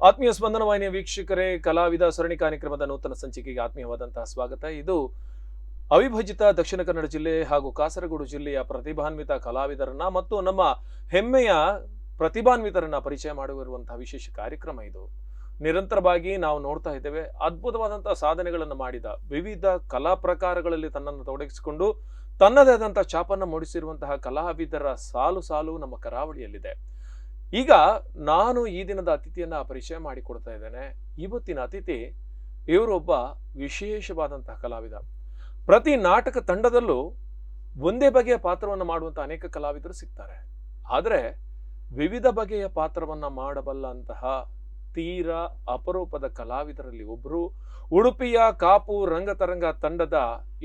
ಆತ್ಮೀಯ ಸ್ಪಂದನ ವಾಹಿನಿಯ ವೀಕ್ಷಕರೇ, ಕಲಾವಿದ ಸರಣಿ ಕಾರ್ಯಕ್ರಮದ ನೂತನ ಸಂಚಿಕೆಗೆ ಆತ್ಮೀಯವಾದಂತಹ ಸ್ವಾಗತ. ಇದು ಅವಿಭಜಿತ ದಕ್ಷಿಣ ಕನ್ನಡ ಜಿಲ್ಲೆ ಹಾಗೂ ಕಾಸರಗೋಡು ಜಿಲ್ಲೆಯ ಪ್ರತಿಭಾನ್ವಿತ ಕಲಾವಿದರನ್ನ ಮತ್ತು ನಮ್ಮ ಹೆಮ್ಮೆಯ ಪ್ರತಿಭಾನ್ವಿತರನ್ನ ಪರಿಚಯ ಮಾಡುತ್ತಿರುವಂತಹ ವಿಶೇಷ ಕಾರ್ಯಕ್ರಮ ಇದು. ನಿರಂತರವಾಗಿ ನಾವು ನೋಡ್ತಾ ಇದ್ದೇವೆ ಅದ್ಭುತವಾದಂತಹ ಸಾಧನೆಗಳನ್ನು ಮಾಡಿದ ವಿವಿಧ ಕಲಾ ಪ್ರಕಾರಗಳಲ್ಲಿ ತನ್ನನ್ನು ತೊಡಗಿಸಿಕೊಂಡು ತನ್ನದೇ ಆದಂತಹ ಛಾಪನ್ನು ಮೂಡಿಸಿರುವಂತಹ ಕಲಾವಿದರ ಸಾಲು ಸಾಲು ನಮ್ಮ ಕರಾವಳಿಯಲ್ಲಿದೆ. ಈಗ ನಾನು ಈ ದಿನದ ಅತಿಥಿಯನ್ನ ಪರಿಚಯ ಮಾಡಿಕೊಡ್ತಾ ಇದ್ದೇನೆ. ಇವತ್ತಿನ ಅತಿಥಿ ಇವರೊಬ್ಬ ವಿಶೇಷವಾದಂತಹ ಕಲಾವಿದ. ಪ್ರತಿ ನಾಟಕ ತಂಡದಲ್ಲೂ ಒಂದೇ ಬಗೆಯ ಪಾತ್ರವನ್ನು ಮಾಡುವಂತ ಅನೇಕ ಕಲಾವಿದರು ಸಿಗ್ತಾರೆ. ಆದರೆ ವಿವಿಧ ಬಗೆಯ ಪಾತ್ರವನ್ನ ಮಾಡಬಲ್ಲಂತಹ ತೀರಾ ಅಪರೂಪದ ಕಲಾವಿದರಲ್ಲಿ ಒಬ್ಬರು ಉಡುಪಿಯ ಕಾಪು ರಂಗತರಂಗ ತಂಡದ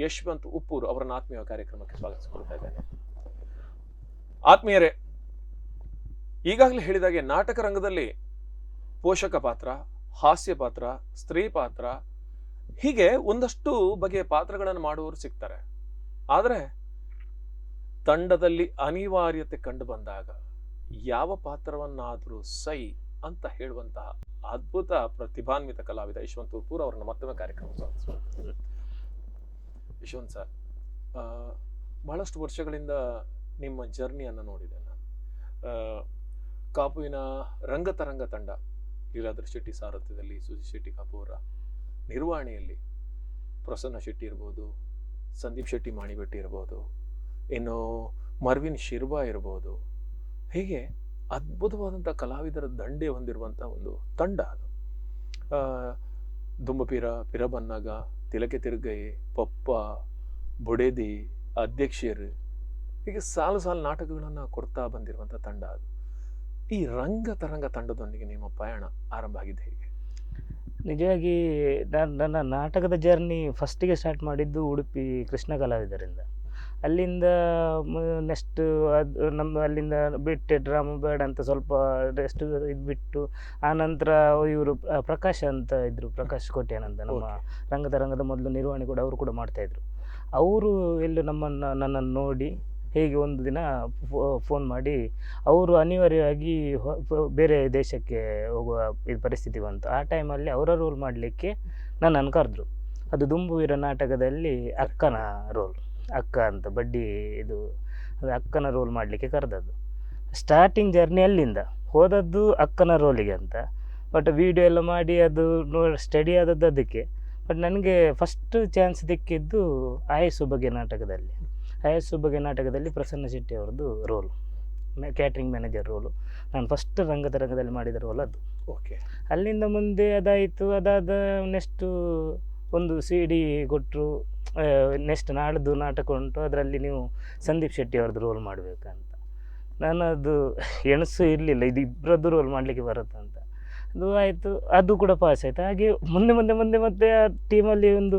ಯಶವಂತ್ ಉಪ್ಪೂರು ಅವರನ್ನ ಆತ್ಮೀಯ ಕಾರ್ಯಕ್ರಮಕ್ಕೆ ಸ್ವಾಗತಿಸಿಕೊಳ್ತಾ ಇದ್ದೇನೆ. ಆತ್ಮೀಯರೇ, ಈಗಾಗಲೇ ಹೇಳಿದಾಗೆ ನಾಟಕ ರಂಗದಲ್ಲಿ ಪೋಷಕ ಪಾತ್ರ, ಹಾಸ್ಯ ಪಾತ್ರ, ಸ್ತ್ರೀ ಪಾತ್ರ, ಹೀಗೆ ಒಂದಷ್ಟು ಬಗೆಯ ಪಾತ್ರಗಳನ್ನು ಮಾಡುವವರು ಸಿಗ್ತಾರೆ. ಆದರೆ ತಂಡದಲ್ಲಿ ಅನಿವಾರ್ಯತೆ ಕಂಡು ಬಂದಾಗ ಯಾವ ಪಾತ್ರವನ್ನಾದರೂ ಸೈ ಅಂತ ಹೇಳುವಂತಹ ಅದ್ಭುತ ಪ್ರತಿಭಾನ್ವಿತ ಕಲಾವಿದ ಯಶವಂತ್ ಉಪ್ಪೂರು ಅವರನ್ನ ಮತ್ತೊಮ್ಮೆ ಕಾರ್ಯಕ್ರಮ ಸ್ವಾಗತಿಸ್ತಾರೆ. ಯಶವಂತ್ ಸರ್, ಬಹಳಷ್ಟು ವರ್ಷಗಳಿಂದ ನಿಮ್ಮ ಜರ್ನಿಯನ್ನು ನೋಡಿದೆ ನಾನು. ಕಾಪುವಿನ ರಂಗತರಂಗ ತಂಡ ಲೀಲಾಧರ್ ಶೆಟ್ಟಿ ಸಾರಥ್ಯದಲ್ಲಿ, ಸುಜಿ ಶೆಟ್ಟಿ ಕಾಪು ಅವರ ನಿರ್ವಹಣೆಯಲ್ಲಿ ಪ್ರಸನ್ನ ಶೆಟ್ಟಿ ಇರ್ಬೋದು, ಸಂದೀಪ್ ಶೆಟ್ಟಿ ಮಾಣಿಬೆಟ್ಟಿ ಇರ್ಬೋದು, ಇನ್ನು ಮರ್ವಿನ್ ಶಿರ್ಬಾ ಇರ್ಬೋದು, ಹೀಗೆ ಅದ್ಭುತವಾದಂಥ ಕಲಾವಿದರ ದಂಡೆ ಹೊಂದಿರುವಂಥ ಒಂದು ತಂಡ ಅದು. ದುಂಬಪೀರ, ಪಿರಬನ್ನಗ, ತಿಲಕೆ ತಿರುಗೈ, ಪಪ್ಪ, ಬೊಡೆದಿ, ಅಧ್ಯಕ್ಷರು, ಹೀಗೆ ಸಾಲು ಸಾಲು ನಾಟಕಗಳನ್ನು ಕೊಡ್ತಾ ಬಂದಿರುವಂಥ ತಂಡ ಅದು. ಈ ರಂಗತರಂಗ ತಂಡದೊಂದಿಗೆ ನಿಮ್ಮ ಪಯಣ ಆರಂಭ ಆಗಿದೆ ಹೇಗೆ? ನಿಜವಾಗಿ ನನ್ನ ನಾಟಕದ ಜರ್ನಿ ಫಸ್ಟಿಗೆ ಸ್ಟಾರ್ಟ್ ಮಾಡಿದ್ದು ಉಡುಪಿ ಕೃಷ್ಣ ಕಲಾವಿದರಿಂದ. ಅಲ್ಲಿಂದ ನೆಕ್ಸ್ಟ್ ಅದು ಅಲ್ಲಿಂದ ಬಿಟ್ಟೆ, ಡ್ರಾಮಾ ಬೇಡ ಅಂತ ಸ್ವಲ್ಪ ರೆಸ್ಟ್ ಇದು ಬಿಟ್ಟು, ಆನಂತರ ಇವರು ಪ್ರಕಾಶ್ ಅಂತ ಇದ್ದರು, ಪ್ರಕಾಶ್ ಕೋಟ್ಯಾನ್ ಅಂತ, ನಮ್ಮ ರಂಗದ ಮೊದಲು ನಿರ್ವಹಣೆ ಕೂಡ ಅವರು ಕೂಡ ಮಾಡ್ತಾಯಿದ್ರು. ಅವರು ಎಲ್ಲೂ ನನ್ನನ್ನು ನೋಡಿ ಹೇಗೆ ಒಂದು ದಿನ ಫೋನ್ ಮಾಡಿ, ಅವರು ಅನಿವಾರ್ಯವಾಗಿ ಬೇರೆ ದೇಶಕ್ಕೆ ಹೋಗುವ ಇದು ಪರಿಸ್ಥಿತಿ ಬಂತು. ಆ ಟೈಮಲ್ಲಿ ಅವರ ರೋಲ್ ಮಾಡಲಿಕ್ಕೆ ನನ್ನನ್ನು ಕರೆದ್ರು. ಅದು ದುಂಬುವೀರ ನಾಟಕದಲ್ಲಿ ಅಕ್ಕನ ರೋಲ್, ಅಕ್ಕ ಅಂತ ಬಡ್ಡಿ ಇದು, ಅದು ಅಕ್ಕನ ರೋಲ್ ಮಾಡಲಿಕ್ಕೆ ಕರೆದದ್ದು. ಸ್ಟಾರ್ಟಿಂಗ್ ಜರ್ನಿ ಅಲ್ಲಿಂದ ಹೋದದ್ದು ಅಕ್ಕನ ರೋಲಿಗೆ ಅಂತ. ಬಟ್ ವಿಡಿಯೋ ಎಲ್ಲ ಮಾಡಿ ಅದು ಸ್ಟಡಿ ಆದದ್ದು ಅದಕ್ಕೆ. ಬಟ್ ನನಗೆ ಫಸ್ಟ್ ಚಾನ್ಸ್ ಸಿಕ್ಕಿದ್ದು ಆಯಸ್ಸು ಬಗ್ಗೆ ನಾಟಕದಲ್ಲಿ. ಆಯಸ್ಸು ಬಗ್ಗೆ ನಾಟಕದಲ್ಲಿ ಪ್ರಸನ್ನ ಶೆಟ್ಟಿ ಅವ್ರದ್ದು ರೋಲು, ಕ್ಯಾಟ್ರಿಂಗ್ ಮ್ಯಾನೇಜರ್ ರೋಲು. ನಾನು ಫಸ್ಟ್ ರಂಗತರಂಗದಲ್ಲಿ ಮಾಡಿದ ರೋಲ್ ಅದು. ಓಕೆ. ಅಲ್ಲಿಂದ ಮುಂದೆ ಅದಾಯಿತು. ಅದಾದ ನೆಕ್ಸ್ಟು ಒಂದು CD ಕೊಟ್ಟರು, ನೆಕ್ಸ್ಟ್ ನಾಡ್ದು ನಾಟಕ ಉಂಟು, ಅದರಲ್ಲಿ ನೀವು ಸಂದೀಪ್ ಶೆಟ್ಟಿ ಅವ್ರದ್ದು ರೋಲ್ ಮಾಡಬೇಕಂತ. ನಾನು ಅದು ಎಣಸು ಇರಲಿಲ್ಲ, ಇದು ಇಬ್ಬರದ್ದು ರೋಲ್ ಮಾಡಲಿಕ್ಕೆ ಬರುತ್ತಂತ. ಅದು ಆಯಿತು, ಅದು ಕೂಡ ಪಾಸ್ ಆಯಿತು. ಹಾಗೆ ಮುಂದೆ ಮತ್ತೆ ಆ ಟೀಮಲ್ಲಿ ಒಂದು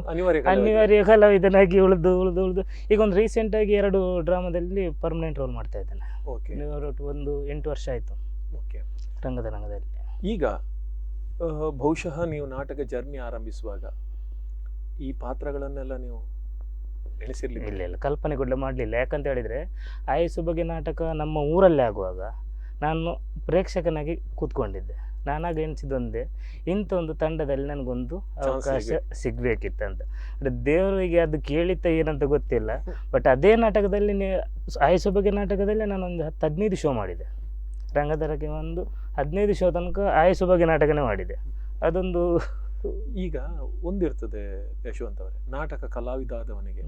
ಅನಿವಾರ್ಯ ಕಲಾವಿದನಾಗಿ ಉಳಿದು ಈಗ ಒಂದು ರೀಸೆಂಟಾಗಿ 2 ಡ್ರಾಮಾದಲ್ಲಿ ಪರ್ಮನೆಂಟ್ ರೋಲ್ ಮಾಡ್ತಾ ಇದ್ದೇನೆ. ಒಂದು 8 ವರ್ಷ ಆಯಿತು ರಂಗದಲ್ಲಿ. ಈಗ ಬಹುಶಃ ನೀವು ನಾಟಕ ಜರ್ನಿ ಆರಂಭಿಸುವಾಗ ಈ ಪಾತ್ರಗಳನ್ನೆಲ್ಲ ನೀವು ಎಣಿಸಿರ್ಲಿಲ್ಲ? ಇಲ್ಲ, ಕಲ್ಪನೆ ಕೂಡ ಮಾಡಲಿಲ್ಲ. ಯಾಕಂತ ಹೇಳಿದರೆ ಆಯಸ್ಸು ಬಗ್ಗೆ ನಾಟಕ ನಮ್ಮ ಊರಲ್ಲೇ ಆಗುವಾಗ ನಾನು ಪ್ರೇಕ್ಷಕನಾಗಿ ಕೂತ್ಕೊಂಡಿದ್ದೆ. ನಾನಾಗ ಎಣಿಸಿದೊಂದೇ, ಇಂಥ ಒಂದು ತಂಡದಲ್ಲಿ ನನಗೊಂದು ಅವಕಾಶ ಸಿಗಬೇಕಿತ್ತಂತ. ದೇವರಿಗೆ ಅದು ಕೇಳಿತ್ತ ಏನಂತ ಗೊತ್ತಿಲ್ಲ. ಬಟ್ ಅದೇ ನಾಟಕದಲ್ಲಿ ಆಯಸ್ಸು ಬಗ್ಗೆ ನಾಟಕದಲ್ಲೇ ನಾನೊಂದು 10-15 ಶೋ ಮಾಡಿದೆ. ರಂಗದರಕ್ಕೆ ಒಂದು 15 ಶೋ ತನಕ ಆಯಸ್ಸು ಬಗ್ಗೆ ನಾಟಕನೇ ಮಾಡಿದೆ. ಅದೊಂದು ಈಗ ಒಂದಿರ್ತದೆ ಯಶವಂತ್ ಅವರೇ, ನಾಟಕ ಕಲಾವಿದ ಆದವನಿಗೆ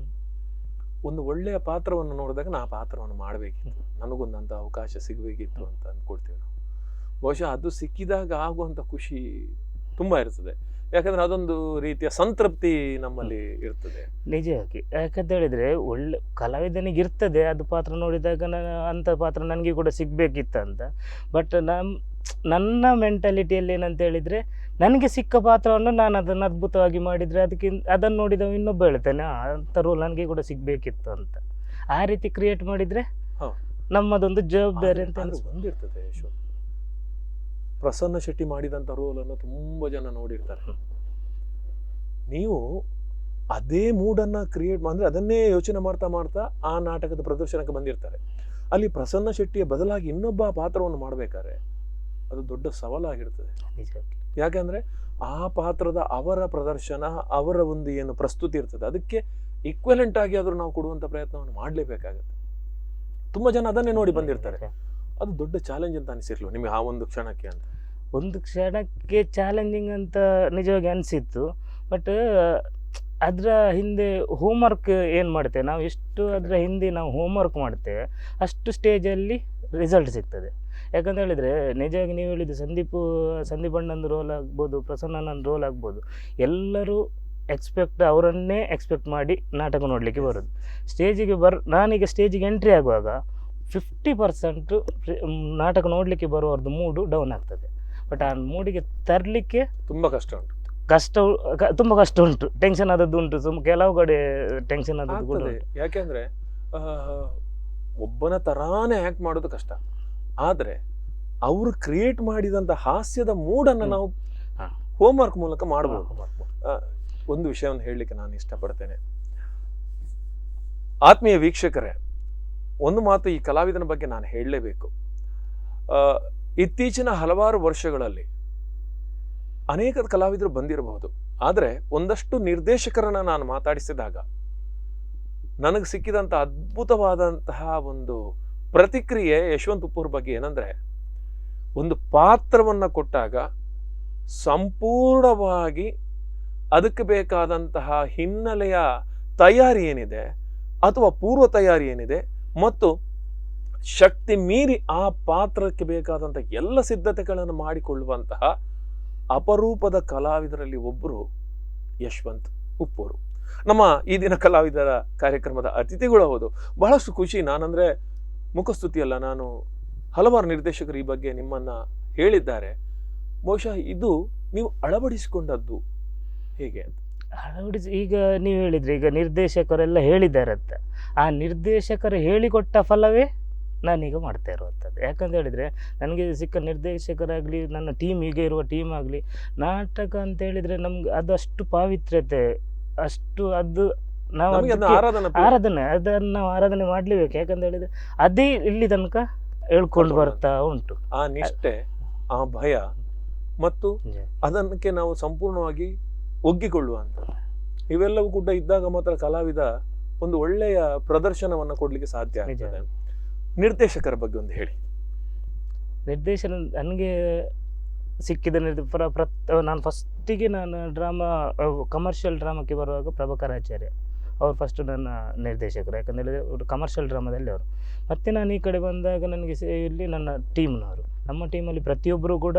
ಒಂದು ಒಳ್ಳೆಯ ಪಾತ್ರವನ್ನು ನೋಡಿದಾಗ ನಾ ಪಾತ್ರವನ್ನು ಮಾಡಬೇಕಿತ್ತು, ನನಗೊಂದಂಥ ಅವಕಾಶ ಸಿಗಬೇಕಿತ್ತು ಅಂತ ಅಂದ್ಕೊಳ್ತೀವಿ ನಾವು. ಬಹುಶಃ ಅದು ಸಿಕ್ಕಿದಾಗ ಆಗುವಂಥ ಖುಷಿ ತುಂಬ ಇರ್ತದೆ. ಯಾಕಂದರೆ ಅದೊಂದು ರೀತಿಯ ಸಂತೃಪ್ತಿ ನಮ್ಮಲ್ಲಿ ಇರ್ತದೆ. ನಿಜವಾಗಿ. ಯಾಕಂತ ಹೇಳಿದರೆ ಒಳ್ಳೆ ಕಲಾವಿದನಿಗೆ ಇರ್ತದೆ ಅದು ಪಾತ್ರ ನೋಡಿದಾಗ, ಅಂಥ ಪಾತ್ರ ನನಗೆ ಕೂಡ ಸಿಗಬೇಕಿತ್ತಂತ. ಬಟ್ ನನ್ನ ಮೆಂಟಾಲಿಟಿಯಲ್ಲಿ ಏನಂತ ಹೇಳಿದರೆ, ನನಗೆ ಸಿಕ್ಕ ಪಾತ್ರವನ್ನು ನಾನು ಅದನ್ನು ಅದ್ಭುತವಾಗಿ ಮಾಡಿದರೆ ಅದನ್ನು ನೋಡಿದ ಇನ್ನೊಬ್ಬ ಹೇಳ್ತಾನೆ ಅಂಥ ರೋಲ್ ನನಗೆ ಕೂಡ ಸಿಗಬೇಕಿತ್ತು ಅಂತ. ಆ ರೀತಿ ಕ್ರಿಯೇಟ್ ಮಾಡಿದರೆ ನಮ್ಮದೊಂದು ಜವಾಬ್ದಾರಿ ಅಂತ ಒಂದಿರ್ತದೆ. ಯಶವಂತ್, ಪ್ರಸನ್ನ ಶೆಟ್ಟಿ ಮಾಡಿದಂಥ ರೋಲನ್ನು ತುಂಬ ಜನ ನೋಡಿರ್ತಾರೆ. ನೀವು ಅದೇ ಮೂಡನ್ನು ಕ್ರಿಯೇಟ್ ಅಂದರೆ ಅದನ್ನೇ ಯೋಚನೆ ಮಾಡ್ತಾ ಆ ನಾಟಕದ ಪ್ರದರ್ಶನಕ್ಕೆ ಬಂದಿರ್ತಾರೆ. ಅಲ್ಲಿ ಪ್ರಸನ್ನ ಶೆಟ್ಟಿಯ ಬದಲಾಗಿ ಇನ್ನೊಬ್ಬ ಪಾತ್ರವನ್ನು ಮಾಡಬೇಕಾದ್ರೆ ಅದು ದೊಡ್ಡ ಸವಾಲಾಗಿರ್ತದೆ. ನಿಜ. ಯಾಕಂದ್ರೆ ಆ ಪಾತ್ರದ ಅವರ ಪ್ರದರ್ಶನ, ಅವರ ಒಂದು ಏನು ಪ್ರಸ್ತುತಿ ಇರ್ತದೆ, ಅದಕ್ಕೆ ಈಕ್ವಲೆಂಟ್ ಆಗಿ ಆದ್ರೂ ನಾವು ಕೊಡುವಂತ ಪ್ರಯತ್ನವನ್ನು ಮಾಡ್ಲೇಬೇಕಾಗತ್ತೆ. ತುಂಬಾ ಜನ ಅದನ್ನೇ ನೋಡಿ ಬಂದಿರ್ತಾರೆ. ಅದು ದೊಡ್ಡ ಚಾಲೆಂಜ್ ಅಂತ ಅನಿಸಿರ್ಲು ನಿಮಗೆ ಆ ಒಂದು ಕ್ಷಣಕ್ಕೆ ಅಂತ? ಒಂದು ಕ್ಷಣಕ್ಕೆ ಚಾಲೆಂಜಿಂಗ್ ಅಂತ ನಿಜವಾಗಿ ಅನಿಸಿತ್ತು. ಬಟ್ ಅದರ ಹಿಂದೆ ಹೋಮ್ವರ್ಕ್ ಏನು ಮಾಡ್ತೇವೆ ನಾವು, ಎಷ್ಟು ಅದರ ಹಿಂದೆ ನಾವು ಹೋಮ್ವರ್ಕ್ ಮಾಡ್ತೇವೆ ಅಷ್ಟು ಸ್ಟೇಜಲ್ಲಿ ರಿಸಲ್ಟ್ ಸಿಗ್ತದೆ. ಯಾಕಂತ ಹೇಳಿದರೆ ನಿಜವಾಗಿ ನೀವು ಹೇಳಿದ್ದು ಸಂದೀಪ್ ಅಣ್ಣನ ರೋಲ್ ಆಗ್ಬೋದು, ಪ್ರಸನ್ನನ ರೋಲ್ ಆಗ್ಬೋದು, ಎಲ್ಲರೂ ಅವರನ್ನೇ ಎಕ್ಸ್ಪೆಕ್ಟ್ ಮಾಡಿ ನಾಟಕ ನೋಡಲಿಕ್ಕೆ ಬರೋದು. ಸ್ಟೇಜಿಗೆ ನಾನೀಗ ಸ್ಟೇಜಿಗೆ ಎಂಟ್ರಿ ಆಗುವಾಗ 50% ನಾಟಕ ನೋಡಲಿಕ್ಕೆ ಬರುವವ್ರದ್ದು ಮೂಡು ಡೌನ್ ಆಗ್ತದೆ. ಬಟ್ ಆ ಮೂಡಿಗೆ ತರಲಿಕ್ಕೆ ತುಂಬ ಕಷ್ಟ ಉಂಟು. ತುಂಬ ಕಷ್ಟ ಉಂಟು, ಟೆನ್ಷನ್ ಆದದ್ದು ಉಂಟು, ಕೆಲವು ಕಡೆ ಟೆನ್ಷನ್ ಆದದ್ದು ಕೂಡ ಉಂಟು. ಯಾಕೆಂದ್ರೆ ಒಬ್ಬನ ತರಾನೇ ಆಕ್ಟ್ ಮಾಡೋದು ಕಷ್ಟ, ಆದ್ರೆ ಅವರು ಕ್ರಿಯೇಟ್ ಮಾಡಿದಂತ ಹಾಸ್ಯದ ಮೂಡನ್ನು ನಾವು ಹೋಮ್ವರ್ಕ್ ಮೂಲಕ ಮಾಡಬಹುದು. ಒಂದು ವಿಷಯವನ್ನು ಹೇಳಲಿಕ್ಕೆ ನಾನು ಇಷ್ಟಪಡ್ತೇನೆ. ಆತ್ಮೀಯ ವೀಕ್ಷಕರೇ, ಒಂದು ಮಾತು ಈ ಕಲಾವಿದನ ಬಗ್ಗೆ ನಾನು ಹೇಳಲೇಬೇಕು. ಇತ್ತೀಚಿನ ಹಲವಾರು ವರ್ಷಗಳಲ್ಲಿ ಅನೇಕ ಕಲಾವಿದರು ಬಂದಿರಬಹುದು, ಆದರೆ ಒಂದಷ್ಟು ನಿರ್ದೇಶಕರನ್ನ ನಾನು ಮಾತಾಡಿಸಿದಾಗ ನನಗೆ ಸಿಕ್ಕಿದಂಥ ಅದ್ಭುತವಾದಂತಹ ಒಂದು ಪ್ರತಿಕ್ರಿಯೆ ಯಶವಂತ್ ಉಪ್ಪೂರ್ ಬಗ್ಗೆ ಏನಂದ್ರೆ, ಒಂದು ಪಾತ್ರವನ್ನು ಕೊಟ್ಟಾಗ ಸಂಪೂರ್ಣವಾಗಿ ಅದಕ್ಕೆ ಬೇಕಾದಂತಹ ಹಿನ್ನೆಲೆಯ ತಯಾರಿ ಏನಿದೆ ಅಥವಾ ಪೂರ್ವ ತಯಾರಿ ಏನಿದೆ ಮತ್ತು ಶಕ್ತಿ ಮೀರಿ ಆ ಪಾತ್ರಕ್ಕೆ ಬೇಕಾದಂಥ ಎಲ್ಲ ಸಿದ್ಧತೆಗಳನ್ನು ಮಾಡಿಕೊಳ್ಳುವಂತಹ ಅಪರೂಪದ ಕಲಾವಿದರಲ್ಲಿ ಒಬ್ಬರು ಯಶವಂತ್ ಉಪ್ಪೂರು. ನಮ್ಮ ಈ ದಿನ ಕಲಾವಿದರ ಕಾರ್ಯಕ್ರಮದ ಅತಿಥಿಗಳು ಹೌದು. ಬಹಳಷ್ಟು ಖುಷಿ. ನಾನಂದ್ರೆ ಮುಖಸ್ತುತಿಯಲ್ಲ, ನಾನು ಹಲವಾರು ನಿರ್ದೇಶಕರು ಈ ಬಗ್ಗೆ ನಿಮ್ಮನ್ನ ಹೇಳಿದ್ದಾರೆ. ಬಹುಶಃ ಇದು ನೀವು ಅಳವಡಿಸಿಕೊಂಡದ್ದು ಹೇಗೆ ಅಂತ? ಈಗ ನೀವು ಹೇಳಿದ್ರಿ, ಈಗ ನಿರ್ದೇಶಕರೆಲ್ಲ ಹೇಳಿದ್ದಾರೆ ಅಂತ. ಆ ನಿರ್ದೇಶಕರು ಹೇಳಿಕೊಟ್ಟ ಫಲವೇ ನಾನೀಗ ಮಾಡ್ತಾ ಇರುವಂಥದ್ದು. ಯಾಕಂತ ಹೇಳಿದರೆ ನನಗೆ ಸಿಕ್ಕ ನಿರ್ದೇಶಕರಾಗಲಿ, ನನ್ನ ಟೀಮ್ ಈಗ ಇರುವ ಟೀಮ್ ಆಗಲಿ, ನಾಟಕ ಅಂತ ಹೇಳಿದರೆ ನಮ್ಗೆ ಅದಷ್ಟು ಪಾವಿತ್ರ್ಯತೆ, ಅಷ್ಟು ಅದು ನಾವು ಆರಾಧನೆ, ಅದನ್ನು ನಾವು ಆರಾಧನೆ ಮಾಡಲೇಬೇಕು. ಯಾಕಂತ ಹೇಳಿದರೆ ಅದೇ ಇಲ್ಲಿ ತನಕ ಹೇಳ್ಕೊಂಡು ಬರ್ತಾ ಉಂಟು. ಆ ನಿಷ್ಠೆ, ಆ ಭಯ ಮತ್ತು ಅದಕ್ಕೆ ನಾವು ಸಂಪೂರ್ಣವಾಗಿ ಒಗ್ಗಿಕೊಳ್ಳುವಂತ ಇವೆಲ್ಲವೂ ಕೂಡ ಇದ್ದಾಗ ಮಾತ್ರ ಕಲಾವಿದ ಒಂದು ಒಳ್ಳೆಯ ಪ್ರದರ್ಶನವನ್ನು ಕೊಡ್ಲಿಕ್ಕೆ ಸಾಧ್ಯ ಆಗ್ತದೆ. ನಿರ್ದೇಶಕರ ಬಗ್ಗೆ ಒಂದು ಹೇಳಿ. ನಿರ್ದೇಶನ ನನಗೆ ಸಿಕ್ಕಿದ ನಾನು ಫಸ್ಟಿಗೆ ಕಮರ್ಷಿಯಲ್ ಡ್ರಾಮಕ್ಕೆ ಬರುವಾಗ ಪ್ರಭಾಕರ್ ಆಚಾರ್ಯ ಅವರು ಫಸ್ಟ್ ನನ್ನ ನಿರ್ದೇಶಕರು. ಯಾಕಂತ ಹೇಳಿದ್ರೆ ಅವರು ಕಮರ್ಷಿಯಲ್ ಡ್ರಾಮಾದಲ್ಲಿ ಅವರು. ಮತ್ತು ನಾನು ಈ ಕಡೆ ಬಂದಾಗ ನನಗೆ ಇಲ್ಲಿ ನನ್ನ ಟೀಮ್ನವರು, ನಮ್ಮ ಟೀಮಲ್ಲಿ ಪ್ರತಿಯೊಬ್ಬರು ಕೂಡ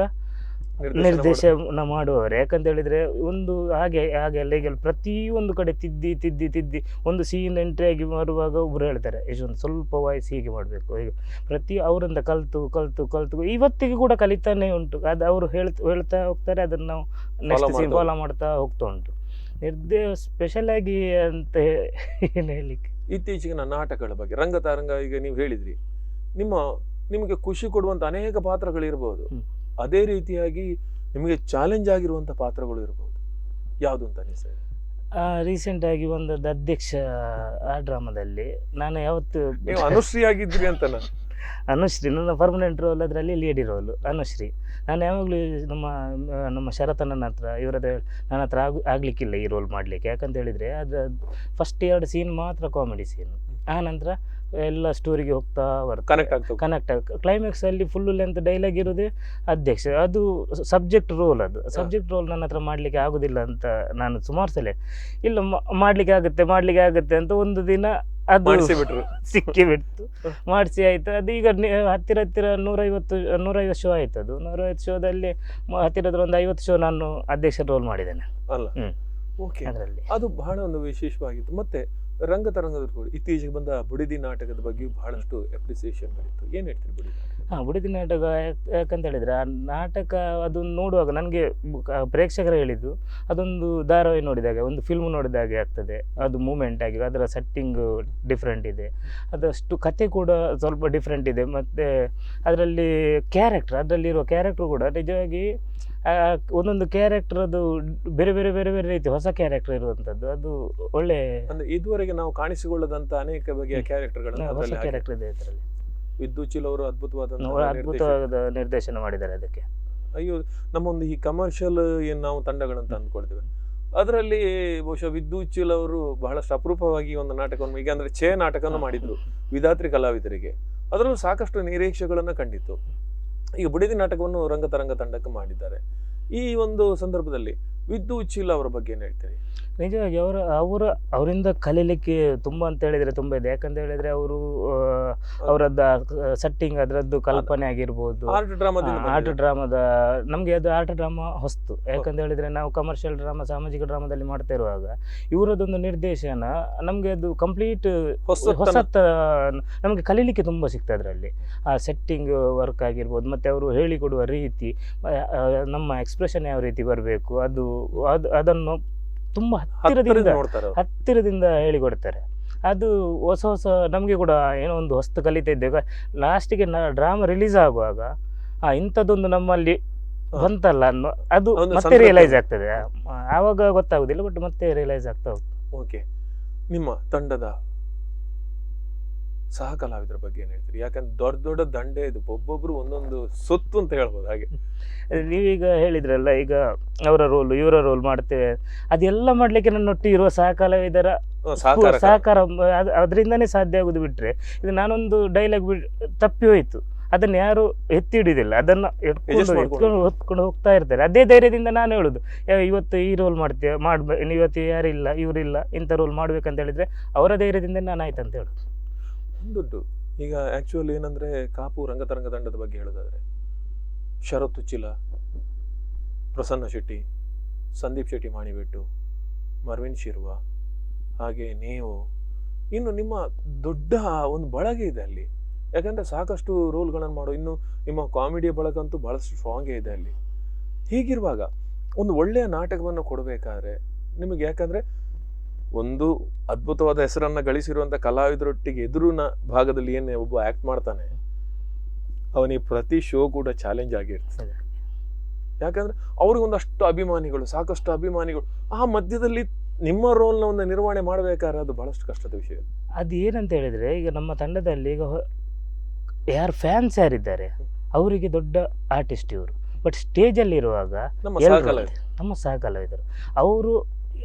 ನಿರ್ದೇಶನ ಮಾಡುವವರು. ಯಾಕಂತ ಹೇಳಿದರೆ ಒಂದು ಹಾಗೆ ಎಲ್ಲ ಈಗ ಪ್ರತಿಯೊಂದು ಕಡೆ ತಿದ್ದಿ ಒಂದು ಸೀನ್ ಎಂಟ್ರಿ ಆಗಿ ಬರುವಾಗ ಒಬ್ರು ಹೇಳ್ತಾರೆ, ಯಶವಂತ್ ಸ್ವಲ್ಪ ವಾಯ್ಸ್ ಹೀಗೆ ಮಾಡಬೇಕು, ಹೀಗೆ ಅವರಿಂದ ಕಲ್ತು ಇವತ್ತಿಗೆ ಕೂಡ ಕಲಿತಾನೆ ಉಂಟು. ಅದು ಅವರು ಹೇಳ್ತಾ ಹೋಗ್ತಾರೆ, ಅದನ್ನು ನಾವು ನೆಕ್ಸ್ಟ್ ಸೀನ್ ಫಾಲೋ ಮಾಡ್ತಾ ಹೋಗ್ತಾ ಉಂಟು. ಸ್ಪೆಷಲ್ ಆಗಿ ಅಂತ ಏನು ಹೇಳಲಿಕ್ಕೆ, ಇತ್ತೀಚೆಗಿನ ನಾಟಕಗಳ ಬಗ್ಗೆ ರಂಗತಾರಂಗ ಈಗ ನೀವು ಹೇಳಿದ್ರಿ, ನಿಮಗೆ ಖುಷಿ ಕೊಡುವಂತ ಅನೇಕ ಪಾತ್ರಗಳಿರ್ಬೋದು, ಅದೇ ರೀತಿಯಾಗಿ ನಿಮಗೆ ಚಾಲೆಂಜ್ ಆಗಿರುವಂತ ಪಾತ್ರಗಳು ಇರಬಹುದು. ಯಾವುದು ಅಂತ ಅನಿಸ್ತದೆ? ರೀಸೆಂಟ್ ಆಗಿ ಬಂದದ್ದು ಅಧ್ಯಕ್ಷ. ಆ ಡ್ರಾಮಾದಲ್ಲಿ ನಾನು ಯಾವತ್ತು ಅನುಶ್ರೀ ಆಗಿದ್ರಿ ಅಂತ. ಅನುಶ್ರೀ ನನ್ನ ಪರ್ಮನೆಂಟ್ ರೋಲ್, ಅದರಲ್ಲಿ ಲೇಡಿ ರೋಲ್ ಅನುಶ್ರೀ. ನಾನು ಯಾವಾಗಲೂ ನಮ್ಮ ಶರತನ ಹತ್ರ ನನ್ನ ಹತ್ರ ಆಗಲಿಕ್ಕಿಲ್ಲ ಈ ರೋಲ್ ಮಾಡಲಿಕ್ಕೆ. ಯಾಕಂತ ಹೇಳಿದರೆ ಅದು ಫಸ್ಟ್ 2 ಸೀನ್ ಮಾತ್ರ ಕಾಮಿಡಿ ಸೀನು, ಆ ನಂತರ ಎಲ್ಲ ಸ್ಟೋರಿಗೆ ಹೋಗ್ತಾ ಬರ್ತದೆ, ಕನೆಕ್ಟ್ ಆಗ ಕ್ಲೈಮ್ಯಾಕ್ಸಲ್ಲಿ ಫುಲ್ ಲೆಂತ್ ಡೈಲಾಗ್ ಇರೋದೇ ಅಧ್ಯಕ್ಷ. ಅದು ಸಬ್ಜೆಕ್ಟ್ ರೋಲ್ ನನ್ನ ಹತ್ರ ಮಾಡಲಿಕ್ಕೆ ಆಗೋದಿಲ್ಲ ಅಂತ ನಾನು ಸುಮಾರು ಸಲ ಇಲ್ಲ ಮಾಡಲಿಕ್ಕೆ ಆಗುತ್ತೆ ಅಂತ ಒಂದು ದಿನ ಅದು ಸಿಕ್ಕಿಬಿಡ್ತು, ಮಾಡಿಸಿ ಆಯಿತು. ಅದು ಈಗ ಹತ್ತಿರ 150 ಶೋ ಆಯ್ತು. ಅದು 150 ಶೋದಲ್ಲಿ ಹತ್ತಿರದ ಒಂದು 50 ಶೋ ನಾನು ಅಧ್ಯಕ್ಷ ರೋಲ್ ಮಾಡಿದ್ದೇನೆ ಅಲ್ಲ. ಅದರಲ್ಲಿ ಅದು ಬಹಳ ಒಂದು ವಿಶೇಷವಾಗಿತ್ತು. ಮತ್ತೆ ರಂಗತರಂಗದ ಇತ್ತೀಚೆಗೆ ಬಂದ ಬುಡಿದಿ ನಾಟಕದ ಬಗ್ಗೆ ಬಹಳಷ್ಟು ಅಪ್ರಿಸಿಯೇಷನ್ಗಳಿತ್ತು. ಏನು ಹೇಳ್ತೀರಿ ಬುಡಿದಿ ನಾಟಕ? ಬುಡಿದಿ ನಾಟಕ ಯಾಕಂತ ಹೇಳಿದರೆ ಆ ನಾಟಕ ಅದನ್ನು ನೋಡುವಾಗ ನನಗೆ ಪ್ರೇಕ್ಷಕರು ಹೇಳಿದ್ದು, ಅದೊಂದು ಧಾರಾವಾಹಿ ನೋಡಿದಾಗ, ಒಂದು ಫಿಲ್ಮ್ ನೋಡಿದಾಗೆ ಆಗ್ತದೆ. ಅದು ಮೂಮೆಂಟ್ ಆಗಿ, ಅದರ ಸೆಟ್ಟಿಂಗು ಡಿಫ್ರೆಂಟ್ ಇದೆ, ಅದಷ್ಟು ಕತೆ ಕೂಡ ಸ್ವಲ್ಪ ಡಿಫ್ರೆಂಟ್ ಇದೆ. ಮತ್ತು ಅದರಲ್ಲಿರುವ ಕ್ಯಾರೆಕ್ಟ್ರು ಕೂಡ ನಿಜವಾಗಿ ಒಂದೊಂದು ಕ್ಯಾರೆಕ್ಟರ್ ಅದು ಬೇರೆ ರೀತಿ ಹೊಸ ಕ್ಯಾರೆಕ್ಟರ್ ಇರುವಂಥದ್ದು. ಅದು ಒಳ್ಳೆ, ಅಂದ್ರೆ ಇದುವರೆಗೆ ನಾವು ಕಾಣಿಸಿಕೊಳ್ಳದಂತ ಅನೇಕ ಬಗೆಯ ಕ್ಯಾರೆಕ್ಟರ್ಗಳು ಹೊಸ ಕ್ಯಾರೆಕ್ಟರ್ ಇದೆ ಇದರಲ್ಲಿ. ವಿದ್ಯುಚಿಲ್ ಅವರು ಅದ್ಭುತವಾದಂತಹ ನಿರ್ದೇಶಕ. ಅದ್ಭುತವಾದ ನಿರ್ದೇಶನ ಮಾಡಿದ್ದಾರೆ ಅದಕ್ಕೆ. ಅಯ್ಯೋ, ನಮ್ಮೊಂದು ಈ ಕಮರ್ಷಿಯಲ್ ಏನ್ ನಾವು ತಂಡಗಳಂತ ಅಂದ್ಕೊಳ್ತೇವೆ, ಅದರಲ್ಲಿ ಬಹುಶಃ ವಿದ್ಯುಚಿಲ್ ಅವರು ಬಹಳಷ್ಟು ಅಪರೂಪವಾಗಿ ಒಂದು ನಾಟಕವನ್ನು, ಈಗ ಅಂದ್ರೆ ಛೇ ನಾಟಕವನ್ನು ಮಾಡಿದ್ರು ವಿಧಾತ್ರಿ ಕಲಾವಿದರಿಗೆ. ಅದರಲ್ಲೂ ಸಾಕಷ್ಟು ನಿರೀಕ್ಷೆಗಳನ್ನ ಕಂಡಿತ್ತು. ಈಗ ಬುಡಿದಿ ನಾಟಕವನ್ನು ರಂಗತರಂಗ ತಂಡಕ್ಕೆ ಮಾಡಿದ್ದಾರೆ. ಈ ಒಂದು ಸಂದರ್ಭದಲ್ಲಿ ವಿದ್ಯುಚಿಲ್ ಅವರ ಬಗ್ಗೆ ಏನ್ ಹೇಳ್ತೀರಿ? ನಿಜವಾಗಿ ಅವರಿಂದ ಕಲೀಲಿಕ್ಕೆ ತುಂಬ ಅಂತ ಹೇಳಿದರೆ ತುಂಬ ಇದೆ. ಯಾಕಂತ ಹೇಳಿದರೆ ಅವರು ಅವರದ್ದು ಸೆಟ್ಟಿಂಗ್, ಅದರದ್ದು ಕಲ್ಪನೆ ಆಗಿರ್ಬೋದು, ಆರ್ಟ್ ಡ್ರಾಮಾದ ನಮಗೆ ಅದು ಆರ್ಟ್ ಡ್ರಾಮಾ ಹೊಸ್ತು. ಯಾಕಂತ ಹೇಳಿದರೆ ನಾವು ಕಮರ್ಷಿಯಲ್ ಡ್ರಾಮಾ, ಸಾಮಾಜಿಕ ಡ್ರಾಮಾದಲ್ಲಿ ಮಾಡ್ತಾ ಇರುವಾಗ ಇವರದೊಂದು ನಿರ್ದೇಶನ ನಮಗೆ ಅದು ಕಂಪ್ಲೀಟ್ ಹೊಸತ್ತ ನಮಗೆ ಕಲೀಲಿಕ್ಕೆ ತುಂಬ ಸಿಗ್ತದೆ ಅದರಲ್ಲಿ. ಆ ಸೆಟ್ಟಿಂಗ್ ವರ್ಕ್ ಆಗಿರ್ಬೋದು, ಮತ್ತು ಅವರು ಹೇಳಿಕೊಡುವ ರೀತಿ, ನಮ್ಮ ಎಕ್ಸ್ಪ್ರೆಷನ್ ಯಾವ ರೀತಿ ಬರಬೇಕು, ಅದನ್ನು ತುಂಬ ಹತ್ತಿರದಿಂದ ಹೇಳಿಕೊಡ್ತಾರೆ. ಅದು ಹೊಸ ನಮಗೆ ಕೂಡ ಏನೋ ಒಂದು ಹೊಸ್ತು ಕಲಿತಾ ಇದ್ದೇವೆ. ಲಾಸ್ಟಿಗೆ ಡ್ರಾಮಾ ರಿಲೀಸ್ ಆಗುವಾಗ ಇಂಥದ್ದೊಂದು ನಮ್ಮಲ್ಲಿ ಬಂತಲ್ಲ ಅನ್ನೋ ಅದು ಮತ್ತೆ ರಿಯಲೈಸ್ ಆಗ್ತದೆ. ಆವಾಗ ಗೊತ್ತಾಗುದಿಲ್ಲ, ಬಟ್ ಮತ್ತೆ ರಿಯಲೈಸ್ ಆಗ್ತಾ ಹೋಗ್ತದೆ. ಓಕೆ, ನಿಮ್ಮ ತಂಡದ ಸಹ ಕಲಾವಿದರ ಬಗ್ಗೆ ಏನ್ ಹೇಳ್ತೀರಿ? ಯಾಕಂದ್ರೆ ದೊಡ್ಡ ದೊಡ್ಡ ದಂಡೆ ಇದು, ಒಬ್ಬೊಬ್ರು ಒಂದೊಂದು ಸೊತ್ತು ಅಂತ ಹೇಳ್ಬೋದು. ಹಾಗೆ ನೀವೀಗ ಹೇಳಿದ್ರಲ್ಲ, ಈಗ ಅವರ ರೋಲ್ ಇವರ ರೋಲ್ ಮಾಡ್ತೇವೆ, ಅದೆಲ್ಲ ಮಾಡ್ಲಿಕ್ಕೆ ನನ್ನೊಟ್ಟಿಗೆ ಇರುವ ಸಹ ಕಲಾವಿದರ ಸಹಕಾರ ಅದರಿಂದನೇ ಸಾಧ್ಯ ಆಗುದು. ಬಿಟ್ರೆ ಇದು ನಾನೊಂದು ಡೈಲಾಗ್ ತಪ್ಪಿ ಹೋಯ್ತು, ಅದನ್ನ ಯಾರು ಎತ್ತಿ ಹಿಡಿದಿಲ್ಲ, ಅದನ್ನ ಹೊತ್ಕೊಂಡು ಹೋಗ್ತಾ ಇರ್ತಾರೆ. ಅದೇ ಧೈರ್ಯದಿಂದ ನಾನು ಹೇಳುದು, ಇವತ್ತು ಈ ರೋಲ್ ಮಾಡ್ತೇವೆ, ಇವತ್ತು ಯಾರಿಲ್ಲ, ಇವರಿಲ್ಲ, ಇಂಥ ರೋಲ್ ಮಾಡ್ಬೇಕಂತ ಹೇಳಿದ್ರೆ ಅವರ ಧೈರ್ಯದಿಂದ ನಾನು ಆಯ್ತು ಅಂತ ಹೇಳುದು. ದುಡ್ಡು ಈಗ ಆಕ್ಚುಲಿ ಏನಂದ್ರೆ, ಕಾಪು ರಂಗತರಂಗ ತಂಡದ ಬಗ್ಗೆ ಹೇಳೋದಾದ್ರೆ ಶರತ್ ಉಚ್ಚಿಲ, ಪ್ರಸನ್ನ ಶೆಟ್ಟಿ, ಸಂದೀಪ್ ಶೆಟ್ಟಿ ಮಾಣಿಬೆಟ್ಟು, ಮರ್ವಿನ್ ಶಿರ್ವಾ, ಹಾಗೆ ನೀವು, ಇನ್ನು ನಿಮ್ಮ ದೊಡ್ಡ ಒಂದು ಬಳಗ ಇದೆ ಅಲ್ಲಿ. ಯಾಕಂದ್ರೆ ಸಾಕಷ್ಟು ರೋಲ್ಗಳನ್ನು ಮಾಡೋ, ಇನ್ನು ನಿಮ್ಮ ಕಾಮಿಡಿಯ ಬಳಗ ಅಂತೂ ಬಹಳಷ್ಟು ಸ್ಟ್ರಾಂಗೇ ಇದೆ ಅಲ್ಲಿ. ಹೀಗಿರುವಾಗ ಒಂದು ಒಳ್ಳೆಯ ನಾಟಕವನ್ನು ಕೊಡಬೇಕಾದ್ರೆ ನಿಮಗೆ, ಯಾಕಂದ್ರೆ ಒಂದು ಅದ್ಭುತವಾದ ಹೆಸರನ್ನ ಗಳಿಸಿರುವಂತ ಕಲಾವಿದರೊಟ್ಟಿಗೆ ಎದುರಿನ ಭಾಗದಲ್ಲಿ ಏನೇ ಒಬ್ಬ ಆಕ್ಟ್ ಮಾಡ್ತಾನೆ, ಅವನಿಗೆ ಪ್ರತಿ ಶೋ ಕೂಡ ಚಾಲೆಂಜ್ ಆಗಿರ್ತದೆ. ಯಾಕಂದ್ರೆ ಅವ್ರಿಗೊಂದಷ್ಟು ಅಭಿಮಾನಿಗಳು, ಸಾಕಷ್ಟು ಅಭಿಮಾನಿಗಳು. ಆ ಮಧ್ಯದಲ್ಲಿ ನಿಮ್ಮ ರೋಲ್ನ ಒಂದು ನಿರ್ವಹಣೆ ಮಾಡ್ಬೇಕಾದ್ರೆ ಅದು ಬಹಳಷ್ಟು ಕಷ್ಟದ ವಿಷಯ. ಅದು ಏನಂತ ಹೇಳಿದ್ರೆ, ಈಗ ನಮ್ಮ ತಂಡದಲ್ಲಿ ಈಗ ಯಾರು ಫ್ಯಾನ್ಸ್ ಯಾರಿದ್ದಾರೆ ಅವರಿಗೆ ದೊಡ್ಡ ಆರ್ಟಿಸ್ಟ್ ಇವರು. ಬಟ್ ಸ್ಟೇಜಲ್ಲಿ ಇರುವಾಗ ನಮ್ಮ ಸಹ ಕಲಾವಿದರು ಅವರು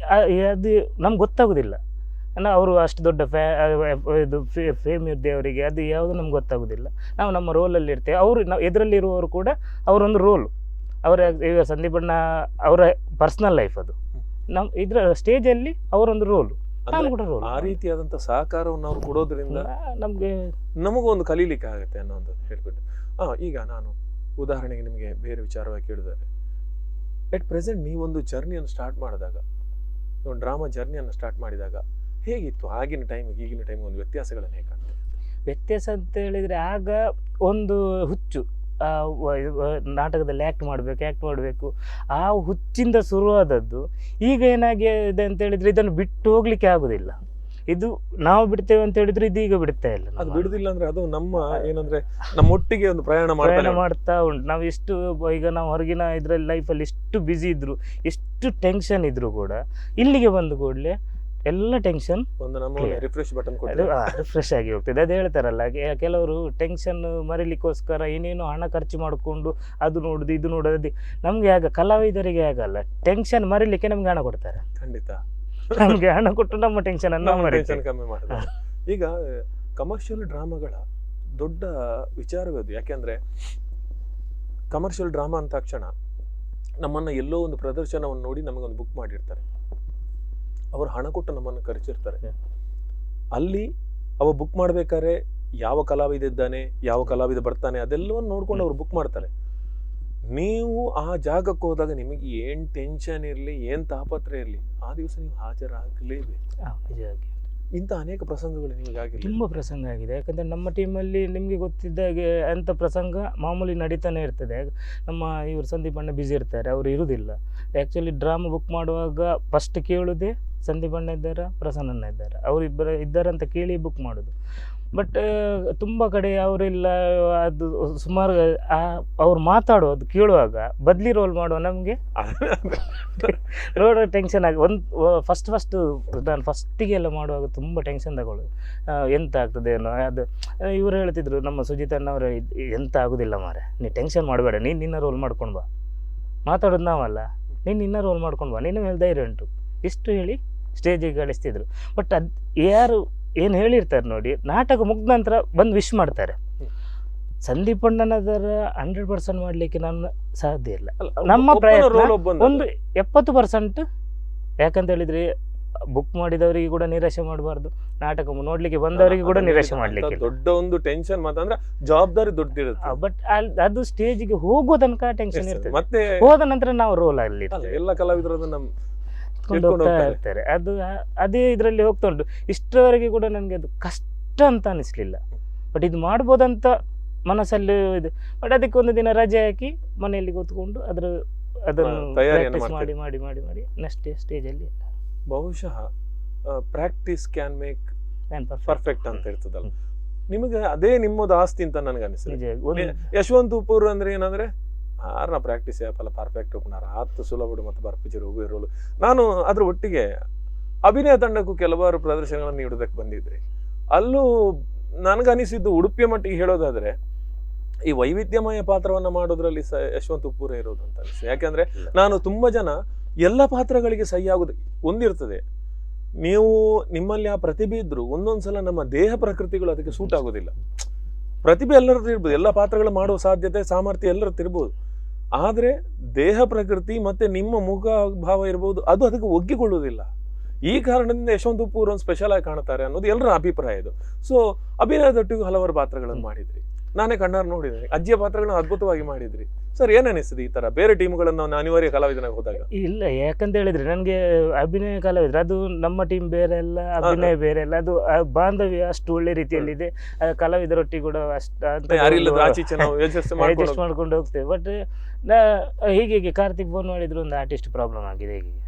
ಅದು ನಮ್ಗೆ ಗೊತ್ತಾಗುದಿಲ್ಲ. ಅವರು ಅಷ್ಟು ದೊಡ್ಡ ಇದು ಫೇಮ್ ಇದ್ದೆ ಅವರಿಗೆ, ಅದು ಯಾವುದು ನಮ್ಗೆ ಗೊತ್ತಾಗುದಿಲ್ಲ. ನಾವು ನಮ್ಮ ರೋಲಲ್ಲಿ ಇರ್ತೇವೆ, ನಾವು ಎದುರಲ್ಲಿರುವವರು ಕೂಡ ಅವರೊಂದು ರೋಲು. ಈಗ ಸಂದೀಪಣ್ಣ ಅವರ ಪರ್ಸನಲ್ ಲೈಫ್ ಅದು, ಇದ್ರ ಸ್ಟೇಜಲ್ಲಿ ಅವರೊಂದು ರೋಲು, ನಾನು ಕೂಡ ರೋಲ್. ಆ ರೀತಿಯಾದಂಥ ಸಹಕಾರವನ್ನು ಅವ್ರು ಕೊಡೋದ್ರಿಂದ ನಮಗೊಂದು ಕಲೀಲಿಕ್ಕೆ ಆಗುತ್ತೆ ಅನ್ನೋದು ಹೇಳ್ಬಿಟ್ಟು. ಈಗ ನಾನು ಉದಾಹರಣೆಗೆ ನಿಮಗೆ ಬೇರೆ ವಿಚಾರವಾಗಿ ಕೇಳಿದರೆ, ಎಟ್ ಪ್ರೆಸೆಂಟ್ ನೀವೊಂದು ಜರ್ನಿಯನ್ನು ಸ್ಟಾರ್ಟ್ ಮಾಡಿದಾಗ, ಒಂದು ಡ್ರಾಮಾ ಜರ್ನಿಯನ್ನು ಸ್ಟಾರ್ಟ್ ಮಾಡಿದಾಗ ಹೇಗಿತ್ತು? ಆಗಿನ ಟೈಮಿಗೆ ಈಗಿನ ಟೈಮಿಗೆ ಒಂದು ವ್ಯತ್ಯಾಸಗಳನ್ನು ಹೇಗೆ ಕಾಣ್ತದೆ? ವ್ಯತ್ಯಾಸ ಅಂತ ಹೇಳಿದರೆ, ಆಗ ಒಂದು ಹುಚ್ಚು, ನಾಟಕದಲ್ಲಿ ಆ್ಯಕ್ಟ್ ಮಾಡಬೇಕು, ಆ ಹುಚ್ಚಿಂದ ಶುರುವಾದದ್ದು. ಈಗ ಏನಾಗಿದೆ ಅಂತ ಹೇಳಿದರೆ, ಇದನ್ನು ಬಿಟ್ಟು ಹೋಗ್ಲಿಕ್ಕೆ ಆಗೋದಿಲ್ಲ. ಇದು ನಾವು ಬಿಡ್ತೇವೆ ಅಂತ ಹೇಳಿದ್ರೆ ಇದೀಗ ಬಿಡ್ತಾ ಇಲ್ಲ. ಅದು ಬಿಡುದಿಲ್ಲ ಅಂದ್ರೆ ಅದು ನಮ್ಮ ಏನಂದ್ರೆ ನಮ್ಮೊಟ್ಟಿಗೆ ಒಂದು ಪ್ರಯಾಣ ಮಾಡ್ತಾ ಉಂಟು. ನಾವು ಎಷ್ಟು ಈಗ ನಾವು ಹೊರಗಿನ ಇದ್ರಲ್ಲಿ ಲೈಫಲ್ಲಿ ಎಷ್ಟು ಬ್ಯುಸಿ ಇದ್ರು, ಎಷ್ಟು ಟೆನ್ಷನ್ ಇದ್ರು ಕೂಡ ಇಲ್ಲಿಗೆ ಬಂದು ಕೂಡಲೇ ಎಲ್ಲ ಟೆನ್ಷನ್ ರಿಫ್ರೆಶ್ ಆಗಿ ಹೋಗ್ತದೆ. ಅದು ಹೇಳ್ತಾರಲ್ಲ, ಕೆಲವರು ಟೆನ್ಷನ್ ಮರಿಲಿಕ್ಕೋಸ್ಕರ ಏನೇನೋ ಹಣ ಖರ್ಚು ಮಾಡಿಕೊಂಡು ಅದು ನೋಡುದು ಇದು ನೋಡೋದು. ನಮ್ಗೆ ಆಗ ಕಲಾವಿದರಿಗೆ ಆಗಲ್ಲ, ಟೆನ್ಷನ್ ಮರಿಲಿಕ್ಕೆ ನಮ್ಗೆ ಹಣ ಕೊಡ್ತಾರೆ. ಖಂಡಿತ ನಮ್ಗೆ ಹಣ ಕೊಟ್ಟು ನಮ್ಮ ಟೆನ್ಷನ್ ಅನ್ನು ಕಮ್ಮಿ ಮಾಡಿದ. ಈಗ ಕಮರ್ಷಿಯಲ್ ಡ್ರಾಮಾಗಳ ದೊಡ್ಡ ವಿಚಾರವದು. ಯಾಕೆಂದ್ರೆ ಕಮರ್ಷಿಯಲ್ ಡ್ರಾಮಾ ಅಂತ ತಕ್ಷಣ ನಮ್ಮನ್ನ ಎಲ್ಲೋ ಒಂದು ಪ್ರದರ್ಶನವನ್ನು ನೋಡಿ ನಮಗೊಂದು ಬುಕ್ ಮಾಡಿರ್ತಾರೆ, ಅವರು ಹಣ ಕೊಟ್ಟು ನಮ್ಮನ್ನು ಕರೆಸಿರ್ತಾರೆ. ಅಲ್ಲಿ ಅವ ಬುಕ್ ಮಾಡ್ಬೇಕಾದ್ರೆ ಯಾವ ಕಲಾವಿದ ಇದ್ದಾನೆ, ಯಾವ ಕಲಾವಿದ ಬರ್ತಾನೆ, ಅದೆಲ್ಲವನ್ನು ನೋಡ್ಕೊಂಡು ಅವ್ರು ಬುಕ್ ಮಾಡ್ತಾರೆ. ನೀವು ಆ ಜಾಗಕ್ಕೆ ಹೋದಾಗ ನಿಮಗೆ ಏನ್ ಟೆನ್ಷನ್ ಇರಲಿ, ಏನ್ ತಾಪತ್ರೆ ಇರಲಿ, ಆ ದಿವಸ ನೀವು ಹಾಜರಾಗಲೇಬೇಕು. ಇಂಥ ಅನೇಕ ಪ್ರಸಂಗಗಳು ನಿಮಗಾಗಿಲ್ಲ? ತುಂಬ ಪ್ರಸಂಗ ಆಗಿದೆ. ಯಾಕಂದರೆ ನಮ್ಮ ಟೀಮಲ್ಲಿ ನಿಮಗೆ ಗೊತ್ತಿದ್ದಾಗೆ ಅಂಥ ಪ್ರಸಂಗ ಮಾಮೂಲಿ ನಡೀತಾನೆ ಇರ್ತದೆ. ನಮ್ಮ ಇವರು ಸಂದೀಪ್ ಅಣ್ಣ ಬ್ಯುಸಿ ಇರ್ತಾರೆ, ಅವರು ಇರುವುದಿಲ್ಲ. ಆ್ಯಕ್ಚುಲಿ ಡ್ರಾಮಾ ಬುಕ್ ಮಾಡುವಾಗ ಫಸ್ಟ್ ಕೇಳೋದೇ ಸಂದೀಪ್ ಅಣ್ಣ ಇದ್ದಾರಾ, ಪ್ರಸನ್ನ ಇದ್ದಾರಾ, ಅವರಿಬ್ಬರು ಇದ್ದಾರೆ ಅಂತ ಕೇಳಿ ಬುಕ್ ಮಾಡೋದು. ಬಟ್ ತುಂಬ ಕಡೆ ಅವರೆಲ್ಲ ಅದು ಸುಮಾರು ಅವ್ರು ಮಾತಾಡೋದು ಕೇಳುವಾಗ ಬದ್ಲಿ ರೋಲ್ ಮಾಡುವ ನಮಗೆ ರೋಡ್ ಟೆನ್ಷನ್ ಆಗಿ ಫಸ್ಟ್ ನಾನು ಫಸ್ಟಿಗೆಲ್ಲ ಮಾಡುವಾಗ ತುಂಬ ಟೆನ್ಷನ್ ತಗೊಳ್ಳೋದು, ಎಂತ ಆಗ್ತದೆ ಏನೋ ಅದು. ಇವರು ಹೇಳ್ತಿದ್ರು ನಮ್ಮ ಸುಜಿತಣ್ಣವರು, ಎಂತ ಆಗೋದಿಲ್ಲ ಮಾರೆ, ನೀನು ಟೆನ್ಷನ್ ಮಾಡಬೇಡ, ನೀನು ನಿನ್ನ ರೋಲ್ ಮಾಡ್ಕೊಂಡು ಬಾ, ಮಾತಾಡೋದು ನಾವಲ್ಲ, ನೀನು ನಿನ್ನ ರೋಲ್ ಮಾಡ್ಕೊಂಡು ಬಾ, ನಿನ್ನ ಮೇಲೆ ಧೈರ್ಯ ಉಂಟು, ಇಷ್ಟು ಹೇಳಿ ಸ್ಟೇಜಿಗೆ ಕಳಿಸ್ತಿದ್ರು. ಬಟ್ ಅದು ಯಾರು ಏನು ಹೇಳಿರ್ತಾರೆ ನೋಡಿ, ನಾಟಕ ಮುಗ್ದ ನಂತರ ಬಂದು ವಿಶ್ ಮಾಡ್ತಾರೆ. ಸಂದೀಪ್ ಅಣ್ಣನದರ 100% ಮಾಡಲಿಕ್ಕೆ ನನ್ನ ಸಾಧ್ಯ ಇಲ್ಲ. ನಮ್ಮ ಪ್ರಯತ್ನ ಒಂದು 70%. ಯಾಕಂತ ಹೇಳಿದ್ರೆ ಬುಕ್ ಮಾಡಿದವರಿಗೆ ಕೂಡ ನಿರಾಶೆ ಮಾಡಬಾರ್ದು, ನಾಟಕ ನೋಡ್ಲಿಕ್ಕೆ ಬಂದವರಿಗೆ ಕೂಡ ನಿರಾಶೆ ಮಾಡ್ಲಿಕ್ಕೆ. ದೊಡ್ಡ ಒಂದು ಟೆನ್ಷನ್ ಮಾತಂದ್ರೆ ಜವಾಬ್ದಾರಿ ದೊಡ್ಡದಿರುತ್ತೆ. ಬಟ್ ಅದು ಸ್ಟೇಜಿಗೆ ಹೋಗೋ ತನಕ ಟೆನ್ಷನ್ ಇರ್ತದೆ, ಮತ್ತೆ ಹೋದ ನಂತರ ನಾವು ರೋಲ್ ಅಲ್ಲಿ ಎಲ್ಲ ಕಲಾವಿದರು ಹೋಗ್ತಾ ಇರ್ತಾರೆ. ಅದೇ ಇದರಲ್ಲಿ ಹೋಗ್ತಾ ಉಂಟು. ಇಷ್ಟರವರೆಗೆ ಕೂಡ ನನಗೆ ಅದು ಕಷ್ಟ ಅಂತ ಅನಿಸ್ಲಿಲ್ಲ. ಬಟ್ ಇದು ಮಾಡ್ಬೋದಂತ ಮನಸ್ಸಲ್ಲಿ ಇದು. ಬಟ್ ಅದಕ್ಕೆ ಒಂದು ದಿನ ರಜೆ ಹಾಕಿ ಮನೆಯಲ್ಲಿ ಕೂತ್ಕೊಂಡು ಅದನ್ನು ಪ್ರಾಕ್ಟೀಸ್ ಮಾಡಿ ಮಾಡಿ ಮಾಡಿ ಮಾಡಿ ನೆಕ್ಸ್ಟ್ ಸ್ಟೇಜಲ್ಲಿ ಬಹುಶಃ ಪ್ರಾಕ್ಟೀಸ್ ಕ್ಯಾನ್ ಮೇಕ್ ಪರ್ಫೆಕ್ಟ್ ಅಂತ ಇರ್ತದಲ್ಲ. ನಿಮಗೆ ಅದೇ ನಿಮ್ಮದು ಆಸ್ತಿ ಅಂತ ನನಗೆ ಅನಿಸ್ತದೆ. ಯಶವಂತ್ ಉಪ್ಪೂರು ಅಂದ್ರೆ ಏನಂದ್ರೆ ಆರ್ನ ಪ್ರಾಕ್ಟೀಸ್ ಆಪಲ್ಲ ಪರ್ಫೆಕ್ಟ್ ಒಪ್ಪನಾರ ಆತು ಸುಲಭಡು ಮತ್ತು ಬರ್ಪಿಜರು ಹೋಗಿರೋಲು. ನಾನು ಅದ್ರ ಒಟ್ಟಿಗೆ ಅಭಿನಯ ತಂಡಕ್ಕೂ ಕೆಲವಾರು ಪ್ರದರ್ಶನಗಳನ್ನು ನೀಡೋದಕ್ಕೆ ಬಂದಿದ್ರಿ. ಅಲ್ಲೂ ನನಗನಿಸಿದ್ದು ಉಡುಪಿಯ ಮಟ್ಟಿಗೆ ಹೇಳೋದಾದ್ರೆ ಈ ವೈವಿಧ್ಯಮಯ ಪಾತ್ರವನ್ನ ಮಾಡೋದ್ರಲ್ಲಿ ಯಶವಂತ್ ಉಪ್ಪೂರೇ ಇರೋದು ಅಂತ ಅನಿಸ್ತದೆ. ಯಾಕಂದ್ರೆ ನಾನು ತುಂಬಾ ಜನ ಎಲ್ಲ ಪಾತ್ರಗಳಿಗೆ ಸಹಿ ಆಗೋದು ಒಂದಿರ್ತದೆ, ನೀವು ನಿಮ್ಮಲ್ಲಿ ಆ ಪ್ರತಿಭೆ ಇದ್ರು ಒಂದೊಂದ್ಸಲ ನಮ್ಮ ದೇಹ ಪ್ರಕೃತಿಗಳು ಅದಕ್ಕೆ ಸೂಟ್ ಆಗೋದಿಲ್ಲ. ಪ್ರತಿಭೆ ಎಲ್ಲರದ್ದು ಇರ್ಬೋದು, ಎಲ್ಲ ಪಾತ್ರಗಳು ಮಾಡುವ ಸಾಧ್ಯತೆ ಸಾಮರ್ಥ್ಯ ಎಲ್ಲರದ್ದು ಇರ್ಬೋದು, ಆದ್ರೆ ದೇಹ ಪ್ರಕೃತಿ ಮತ್ತೆ ನಿಮ್ಮ ಮುಖ ಭಾವ ಇರ್ಬೋದು, ಅದು ಅದಕ್ಕೆ ಒಗ್ಗಿಕೊಳ್ಳುವುದಿಲ್ಲ. ಈ ಕಾರಣದಿಂದ ಯಶವಂತ್ ಉಪ್ಪೂರು ಒಂದು ಸ್ಪೆಷಲ್ ಆಗಿ ಕಾಣ್ತಾರೆ ಅನ್ನೋದು ಎಲ್ಲರ ಅಭಿಪ್ರಾಯ ಇದು. ಸೊ ಅಭಿನಯದೊಟ್ಟಿಗೂ ಹಲವಾರು ಪಾತ್ರಗಳನ್ನು ಮಾಡಿದ್ರಿ, ನಾನೇ ಕಣ್ಣಾರು ನೋಡಿದ್ದೇನೆ. ಅಜ್ಜಿಯ ಪಾತ್ರಗಳನ್ನ ಅದ್ಭುತವಾಗಿ ಮಾಡಿದ್ರಿ. ಸರ್ ಏನ್ ಅನಿಸ್ತದೆ ಈ ತರ ಬೇರೆ ಟೀಮ್ಗಳನ್ನು ಅನಿವಾರ್ಯ ಕಲಾವಿದನಾಗಿ ಹೋದಾಗ? ಇಲ್ಲ, ಯಾಕಂತ ಹೇಳಿದ್ರೆ ನನಗೆ ಅಭಿನಯ ಕಲಾವಿದ್ರು ಅದು ನಮ್ಮ ಟೀಮ್ ಬೇರೆ ಅಲ್ಲ, ಅಭಿನಯ ಬೇರೆ ಅಲ್ಲ, ಅದು ಬಾಂಧವ್ಯ ಅಷ್ಟು ಒಳ್ಳೆ ರೀತಿಯಲ್ಲಿದೆ. ಕಲಾವಿದರೊಟ್ಟಿಗೆ ಕೂಡ ಅಡ್ಜಸ್ಟ್ ಮಾಡ್ಕೊಂಡು ಹೋಗ್ತೇವೆ. ಬಟ್ ಹೀಗೆ ಕಾರ್ತಿಕ್ ಫೋನ್ ಮಾಡಿದ್ರು, ಒಂದು ಆರ್ಟಿಸ್ಟ್ ಪ್ರಾಬ್ಲಮ್ ಆಗಿದೆ, ಹೀಗೆ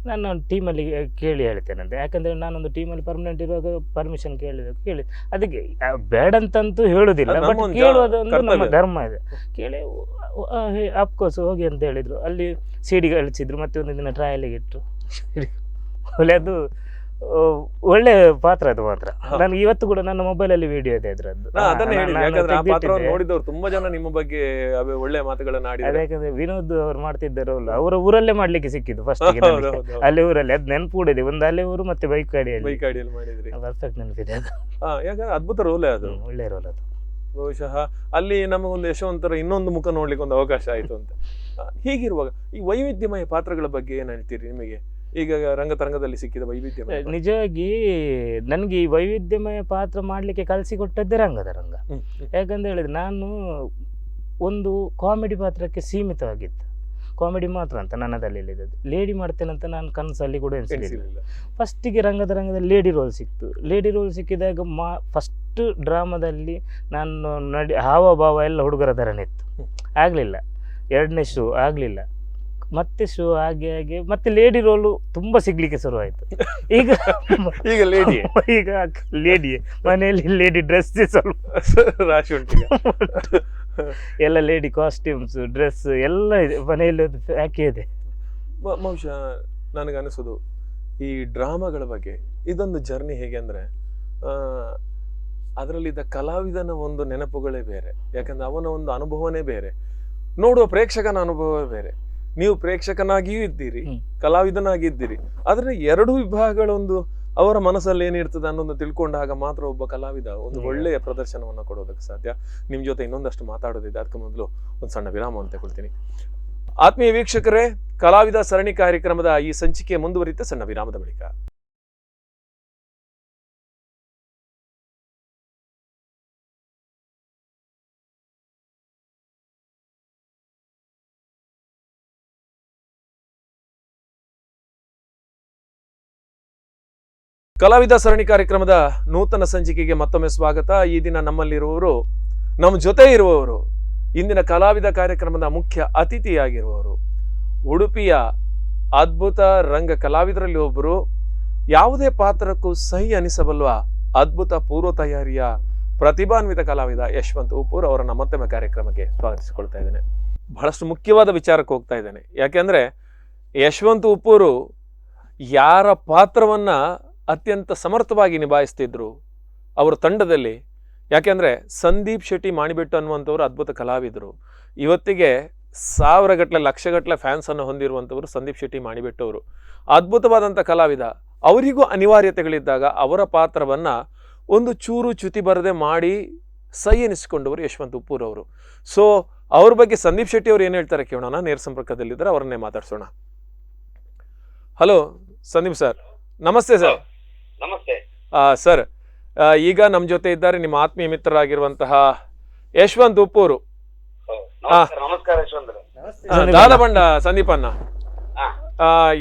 ನಾನು ಟೀಮಲ್ಲಿ ಕೇಳಿ ಹೇಳ್ತೇನಂತ. ಯಾಕಂದರೆ ನಾನೊಂದು ಟೀಮಲ್ಲಿ ಪರ್ಮನೆಂಟ್ ಇರುವಾಗ ಪರ್ಮಿಷನ್ ಕೇಳಿ ಅದಕ್ಕೆ ಬೇಡಂತಂತೂ ಹೇಳುವುದಿಲ್ಲ, ಬಟ್ ಕೇಳುವುದೊಂದು ನಮ್ಮ ಧರ್ಮ ಇದೆ. ಕೇಳಿ ಅಫ್ಕೋರ್ಸ್ ಹೋಗಿ ಅಂತ ಹೇಳಿದರು. ಅಲ್ಲಿ CD ಕಳಿಸಿದ್ರು, ಮತ್ತೆ ಒಂದು ದಿನ ಟ್ರಯಲಿಗೆ ಇಟ್ಟರು. ಅದು ಒಳ್ಳೆ ಪಾತ್ರ ಅದು ಮಾತ್ರ. ನನಗೆ ಇವತ್ತು ಕೂಡ ನನ್ನ ಮೊಬೈಲಲ್ಲಿ ವಿಡಿಯೋ ಇದೆ ಅದ್ರದ್ದು. ನೋಡಿದವರು ತುಂಬಾ ಜನ ನಿಮ್ಮ ಬಗ್ಗೆ ಒಳ್ಳೆ ಮಾತುಗಳನ್ನ ಆಡಿದ್ದಾರೆ. ಯಾಕಂದ್ರೆ ವಿನೋದ್ ಅವ್ರು ಮಾಡ್ತಿದ್ದರು, ಅವರ ಊರಲ್ಲೇ ಮಾಡ್ಲಿಕ್ಕೆ ಸಿಕ್ಕಿದ್ದು ಫಸ್ಟ್ ಅಲ್ಲಿ ಊರಲ್ಲಿ. ಅದು ನೆನಪು ಕೂಡ ಇದೆ, ಒಂದು ಅಲ್ಲೇ ಊರು ಮತ್ತೆ ಬೈಕ್ ಗಾಡಿಯಲ್ಲಿ ಮಾಡಿದ್ರಿ. ಪರ್ಫೆಕ್ಟ್ ನೆನಪಿದೆ ಅದು. ಯಾಕಂದ್ರೆ ಅದ್ಭುತ ರೋಲ್ ಅದು, ಒಳ್ಳೆ ರೋಲ್ ಅದು. ಬಹುಶಃ ಅಲ್ಲಿ ನಮಗೊಂದು ಯಶವಂತರ ಇನ್ನೊಂದು ಮುಖ ನೋಡ್ಲಿಕ್ಕೆ ಒಂದು ಅವಕಾಶ ಆಯ್ತು ಅಂತ. ಹೀಗಿರುವಾಗ ಈ ವೈವಿಧ್ಯಮಯ ಪಾತ್ರಗಳ ಬಗ್ಗೆ ಏನ್ ಹೇಳ್ತೀರಿ? ನಿಮಗೆ ಈಗ ರಂಗತರಂಗದಲ್ಲಿ ಸಿಕ್ಕಿದ ವೈವಿಧ್ಯಮಯ, ನಿಜವಾಗಿ ನನಗೆ ಈ ವೈವಿಧ್ಯಮಯ ಪಾತ್ರ ಮಾಡಲಿಕ್ಕೆ ಕಲಿಸಿಕೊಟ್ಟದ್ದೇ ರಂಗ. ಯಾಕಂತ ಹೇಳಿದ್ರೆ ನಾನು ಒಂದು ಕಾಮಿಡಿ ಪಾತ್ರಕ್ಕೆ ಸೀಮಿತವಾಗಿತ್ತು, ಕಾಮಿಡಿ ಮಾತ್ರ ಅಂತ ನನ್ನದಲ್ಲಿ ಇಲ್ಲಿದ್ದು. ಲೇಡಿ ಮಾಡ್ತೇನಂತ ನಾನು ಕನಸಲ್ಲಿ ಕೂಡ ಎನಿಸಲಿಲ್ಲ. ಫಸ್ಟಿಗೆ ರಂಗದಲ್ಲಿ ಲೇಡಿ ರೋಲ್ ಸಿಕ್ತು. ಲೇಡಿ ರೋಲ್ ಸಿಕ್ಕಿದಾಗ ಫಸ್ಟ್ ಡ್ರಾಮಾದಲ್ಲಿ ನಾನು ಹಾವಭಾವ ಎಲ್ಲ ಹುಡುಗರ ಥರನೇ ಇತ್ತು, ಆಗಲಿಲ್ಲ. ಎರಡನೇ ಶೋ ಆಗಲಿಲ್ಲ, ಮತ್ತೆ ಶೋ ಹಾಗೆ ಮತ್ತೆ ಲೇಡಿ ರೋಲು ತುಂಬ ಸಿಗ್ಲಿಕ್ಕೆ ಶುರುವಾಯಿತು. ಈಗ ಲೇಡಿಯೇ ಮನೆಯಲ್ಲಿ ಲೇಡಿ ಡ್ರೆಸ್ ಸ್ವಲ್ಪ ರಾಶಿ ಉಂಟು, ಎಲ್ಲ ಲೇಡಿ ಕಾಸ್ಟ್ಯೂಮ್ಸ್ ಡ್ರೆಸ್ ಎಲ್ಲ ಇದೆ ಮನೆಯಲ್ಲಿ, ಒಂದು ಪ್ಯಾಕೆ ಇದೆ. ಬಹುಶಃ ನನಗನಿಸೋದು ಈ ಡ್ರಾಮಾಗಳ ಬಗ್ಗೆ ಇದೊಂದು ಜರ್ನಿ ಹೇಗೆ ಅಂದ್ರೆ ಅದರಲ್ಲಿದ್ದ ಕಲಾವಿದನ ಒಂದು ನೆನಪುಗಳೇ ಬೇರೆ, ಯಾಕಂದ್ರೆ ಅವನ ಒಂದು ಅನುಭವನೇ ಬೇರೆ, ನೋಡುವ ಪ್ರೇಕ್ಷಕನ ಅನುಭವವೇ ಬೇರೆ. ನೀವು ಪ್ರೇಕ್ಷಕನಾಗಿಯೂ ಇದ್ದೀರಿ, ಕಲಾವಿದನಾಗಿ ಇದ್ದೀರಿ. ಆದ್ರೆ ಎರಡು ವಿಭಾಗಗಳೊಂದು ಅವರ ಮನಸ್ಸಲ್ಲಿ ಏನಿರ್ತದೆ ಅನ್ನೋದು ತಿಳ್ಕೊಂಡಾಗ ಮಾತ್ರ ಒಬ್ಬ ಕಲಾವಿದ ಒಂದು ಒಳ್ಳೆಯ ಪ್ರದರ್ಶನವನ್ನು ಕೊಡೋದಕ್ಕೆ ಸಾಧ್ಯ. ನಿಮ್ ಜೊತೆ ಇನ್ನೊಂದಷ್ಟು ಮಾತಾಡೋದಿದೆ, ಅದಕ್ಕೆ ಮೊದಲು ಒಂದು ಸಣ್ಣ ವಿರಾಮವನ್ನು ತಗೊಳ್ತೀನಿ. ಆತ್ಮೀಯ ವೀಕ್ಷಕರೇ, ಕಲಾವಿದ ಸರಣಿ ಕಾರ್ಯಕ್ರಮದ ಈ ಸಂಚಿಕೆ ಮುಂದುವರಿಯುತ್ತೆ ಸಣ್ಣ ವಿರಾಮದ ಬಳಿಕ. ಕಲಾವಿದ ಸರಣಿ ಕಾರ್ಯಕ್ರಮದ ನೂತನ ಸಂಚಿಕೆಗೆ ಮತ್ತೊಮ್ಮೆ ಸ್ವಾಗತ. ಈ ದಿನ ನಮ್ಮಲ್ಲಿರುವವರು, ನಮ್ಮ ಜೊತೆ ಇರುವವರು, ಇಂದಿನ ಕಲಾವಿದ ಕಾರ್ಯಕ್ರಮದ ಮುಖ್ಯ ಅತಿಥಿಯಾಗಿರುವವರು, ಉಡುಪಿಯ ಅದ್ಭುತ ರಂಗ ಕಲಾವಿದರಲ್ಲಿ ಒಬ್ಬರು, ಯಾವುದೇ ಪಾತ್ರಕ್ಕೂ ಸಹಿ ಅನಿಸಬಲ್ವ ಅದ್ಭುತ ಪೂರ್ವ ತಯಾರಿಯ ಪ್ರತಿಭಾನ್ವಿತ ಕಲಾವಿದ ಯಶವಂತ್ ಉಪ್ಪೂರ್ ಅವರನ್ನ ಮತ್ತೊಮ್ಮೆ ಕಾರ್ಯಕ್ರಮಕ್ಕೆ ಸ್ವಾಗತಿಸಿಕೊಳ್ತಾ ಇದ್ದೇನೆ. ಬಹಳಷ್ಟು ಮುಖ್ಯವಾದ ವಿಚಾರಕ್ಕೆ ಹೋಗ್ತಾ ಇದ್ದೇನೆ. ಯಾಕೆಂದ್ರೆ ಯಶವಂತ್ ಉಪ್ಪೂರು ಯಾರ ಪಾತ್ರವನ್ನ ಅತ್ಯಂತ ಸಮರ್ಥವಾಗಿ ನಿಭಾಯಿಸ್ತಿದ್ರು ಅವರ ತಂಡದಲ್ಲಿ. ಯಾಕೆಂದ್ರೆ ಸಂದೀಪ್ ಶೆಟ್ಟಿ ಮಾಡಿಬಿಟ್ಟು ಅನ್ನುವಂಥವ್ರು ಅದ್ಭುತ ಕಲಾವಿದರು. ಇವತ್ತಿಗೆ 1000 ಗಟ್ಟಲೆ ಲಕ್ಷಗಟ್ಟಲೆ ಫ್ಯಾನ್ಸ್ ಅನ್ನು ಹೊಂದಿರುವಂಥವ್ರು ಸಂದೀಪ್ ಶೆಟ್ಟಿ ಮಾಡಿಬಿಟ್ಟವರು ಅದ್ಭುತವಾದಂಥ ಕಲಾವಿದ. ಅವರಿಗೂ ಅನಿವಾರ್ಯತೆಗಳಿದ್ದಾಗ ಅವರ ಪಾತ್ರವನ್ನ ಒಂದು ಚೂರು ಚ್ಯುತಿ ಬರದೆ ಮಾಡಿ ಸೈ ಎನಿಸಿಕೊಂಡವರು ಯಶವಂತ್ ಉಪ್ಪೂರ್ ಅವರು. ಸೊ ಅವ್ರ ಬಗ್ಗೆ ಸಂದೀಪ್ ಶೆಟ್ಟಿ ಅವರು ಏನು ಹೇಳ್ತಾರೆ ಕೇಳೋಣ. ನೇರ ಸಂಪರ್ಕದಲ್ಲಿದ್ದಾರೆ, ಅವರನ್ನೇ ಮಾತಾಡ್ಸೋಣ. ಹಲೋ ಸಂದೀಪ್ ಸರ್, ನಮಸ್ತೆ ಸರ್. ನಮಸ್ತೆ ಸರ್, ಈಗ ನಮ್ಮ ಜೊತೆ ಇದ್ದಾರೆ ನಿಮ್ಮ ಆತ್ಮೀಯ ಮಿತ್ರರಾಗಿರುವಂತಹ ಯಶವಂತ್ ಉಪ್ಪೂರು. ನಮಸ್ಕಾರ ಯಶವಂತ್. ದಾದಬಂಡ ಸಂದೀಪನ್ನ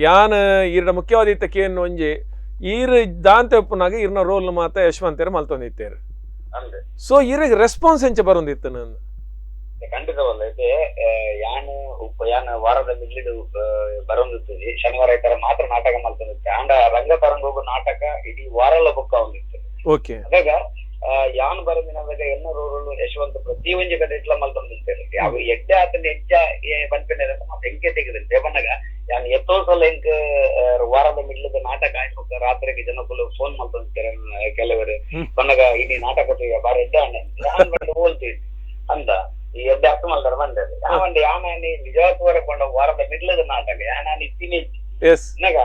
ಯಾನ್ ಈರ್ನ ಮುಖ್ಯವಾದ ಇತ್ತಕೇನು ಒಂಜಿ ಈರ್ ದಾಂತೆ ಉಪ್ಪುನಾಗ ಈರ್ನ ರೋಲ್ ಮಾತ ಯಶವಂತರು ಮಲ್ತೊಂದಿತ್ತೇರು. ಸೊ ಈರಿಗೆ ರೆಸ್ಪಾನ್ಸ್ ಎಂಚ ಬರೋಂದಿತ್ತು ನಾನು ಖಂಡಿತವಲ್ಲ. ಇದೆ ಯಾನ್ ವಾರದ ಮಿಡ್ಲಿಡ್ ಬರೋಂದಿರ್ತದೆ. ಶನಿವಾರ ಈ ತರ ಮಾತ್ರ ನಾಟಕ ಮಲ್ತೊಂದಿತ್ತೆ. ಆಂಡ ರಂಗ ತರಂಗೋಗು ನಾಟಕ ಇಡೀ ವಾರಲ್ಲ ಬುಕ್ಕ ಒಂದಿರ್ತದೆ. ಓಕೆ, ಅದಾಗ ಯಾನ್ ಬರೋದಿನದಾಗ ಎಲ್ಲ ರೋಲ್ ಯಶವಂತ ಪ್ರತಿ ಒಂಜಿ ಕಡೆ ಇಟ್ಲ ಮಲ್ತೊಂದಿರ್ತೇನೆ. ಅವು ಎಡ್ಡೆ ಆತನ ಹೆಚ್ಚ ಬಂದ್ಪೇನೆ ಮತ್ತೆ ಹೆಂಗೆ ತೆಗೆದ್ರೆ ದೇವನಾಗ ಯಾನ್ ಎತ್ತೋ ಸಲ ಹೆಂಗ್ ವಾರದ ಮಿಡ್ಲದ ನಾಟಕ ಆಯ್ತು ರಾತ್ರಿಗೆ ಜನಕ್ಕೂ ಫೋನ್ ಮಲ್ತೊಂದಿರ್ತಾರೆ ಕೆಲವರು ಬಂದಾಗ ಇಡೀ ನಾಟಕ ಬಾರಿ ಎಡ್ಡೆ ಯಾನ್ ಬಂದು ಹೋಲ್ತೀವಿ ಅಂತ ಈ ಎಡ್ಡೆ ಅರ್ಥ ಮಾಡ್ತಾರೆ ಬಂದದ್ದು ಯಾವಂಡ ಯಾನಿ ನಿಜವಾಗ್ವರ ಕೊಂಡ ವಾರದ ಮಿಡ್ಲದ ನಾಟಕ ಯಾನ್ ಇತ್ತೀನಿ ನಾಗ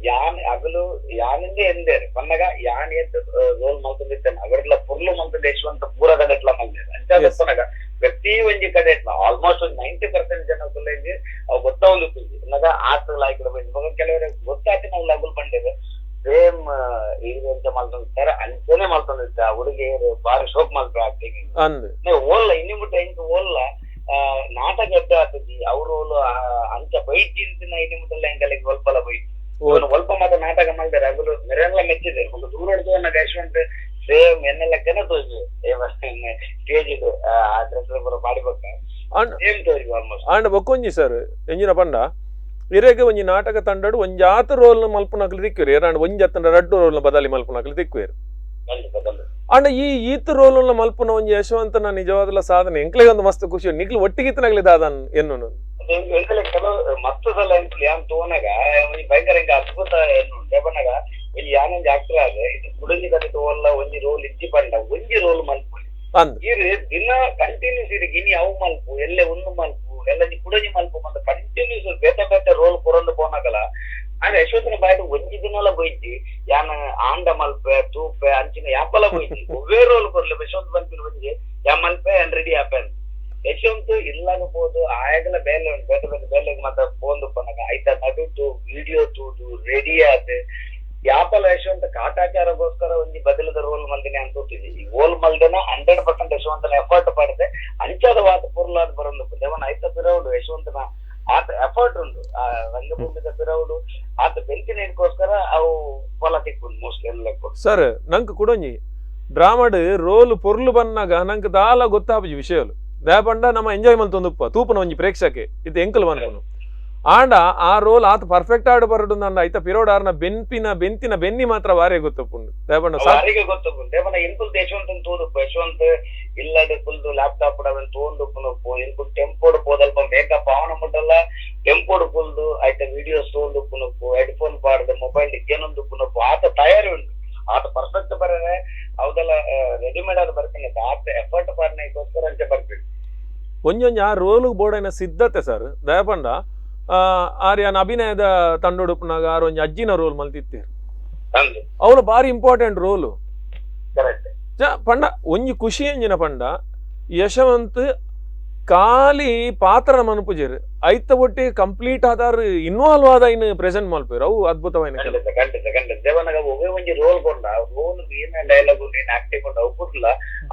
ಯಾನ್ ಅಗಲು ಯಾನಿಂದ ಎಂದೇರು ಬಂದಾಗ ಯಾನ್ ಎದ್ದು ರೋಲ್ ಮಲ್ತೊಂದಿರ್ತೇನೆ ಅವರೆಲ್ಲ ಪುರ್ಲು ಮಲ್ತೊಂದು ಯಶವಂತ ಪೂರದ ಎಟ್ಲ ಮಲ್ದೇನೆ ಅಂಚಾಗ ಪ್ರತಿ ಒಂಜಿ ಕಡೆ ಇಟ್ಲ ಆಲ್ಮೋಸ್ಟ್ ಒಂದು 90% ಜನಕ್ಕಲ್ಲ ಅವು ಗೊತ್ತಾವಲು ನಾಗ ಆಟಗಳು ಆಯ್ಕೆ ಕೆಲವರಿಗೆ ಗೊತ್ತಾಯ್ತು ನಾವು ಲಗುಲ್ ಬಂದಿದೆ ಸೇಮ್ ಈಗ ಎಂತ ಮಲ್ತೊಂದಿರ್ತಾರೆ ಅಂಚನೆ ಮಲ್ತೊಂದಿರ್ತಾರೆ ಹುಡುಗಿಯರು ಬಾರಿ ಶೋಕ್ ಮಲ್ತ ಆಗ್ತೀವಿ ಓಲ್ಲ ಇನ್ನು ಬಿಟ್ಟು ಹೆಂಗ್ ಓಲ್ಲ ನಾಟಕ ಎಡ್ಡ ಆಗ್ತದೆ ಅವ್ರು ಅಂಚ ಬೈಟಿ ಅಂತ ಇನ್ನು ಬಿಟ್ಟಲ್ಲ ಹೆಂಗಲ್ಲ ಸ್ವಲ್ಪಲ್ಲ ಬೈಟಿ ಸ್ವಲ್ಪ ಮಾತ್ರ ನಾಟಕ ಮಾಡಿದಾರೆ ಅಗಲು ಮೆರೆಲ್ಲ ಮೆಚ್ಚಿದೆ ಒಂದು ದೂರ ಹಿಡಿದು ನನ್ನ ಯಶವಂತ ಸೇಮ್ ಎನ್ನೆಲ್ಲ ಕೆನ ತೋರಿಸಿ ಸ್ಟೇಜ್ ಇದು ಆ ಡ್ರೆಸ್ ಮಾಡಿಬೇಕ ಸೇಮ್ ತೋರಿಸಿ ಆಲ್ಮೋಸ್ಟ್ ಆಂಡ ಬೊಕ್ಕೊಂಜಿ ಸರ್ ಎಂಜಿನ ಪಂಡ ಇರೆಗೆ ಒಂಜಿ ನಾಟಕ ತಂಡಡು ಒಂಜಾತ ರೋಲ್ ಮಲ್ಪುನಕ್ಲು ತಿಕ್ಕುವೇರು ಏರಾಂಡ್ ಒಂಜತ್ತನ ರಡ್ಡು ರೋಲ್ ಬದಲಿ ಮಲ್ಪುನಕ್ಲು ತಿಕ್ಕುವೇರು. ಅಂಡ ಈತ ರೋಲ್ ಮಲ್ಪುನ ಒಂಜಿ ಯಶವಂತನ ನಿಜವಾದ ಸಾಧನೆ ಎಂಕ್ಲೆಗೆ ಒಂದು ಮಸ್ತ್ ಖುಷಿ ನಿಗ್ಲು ಒಟ್ಟಿಗಿತ್ತನಾಗ್ಲಿದ ಅದನ್ ಎನ್ನು ಕೆಲವು ಮಸ್ತ್ ಸಲ ಯಾನ್ ತೋನಾಗ ಭಯಂಕರ ಅದ್ಭುತ ಏನು ದೇವನಾಗ ಒಂಜಿ ಯಾನೊಂದು ಆಕ್ಟರ್ ಆಗ ಇದು ಕುಡಜಿ ಕತೆ ತೋಲ್ಲ ಒಂಜಿ ರೋಲ್ ಇಜ್ಜಿ ಪಂಡ ಒಂಜಿ ರೋಲ್ ಮಲ್ಪು ಇರು ದಿನ ಕಂಟಿನ್ಯೂಸ್ ಇರು ಗಿನಿ ಅವು ಮಲ್ಪು ಎಲ್ಲೆ ಒಂದು ಮಲ್ಪು ಎಲ್ಲ ಕುಡಜಿ ಮಲ್ಪು ಬಂದ ಕಂಟಿನ್ಯೂಸ್ ಬೇತೆ ಬೇತೆ ರೋಲ್ ಕೊರೊಂದು ಪೋನಾಗಲ್ಲ. ಅಂದ್ರೆ ಯಶವಂತನ ಬಾಯ್ದು ಒಂಜಿ ದಿನಲ್ಲ ಬೈತಿ ಯಾನ್ ಆಂಡ ಮಲ್ಪೆ ತೂಪೆ ಅಂಚಿನ ಯಾಪಲ ಬೈತಿ ಒವ್ವೇ ರೋಲ್ ಕೊರ್ಲಿ ಯಶವಂತ ಬಂತಿನ ಒಂಜಿ ಯಾ ಮಲ್ಪೆ ಅಂಡ್ ರೆಡಿ ಆಪೆ ಅಂತ ಯಶವಂತ ಇಲ್ಲಾಗಬಹುದು ಆಯಗಲ ಬೇಲೆ ಉಂಟು ಬೇತೆ ಬೇತೆ ಬೇಲೆಗೆ ಮಾತ್ರ ಪೋಂದು ಪನಗ ಆಯ್ತಾ ನಡುಟು ವಿಡಿಯೋ ತೂದು ರೆಡಿ ಆದ ಯಾಪಲ ಯಶವಂತ ಕಾಟಾಚಾರಗೋಸ್ಕರ ಒಂಜಿ ಬದಲದ ರೋಲ್ ಮಲ್ದಿನಿ ಅಂತ ಹೋಗ್ತಿದ್ವಿ. ಈ ರೋಲ್ ಮಲ್ದನ 100% ಯಶವಂತನ ಎಫರ್ಟ್ ಪಡೆದೆ ಅಂಚಾದ ವಾತ ಪುರ್ಲಾದ ಬರೋದು ದೇವನ ಆಯ್ತ ಪಿರೌಡು ಯಶವಂತನ ಆತ ಎಫರ್ಟ್ ಉಂಟು ಆ ರಂಗಭೂಮಿದ ಪಿರೌಡು ಆತ ಬೆಂಕಿನ ಇದಕ್ಕೋಸ್ಕರ ಅವು ಫಲ ತಿಕ್ಕೊಂಡು ಮೋಸ್ಟ್ಲಿ ಎಲ್ಲ ಸರ್. ನಂಗೆ ಕುಡೊಂಜಿ ಡ್ರಾಮಾಡ್ ರೋಲ್ ಪೊರ್ಲು ಬನ್ನಾಗ ನಂಗೆ ದಾಲ ಗೊತ್ತಾಪಜಿ ವಿಷಯಲು ದಾಪಂಡ ನಮ್ಮ ಎಂಜಾಯ್ ಮಲ್ತೊಂದುಪ್ಪ ತೂಪನ ಒಂಜಿ ಪ್ರೇಕ್ಷಕೆ ಇದು ಎಂಕಲ್ ಅನ್ಕೊನು ಆಂಡ ಆ ರೋಲ್ ಆತ ಪರ್ಫೆಕ್ಟ್ ಆಡ್ ಬರಡು ನನ್ನ ಐತ ಪಿರೋಡ್ ಆರ್ನ ಬೆಂತಿನ ಬೆನ್ನಿ ಮಾತ್ರ ವಾರೇ ಗೊತ್ತಪ್ಪುಂಡು ದಾಪಂಡ ಸಾರಿಗೆ ಗೊತ್ತಪ್ಪುಂಡು ದೇವನ ಎಂಕುಲ್ ಯಶವಂತನ್ ತೋದುಪ್ಪ ಯಶವಂತ ಇಲ್ಲದ ಕುಲ್ದು ಲ್ಯಾಪ್ಟಾಪ್ ಅವನ್ ತೋಂದುಪ್ಪುನಪ್ಪು ಎಂಕುಲ್ ಟೆಂಪೋಡ್ ಪೋದಲ್ಪ ಮೇಕಪ್ ಅವನ ಮುಟ್ಟಲ್ಲ ಟೆಂಪೋಡ್ ಕುಲ್ದು ಆಯ್ತ ವಿಡಿಯೋಸ್ ತೋಂದುಪ್ಪುನಪ್ಪು ಹೆಡ್ಫೋನ್ ಪಾಡ್ದು ಮೊಬೈಲ್ ಏನೊಂದುಪ್ಪುನಪ್ಪು ಆತ ತಯಾರಿ ಉಂಟು ಆತ ಪರ್ಫೆಕ್ಟ್ ಬರನೆ ಅವದೆಲ್ಲ ರೆಡಿಮೇಡ್ ಆದ ಬರ್ತಾನೆ ಆತ ಎಫರ್ಟ್ ಪಾಡ್ನಗೋಸ್ಕರ ಅಂತ ಬರ್ತೀವಿ ಒಂಜೊಂಜಿ ಆ ರೋಲ್ ಬೋರ್ಡಿನ ಸಿದ್ಧತೆ ಸರ್ ದಯಪಂಡ ಆರ್ಯಾನ ಅಭಿನಯದ ತಂಡೊಡುಪುನಾಗ ಆರು ಒಂಜಿ ಅಜ್ಜಿನ ರೋಲ್ ಮಲ್ತಿತ್ತೇರು ಅವಳು ಬಾರಿ ಇಂಪಾರ್ಟೆಂಟ್ ರೋಲು ಪಂಡ ಒಂಜಿ ಖುಷಿ ಎಂಜಿನ ಪಂಡ ಯಶವಂತ್ ಖಾಲಿ ಪಾತ್ರ ಮನ್ಪುಜೇರು ಐತ ಒಟ್ಟಿ ಕಂಪ್ಲೀಟ್ ಆದಾರ್ ಇನ್ವಾಲ್ವ್ ಆದ ಇನ್ನು ಪ್ರೆಸೆಂಟ್ ಮಲ್ಪೇರು ಅವು ಅದ್ಭುತವಾದ ಖಂಡಿತ ದೇವನಾಗ ಒಬ್ಬೇ ಒಂಜಿ ರೋಲ್ ಕೊಂಡ ರೋಲ್ ಏನ ಡೈಲಾಗ್ ನೀನ್ ಆಕ್ಟಿಂಗ್ ಕೊಂಡ ಒಪ್ಪುದಿಲ್ಲ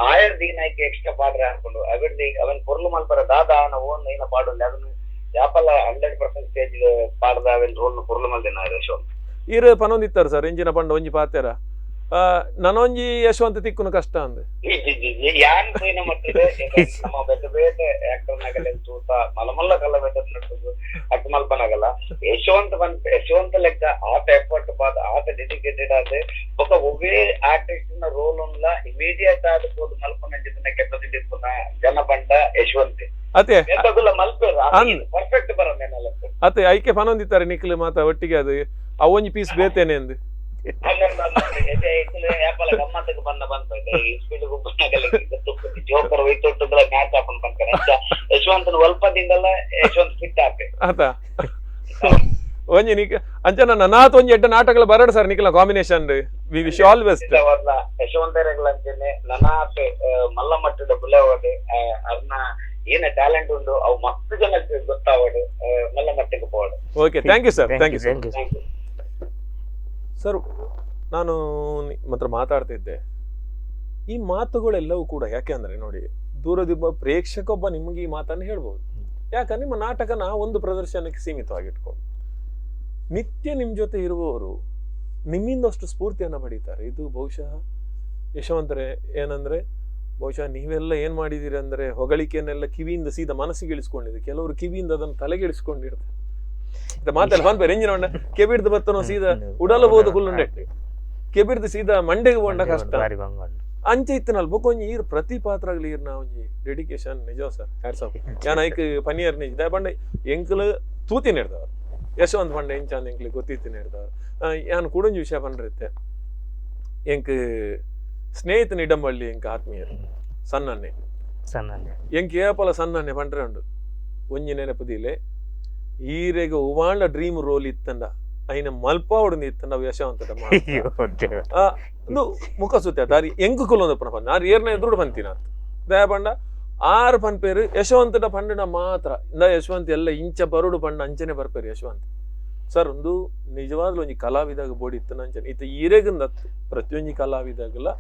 ಆಯರ್ ದಿನಾಯ್ಕೆ ಎಕ್ಸ್ಟ್ರಾ ಪಾಡ್ರೆ ಹಾಕೊಂಡು ಅವಿಡ್ದಿ ಅವನ್ ಪೊರ್ಲು ಮಲ್ಪರ ದಾದ ಅವನ ಓನ್ ಏನ ಪಾಡಲ್ಲ ಅದನ್ನ ಯಾಪಲ್ಲ 100% ಸ್ಟೇಜ್ ಪಾಡ್ದ ಅವನ್ ರೋಲ್ ಪೊರ್ಲು ಮಲ್ದೇನ ಯಶವಂತ್ ಇರು ಪನೊಂದಿತ್ತಾರ ಸರ್ ಎಂಜಿನ ಪಂಡ ಒಂಜಿ ಪಾತೆರ ನನೊಂಜಿ ಯಶವಂತ ತಿಕ್ಕುನು ಕಷ್ಟ ಅಂದೆ ಯಾನ್ ಪೋಯಿನ ಮಟ್ಟಿದೆ ನಮ್ಮ ಬೇತೆ ಬೇತೆ ಆಕ್ಟರ್ ನಗಲೆ ತೂತ ಮಲಮಲ್ಲ ಕಲ್ಲ ಬೇತೆ ನಟ್ಟದು ಅಟ್ ಮಲ್ಪನಗಲ್ಲ ಯಶವಂತ ಲೆಕ್ಕ ಆತ ಎಫರ್ಟ್ ಪಾದ ಆತ ಡೆಡಿಕೇಟೆಡ್ ಆದ ಬೊಕ ಒವ್ವೇ ಆರ್ಟಿಸ್ಟ್ ನ ರೋಲ್ ಉನ್ಲ ಇಮಿಡಿಯೇಟ್ ಆದ ಪೋದು ಮಲ್ಪನ ಜಿತನ ಕೆಪಸಿಟಿ ಪುನ ಜನ ಬಂಡ ಯಶವಂತ್ ಅತೆ ಎಂತದುಲ್ಲ ಮಲ್ಪೇರು ಪರ್ಫೆಕ್ಟ್ ಬರಮೇನಲ್ಲ ಅತೆ ಐಕೆ ಪನೊಂದಿತ್ತಾರೆ ನಿಕ್ಲು ಮಾತ ಒಟ್ಟಿಗೆ ಅದು ಅವೊಂಜಿ ಪೀಸ್ ಬೇತೇನೆ ಅಂದು ಗಮ್ಮತ್ತಿಗೆ ಬಂದ ಸ್ಪೀಡ್ ಜೋಕರ್ ಒಯ್ತೊಟ್ಟುಗಳ ಮ್ಯಾಚ್ ಹಾಕೊಂಡ್ ಬಂತಾರೆ ಯಶವಂತನ ಒಲ್ಪದಿಂದಲ್ಲ ಯಶವಂತ್ ಫಿಟ್ ಆಪೆ ಆತ ಒಂಜಿ ನಿಕ್ ಅಂಚನ ನನಾತ್ ಒಂಜಿ ಎಡ್ಡ ನಾಟಕಗಳು ಬರಡು ಸರ್ ನಿಕ್ಲ combination we wish all best ಯಶವಂತರೆಗಳ ಅಂಚನೆ ನನಾತ್ ಮಲ್ಲ ಮಟ್ಟದ ಬುಲೆವಾಡು ಅದನ್ನ ಏನ ಟ್ಯಾಲೆಂಟ್ ಉಂಡು ಅವು ಮಸ್ತ್ ಜನಕ್ಕೆ ಗೊತ್ತಾವಡು ಮಲ್ಲ ಮಟ್ಟಿಗೆ ಹೋಗೋಡು. Okay thank you sir thank you sir. ನಾನು ಮಾತ್ರ ಮಾತಾಡ್ತಿದ್ದೆ ಈ ಮಾತುಗಳೆಲ್ಲವೂ ಕೂಡ ಯಾಕೆ ಅಂದ್ರೆ ನೋಡಿ ದೂರದಿಬ್ಬ ಪ್ರೇಕ್ಷಕೊಬ್ಬ ನಿಮಗೆ ಈ ಮಾತನ್ನು ಹೇಳ್ಬೋದು. ಯಾಕಂದ್ರೆ ನಿಮ್ಮ ನಾಟಕನ ಒಂದು ಪ್ರದರ್ಶನಕ್ಕೆ ಸೀಮಿತವಾಗಿಟ್ಕೊಂಡು ನಿತ್ಯ ನಿಮ್ಮ ಜೊತೆ ಇರುವವರು ನಿಮ್ಮಿಂದಷ್ಟು ಸ್ಫೂರ್ತಿಯನ್ನು ಪಡೀತಾರೆ. ಇದು ಬಹುಶಃ ಯಶವಂತರೇ ಏನಂದ್ರೆ ಬಹುಶಃ ನೀವೆಲ್ಲ ಏನ್ ಮಾಡಿದೀರಿ ಅಂದ್ರೆ ಹೊಗಳಿಕೆಯನ್ನೆಲ್ಲ ಕಿವಿಯಿಂದ ಸೀದಾ ಮನಸ್ಸಿಗೆ ಇಳಿಸ್ಕೊಂಡಿದೆ, ಕೆಲವರು ಕಿವಿಯಿಂದ ಅದನ್ನು ತಲೆಗೆ ಇಳಿಸ್ಕೊಂಡಿರ್ತಾರೆ. ಮಾತಲ್ಲ ಬಂದ್ಬೇ ರೆಂಜಿನ ಹೊಂಡ ಕೆಬಿಡ್ದು ಬತ್ತನೋ ಸೀದಾ ಉಡಲಬಹುದು ಹುಲ್ಲುಂಡೆ ಕೆಬಿಡ್ದು ಸೀದಾ ಮಂಡೆಗೆ ಬಂಡ ಕಷ್ಟ ಅಂಚೆ ಇತ್ತನಲ್ ಬೊಕೊಂಜಿ ಈರ್ ಪ್ರತಿ ಪಾತ್ರಗಳು ಈರ್ ನಾವಂಜಿ ಡೆಡಿಕೇಶನ್ ನಿಜ ಸರ್ ಹ್ಯಾಟ್ಸ್ ಆಫ್. ಯಾನ್ ಐಕ್ ಪನಿಯರ್ ನಿಜ ಬಂಡೆ ಎಂಕಲ್ ತೂತಿನ ಹಿಡ್ದವ್ರು ಯಶವಂತ್ ಬಂಡೆ ಎಂಚಾಂದ್ ಎಂಕ್ಲಿ ಗೊತ್ತಿತ್ತಿನ ಹಿಡ್ದವ್ರು. ಯಾನ್ ಕುಡಂಜಿ ವಿಷಯ ಬಂದಿರುತ್ತೆ ಎಂಕ್ ಸ್ನೇಹಿತನ ಇಡಂಬಳ್ಳಿ ಎಂಕ್ ಆತ್ಮೀಯರು ಸಣ್ಣನ್ನೆ ಎಂಕ್ ಏಪಲ ಸಣ್ಣನ್ನೆ ಬಂಡ್ರೆ ಉಂಡು ಒಂಜಿ ನೆನಪದಿಲೆ ಈರೆಗ ಉವಾಂಡ ಡ್ರೀಮ್ ರೋಲ್ ಇತ್ತಂಡ ಐನ ಮಲ್ಪ ಹೊಡೆದು ಇತ್ತಂಡ ಯಶವಂತ ಮುಖ ಸುತ್ತ ದಾರಿ ಎಂಕು ಕುಲೊಂದು ಪಣ ಬಂದ ಆರು ಏರ್ನ ಎದುರು ಬಂತೀನಿ ಅಂತ ದಯ ಪಂಡ ಆರು ಪನ್ಪೇರು ಯಶವಂತನ ಪಂಡನ ಮಾತ್ರ ಇಂದ ಯಶವಂತ್ ಎಲ್ಲ ಇಂಚ ಬರುಡು ಪಂಡ ಅಂಚನೆ ಬರ್ಪೇರು ಯಶವಂತ್ ಸರ್. ಒಂದು ನಿಜವಾಗ್ಲೂ ಒಂಜಿ ಕಲಾವಿದಾಗ ಬೋರ್ಡ್ ಇತ್ತನ ಅಂಚನೆ ಇತ್ತ ಈರೆಗಂದ ಪ್ರತಿಯೊಂಜಿ ಕಲಾವಿದಾಗಲ್ಲ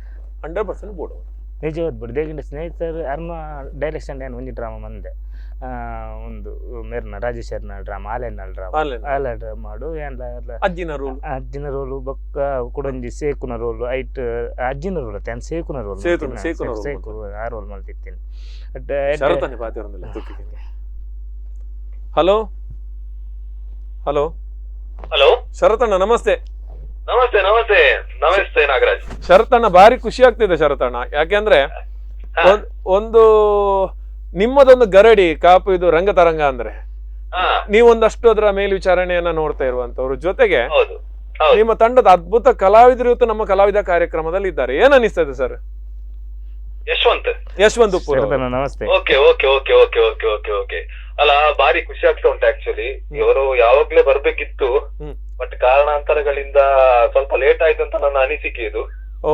100% ಬೋರ್ಡ್ ನಿಜವಾದ ಬಿಡು ದೇಗಿಂಡ ಸ್ನೇಹಿತರು ಅರ್ಮ ಡೈರೆಕ್ಷನ್ ಏನು ಒಂಜಿ ಡ್ರಾಮಾ ಮಂದೆ ಒಂದು ಮೇರ್ನ ರಾಜೇಶ್ವರ್ನ ಡ್ರಾಮಾ ಆಲೆನ ಡ್ರಾಮಾ ಮಾಡು ಅಜ್ಜಿನ ರೋಲು ಬೊಕ್ಕ ಕುಡೊಂಜಿ ಸೇಕುನ ರೋಲು ಐಟ್ ಅಜ್ಜಿನ ರೋಲ್ ಅತ್ತೆ ಸೇಕುನ ರೋಲ್ ಸೇಕು ಆ ರೋಲ್ ಮಲ್ತಿತ್ತೀನಿ. ಹಲೋ ಹಲೋ ಹಲೋ ಶರತಣ್ಣ ನಮಸ್ತೆ. ನಮಸ್ತೆ ನಮಸ್ತೆ ನಮಸ್ತೆ ನಾಗರಾಜ್. ಶರತಣ್ಣ ಭಾರಿ ಖುಷಿ ಆಗ್ತಿದೆ ಶರತಣ್ಣ, ಯಾಕೆಂದ್ರೆ ಒಂದು ನಿಮ್ಮದೊಂದು ಗರಡಿ ಕಾಪು ಇದು ರಂಗತರಂಗ ಅಂದ್ರೆ ನೀವೊಂದಷ್ಟು ಅದರ ಮೇಲ್ವಿಚಾರಣೆಯನ್ನ ನೋಡ್ತಾ ಇರುವಂತವ್ರು, ಜೊತೆಗೆ ನಿಮ್ಮ ತಂಡದ ಅದ್ಭುತ ಕಲಾವಿದರು ಇವತ್ತು ನಮ್ಮ ಕಲಾವಿದ ಕಾರ್ಯಕ್ರಮದಲ್ಲಿ ಇದ್ದಾರೆ. ಏನ್ ಅನಿಸ್ತದೆ ಸರ್? ಯಶವಂತ್ ಉಪ್ಪೂರು ನಮಸ್ತೆ. Okay okay okay okay okay okay okay ಅಲ್ಲ ಭಾರಿ ಖುಷಿ ಆಗ್ತಾ ಉಂಟು. ಆಕ್ಚುಲಿ ಇವರು ಯಾವಾಗ್ಲೇ ಬರ್ಬೇಕಿತ್ತು, ಬಟ್ ಕಾರಣಾಂತರಗಳಿಂದ ಸ್ವಲ್ಪ ಲೇಟ್ ಆಯ್ತು ಅಂತ ನನ್ನ ಅನಿಸಿಕೆ ಇದು. ಓ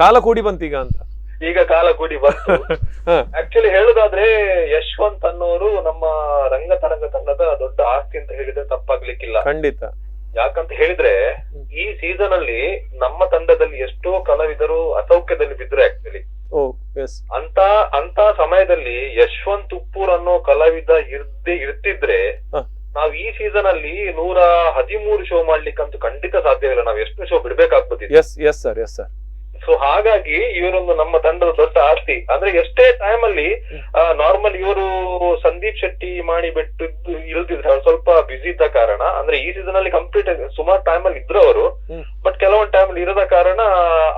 ಕಾಲ ಕೂಡಿ ಬಂತೀಗ ಅಂತ. ಈಗ ಕಾಲ ಕೂಡಿ ಬಂತು. ಆಕ್ಚುಲಿ ಹೇಳುದಾದ್ರೆ ಯಶವಂತ್ ಅನ್ನೋರು ನಮ್ಮ ರಂಗತರಂಗ ತಂಡದ ದೊಡ್ಡ ಆಸ್ತಿ ಅಂತ ಹೇಳಿದ್ರೆ ತಪ್ಪಾಗ್ಲಿಕ್ಕಿಲ್ಲ. ಖಂಡಿತ. ಯಾಕಂತ ಹೇಳಿದ್ರೆ ಈ ಸೀಸನ್ ಅಲ್ಲಿ ನಮ್ಮ ತಂಡದಲ್ಲಿ ಎಷ್ಟೋ ಕಲಾವಿದರು ಅಸೌಖ್ಯದಲ್ಲಿ ಬಿದ್ರು ಆಕ್ಚುಲಿ. ಅಂತ ಸಮಯದಲ್ಲಿ ಯಶವಂತ್ ಉಪ್ಪೂರ್ ಅನ್ನೋ ಕಲಾವಿದ ಇರ್ತಿದ್ರೆ ನಾವ್ ಈ ಸೀಸನ್ ಅಲ್ಲಿ 113 ಶೋ ಮಾಡ್ಲಿಕ್ಕಂತೂ ಖಂಡಿತ ಸಾಧ್ಯವಿಲ್ಲ. ನಾವ್ ಎಷ್ಟು ಶೋ ಬಿಡ್ಬೇಕಾಗ್ಬೋದು. ಸೊ ಹಾಗಾಗಿ ಇವರೊಂದು ನಮ್ಮ ತಂಡದ ದೊಡ್ಡ ಆಸ್ತಿ. ಅಂದ್ರೆ ಎಷ್ಟೇ ಟೈಮ್ ಅಲ್ಲಿ ನಾರ್ಮಲ್ ಇವರು ಸಂದೀಪ್ ಶೆಟ್ಟಿ ಮಾಡಿ ಬಿಟ್ಟು ಇಲ್ದಿದ್ರೆ ಸ್ವಲ್ಪ ಬ್ಯುಸಿ ಇದ್ದ ಕಾರಣ, ಅಂದ್ರೆ ಈ ಸೀಸನ್ ಅಲ್ಲಿ ಕಂಪ್ಲೀಟ್ ಸುಮಾರು ಟೈಮ್ ಅಲ್ಲಿ ಇದ್ರು ಅವರು, ಬಟ್ ಕೆಲವೊಂದು ಟೈಮ್ ಅಲ್ಲಿ ಇರದ ಕಾರಣ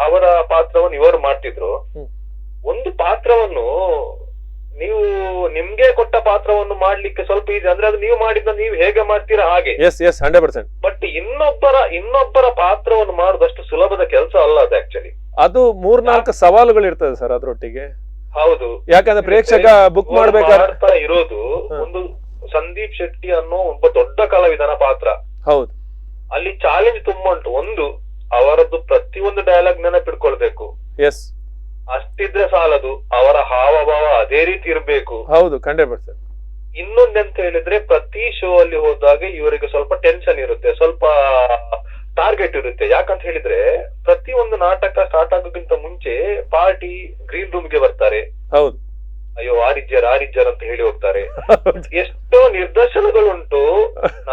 ಅವರ ಪಾತ್ರವನ್ನು ಇವರು ಮಾಡ್ತಿದ್ರು. ಒಂದು ಪಾತ್ರವನ್ನು ನೀವು ನಿಮ್ಗೆ ಕೊಟ್ಟ ಪಾತ್ರವನ್ನು ಮಾಡ್ಲಿಕ್ಕೆ ಸ್ವಲ್ಪ ಈಸಿ, ಅಂದ್ರೆ ಅದು ನೀವು ಮಾಡಿದ್ದ ನೀವು ಹೇಗೆ ಮಾಡ್ತೀರಾ ಹಾಗೆ. 100%. ಬಟ್ ಇನ್ನೊಬ್ಬರ ಪಾತ್ರವನ್ನು ಮಾಡುದಷ್ಟು ಸುಲಭದ ಕೆಲಸ ಅಲ್ಲ ಅದು ಆಕ್ಚುಲಿ. ಅದು 3-4 ಸವಾಲುಗಳು ಇರ್ತದೆ ಸರ್ ಅದ್ರೊಟ್ಟಿಗೆ. ಹೌದು, ಯಾಕಂದ್ರೆ ಪ್ರೇಕ್ಷಕ ಬುಕ್ ಮಾಡ್ಬೇಕಾಗ್ತಾ ಇರೋದು ಒಂದು ಸಂದೀಪ್ ಶೆಟ್ಟಿ ಅನ್ನೋ ಒಬ್ಬ ದೊಡ್ಡ ಕಲಾವಿದನ ಪಾತ್ರ. ಹೌದು, ಅಲ್ಲಿ ಚಾಲೆಂಜ್ ತುಂಬಾ ಉಂಟು. ಒಂದು, ಅವರದ್ದು ಪ್ರತಿಯೊಂದು ಡೈಲಾಗ್ ನೆನಪಿಟ್ಕೊಳ್ಬೇಕು. ಅಷ್ಟಿದ್ರೆ ಸಾಲದು, ಅವರ ಹಾವಭಾವ ಅದೇ ರೀತಿ ಇರ್ಬೇಕು. ಹೌದು, 100%. ಇನ್ನೊಂದೆಂತ ಹೇಳಿದ್ರೆ ಪ್ರತಿ ಶೋ ಅಲ್ಲಿ ಹೋದಾಗ ಇವರಿಗೆ ಸ್ವಲ್ಪ ಟೆನ್ಷನ್ ಇರುತ್ತೆ, ಸ್ವಲ್ಪ ಟಾರ್ಗೆಟ್ ಇರುತ್ತೆ. ಯಾಕಂತ ಹೇಳಿದ್ರೆ ಪ್ರತಿಯೊಂದು ನಾಟಕ ಸ್ಟಾರ್ಟ್ ಆಗೋಕ್ಕಿಂತ ಮುಂಚೆ ಪಾರ್ಟಿ ಗ್ರೀನ್ ರೂಮ್ ಗೆ ಬರ್ತಾರೆ. ಹೌದು, ಅಯ್ಯೋ ಆರಿಜ್ಜರ್ ಅಂತ ಹೇಳಿ ಹೋಗ್ತಾರೆ. ಎಷ್ಟೋ ನಿರ್ದರ್ಶನಗಳುಂಟು.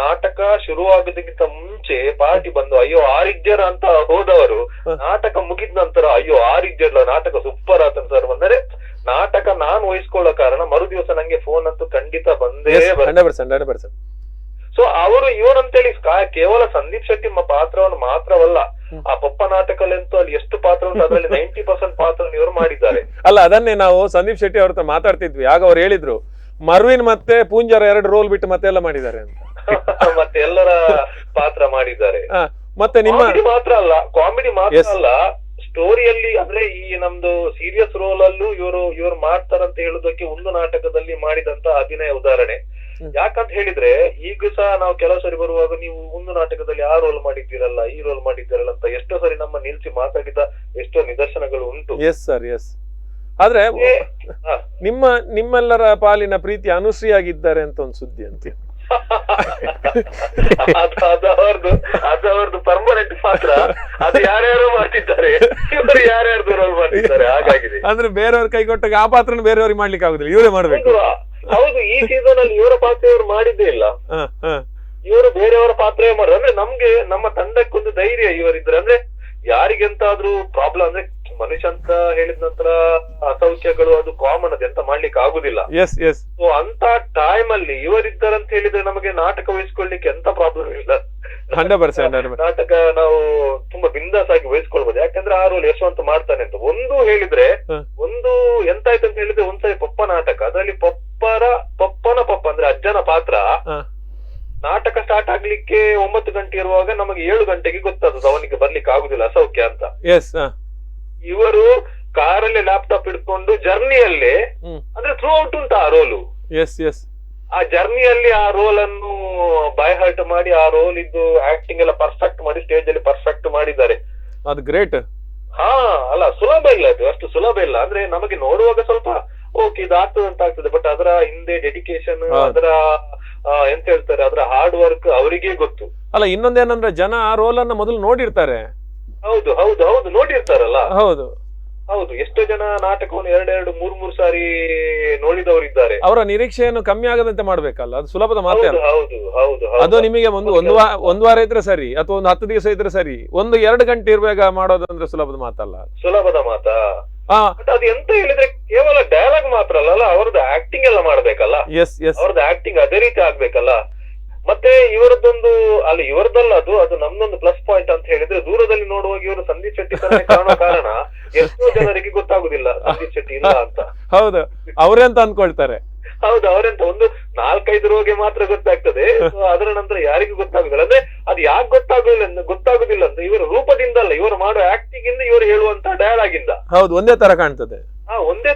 ನಾಟಕ ಶುರುವಾಗೋದಕ್ಕಿಂತ ಮುಂಚೆ ಪಾರ್ಟಿ ಬಂದು ಅಯ್ಯೋ ಆರಿಜ್ಜರ ಅಂತ ಹೋದವರು ನಾಟಕ ಮುಗಿದ ನಂತರ ಅಯ್ಯೋ ಆರಿಜ್ಜರ್ಲ ನಾಟಕ ಸೂಪರ್ ಆತನ್ ಸರ್ ಬಂದರೆ ನಾಟಕ ನಾನ್ ವಹಿಸ್ಕೊಳ್ಳೋ ಕಾರಣ ಮರು ದಿವಸ ನಂಗೆ ಫೋನ್ ಅಂತೂ ಖಂಡಿತ ಬಂದೇ ಬರ್ತದೆ. ಸೊ ಅವರು ಇವರಂತೇಳಿ ಕೇವಲ ಸಂದೀಪ್ ಶೆಟ್ಟಿ ಪಾತ್ರವನ್ನು ಮಾತ್ರವಲ್ಲ, ಆ ಪಪ್ಪ ನಾಟಕಲ್ಲಂತೂ ಅಲ್ಲಿ ಎಷ್ಟು ಪಾತ್ರ ಉಂಟು ಅದರಲ್ಲಿ 90% ಪಾತ್ರ ಇವರು ಮಾಡಿದ್ದಾರೆ. ಅಲ್ಲ, ಅದನ್ನೇ ನಾವು ಸಂದೀಪ್ ಶೆಟ್ಟಿ ಅವ್ರ ಹತ್ರ ಮಾತಾಡ್ತಿದ್ವಿ. ಆಗ ಅವ್ರು ಹೇಳಿದ್ರು ಮರ್ವಿನ್ ಮತ್ತೆ ಪೂಂಜಾರ 2 ರೋಲ್ ಬಿಟ್ಟು ಮತ್ತೆ ಎಲ್ಲ ಮಾಡಿದ್ದಾರೆ ಅಂತ. ಮತ್ತೆ ಎಲ್ಲರ ಪಾತ್ರ ಮಾಡಿದ್ದಾರೆ. ಮತ್ತೆ ನಿಮ್ಮ ಕಾಮಿಡಿ ಮಾತ್ರ ಅಲ್ಲ, ಸ್ಟೋರಿಯಲ್ಲಿ ಅಂದ್ರೆ ಈ ನಮ್ದು ಸೀರಿಯಸ್ ರೋಲ್ ಅಲ್ಲೂ ಇವರು ಮಾಡ್ತಾರಂತ ಹೇಳುದಕ್ಕೆ ಒಂದು ನಾಟಕದಲ್ಲಿ ಮಾಡಿದಂತ ಅಭಿನಯ ಉದಾಹರಣೆ. ಯಾಕಂತ ಹೇಳಿದ್ರೆ ಈಗ ಸಹ ನಾವು ಕೆಲವು ಸರಿ ಬರುವಾಗ ನೀವು ಒಂದು ನಾಟಕದಲ್ಲಿ ಆ ರೋಲ್ ಮಾಡಿದ್ದೀರಲ್ಲ, ಈ ರೋಲ್ ಮಾಡಿದ್ದೀರಲ್ಲ ಅಂತ ಎಷ್ಟೋ ಸರಿ ನಮ್ಮ ನಿಲ್ಸಿ ಮಾತಾಡಿದ ಎಷ್ಟೋ ನಿದರ್ಶನಗಳು ಉಂಟು. Yes sir, yes. ಆದ್ರೆ ನಿಮ್ಮೆಲ್ಲರ ಪಾಲಿನ ಪ್ರೀತಿ ಅನುಶ್ರೀಯಾಗಿದ್ದಾರೆ ಅಂತ ಒಂದು ಸುದ್ದಿ ಅಂತ. ಅದವರದು ಪರ್ಮನೆಂಟ್ ಪಾತ್ರ, ಅದು ಯಾರ್ಯಾರು ಮಾಡ್ತಿದ್ದಾರೆ, ಇವರು ಯಾರ್ಯಾರ್ದು ರೋಲ್ ಮಾಡ್ತಿದ್ದಾರೆ, ಹಾಗಾಗಿದೆ. ಅಂದ್ರೆ ಬೇರೆಯವ್ರ ಕೈ ಕೊಟ್ಟಾಗ ಆ ಪಾತ್ರನ ಬೇರೆಯವ್ರಿಗೆ ಮಾಡ್ಲಿಕ್ಕೆ ಆಗುದಿಲ್ಲ, ಇವರೇ ಮಾಡ್ಬೇಕು. ಹೌದು, ಈ ಸೀಸನ್ ಅಲ್ಲಿ ಇವರ ಪಾತ್ರ ಇವರು ಮಾಡಿದ್ದೇ ಇಲ್ಲ, ಇವರು ಬೇರೆಯವರ ಪಾತ್ರ ಮಾಡೋದು. ಅಂದ್ರೆ ನಮ್ಗೆ ನಮ್ಮ ತಂಡಕ್ಕೊಂದು ಧೈರ್ಯ ಇವರಿದ್ರೆ. ಅಂದ್ರೆ ಯಾರಿಗೆಂತಾದ್ರೂ ಪ್ರಾಬ್ಲಮ್ ಅಂದ್ರೆ ಮನುಷ್ಯ ಅಂತ ಹೇಳಿದ ನಂತರ ಅಸೌಖ್ಯಗಳು ಅದು ಕಾಮನ್, ಅದೆಂತ ಮಾಡ್ಲಿಕ್ಕೆ ಆಗುದಿಲ್ಲ. ಸೊ ಅಂತ ಟೈಮ್ ಅಲ್ಲಿ ಇವರಿದ್ದಾರಂತ ಹೇಳಿದ್ರೆ ನಮಗೆ ನಾಟಕ ವಹಿಸ್ಕೊಳ್ಲಿಕ್ಕೆ ಎಂತ ಪ್ರಾಬ್ಲಮ್ ಇಲ್ಲ. 100% ನಾಟಕ ನಾವು ತುಂಬಾ ಬಿಂದಾಸ್ ಆಗಿ ವಹಿಸ್ಕೊಳ್ಬಹುದು. ಯಾಕಂದ್ರೆ ಆ ರೋಲ್ ಯಶವಂತ್ ಮಾಡ್ತಾನೆ ಅಂತ ಒಂದು ಹೇಳಿದ್ರೆ, ಒಂದು ಎಂತಾಯ್ತು ಅಂತ ಹೇಳಿದ್ರೆ ಒಂದ್ಸರಿ ಪಪ್ಪ ನಾಟಕ, ಅದರಲ್ಲಿ ಪಪ್ಪನ ಪಪ್ಪ ಅಂದ್ರೆ ಅಜ್ಜನ ಪಾತ್ರ ನಾಟಕ ಸ್ಟಾರ್ಟ್ ಆಗ್ಲಿಕ್ಕೆ 9 ಗಂಟೆ ಇರುವಾಗ ನಮಗೆ 7 ಗಂಟೆಗೆ ಗೊತ್ತಾದದ್ದು ಅವನಿಗೆ ಬರ್ಲಿಕ್ಕೆ ಆಗುದಿಲ್ಲ, ಅಸೌಖ್ಯ ಅಂತ. ಇವರು ಕಾರಲ್ಲಿ ಲ್ಯಾಪ್ಟಾಪ್ ಇಟ್ಕೊಂಡು ಜರ್ನಿಯಲ್ಲಿ ಅಂದ್ರೆ ಥ್ರೂ ಔಟ್ ಉಂಟು ಆ ರೋಲು. ಆ ಜರ್ನಿಯಲ್ಲಿ ಆ ರೋಲ್ ಅನ್ನು ಬೈ ಹಾರ್ಟ್ ಮಾಡಿ ಆ ರೋಲ್ ಇದ್ದು ಆಕ್ಟಿಂಗ್ ಎಲ್ಲ ಪರ್ಫೆಕ್ಟ್ ಮಾಡಿ ಸ್ಟೇಜ್ ಅಲ್ಲಿ ಪರ್ಫೆಕ್ಟ್ ಮಾಡಿದ್ದಾರೆ. ಅದು ಗ್ರೇಟ್. ಅಲ್ಲ ಸುಲಭ ಇಲ್ಲ, ಅದು ಅಷ್ಟು ಸುಲಭ ಇಲ್ಲ. ಅಂದ್ರೆ ನಮಗೆ ನೋಡುವಾಗ ಸ್ವಲ್ಪ ಓಕೆ ಇದು ಆಗ್ತದೆ ಅಂತ ಆಗ್ತದೆ, ಬಟ್ ಅದರ ಹಿಂದೆ ಡೆಡಿಕೇಶನ್, ಅದರ ಎಂತ ಹೇಳ್ತಾರೆ, ಅದರ ಹಾರ್ಡ್ ವರ್ಕ್ ಅವರಿಗೇ ಗೊತ್ತು. ಅಲ್ಲ, ಇನ್ನೊಂದೇನಂದ್ರೆ ಜನ ಆ ರೋಲ್ ಅನ್ನ ಮೊದಲು ನೋಡಿರ್ತಾರೆ. ಹೌದು ಹೌದು ಹೌದು, ನೋಡಿರ್ತಾರಲ್ಲ. ಹೌದು ಹೌದು, ಎಷ್ಟೋ ಜನ ನಾಟಕವನ್ನು 2-3 ಸಾರಿ ನೋಡಿದವರಿದ್ದಾರೆ. ಅವರ ನಿರೀಕ್ಷೆಯನ್ನು ಕಮ್ಮಿ ಆಗದಂತೆ ಮಾಡ್ಬೇಕಲ್ಲ, ಅದು ಸುಲಭದ ಮಾತೇ ಅಲ್ಲ. ಹೌದು ಹೌದು, ಅದು ನಿಮಗೆ ಒಂದು ವಾರ ಇದ್ರೆ ಸರಿ, ಅಥವಾ ಒಂದು 10 ದಿವಸ ಇದ್ರೆ ಸರಿ. 1-2 ಗಂಟೆ ಇರುವಾಗ ಮಾಡೋದಂದ್ರೆ ಸುಲಭದ ಮಾತಲ್ಲ. ಸುಲಭದ ಮಾತಾ? ಅದು ಎಂತ ಹೇಳಿದ್ರೆ ಕೇವಲ ಡೈಲಾಗ್ ಮಾತ್ರ ಅಲ್ಲ, ಅವರದ್ದು ಆಕ್ಟಿಂಗ್ ಎಲ್ಲ ಮಾಡ್ಬೇಕಲ್ಲ. ಅವ್ರದ್ದು ಆಕ್ಟಿಂಗ್ ಅದೇ ರೀತಿ ಆಗ್ಬೇಕಲ್ಲ. ಮತ್ತೆ ಇವರದ್ದೊಂದು ಅಲ್ಲ, ಇವರದಲ್ಲ, ಅದು ನಮ್ದೊಂದು ಪ್ಲಸ್ ಪಾಯಿಂಟ್ ಅಂತ ಹೇಳಿದ್ರೆ, ದೂರದಲ್ಲಿ ನೋಡುವಾಗ ಇವರು ಸಂದೀಪ್ ಶೆಟ್ಟಿ ತರ ಕಾಣೋ ಕಾರಣ ಎಷ್ಟೋ ಜನರಿಗೆ ಗೊತ್ತಾಗುದಿಲ್ಲ ಸಂದೀಪ್ ಶೆಟ್ಟಿ ಇಲ್ಲ ಅಂತ. ಹೌದು, ಅವರೆಂತ ಅನ್ಕೊಳ್ತಾರೆ. ಹೌದು, ಅವರೆಂತ ಒಂದು 4-5 ರೋಗೆ ಮಾತ್ರ ಗೊತ್ತಾಗ್ತದೆ, ಅದರ ನಂತರ ಯಾರಿಗೂ ಗೊತ್ತಾಗುದಿಲ್ಲ. ಅಂದ್ರೆ ಅದು ಯಾಕೆ ಗೊತ್ತಾಗುದಿಲ್ಲ ಅಂತ ಇವರ ರೂಪದಿಂದಲ್ಲ, ಇವರು ಮಾಡೋ ಆಕ್ಟಿಂಗ್ ಇಂದ, ಇವರು ಹೇಳುವಂತ ಡೈಲಾಗ್ ಇಂದ. ಹೌದು, ಒಂದೇ ತರ ಕಾಣ್ತದೆ. ಒಂದೇ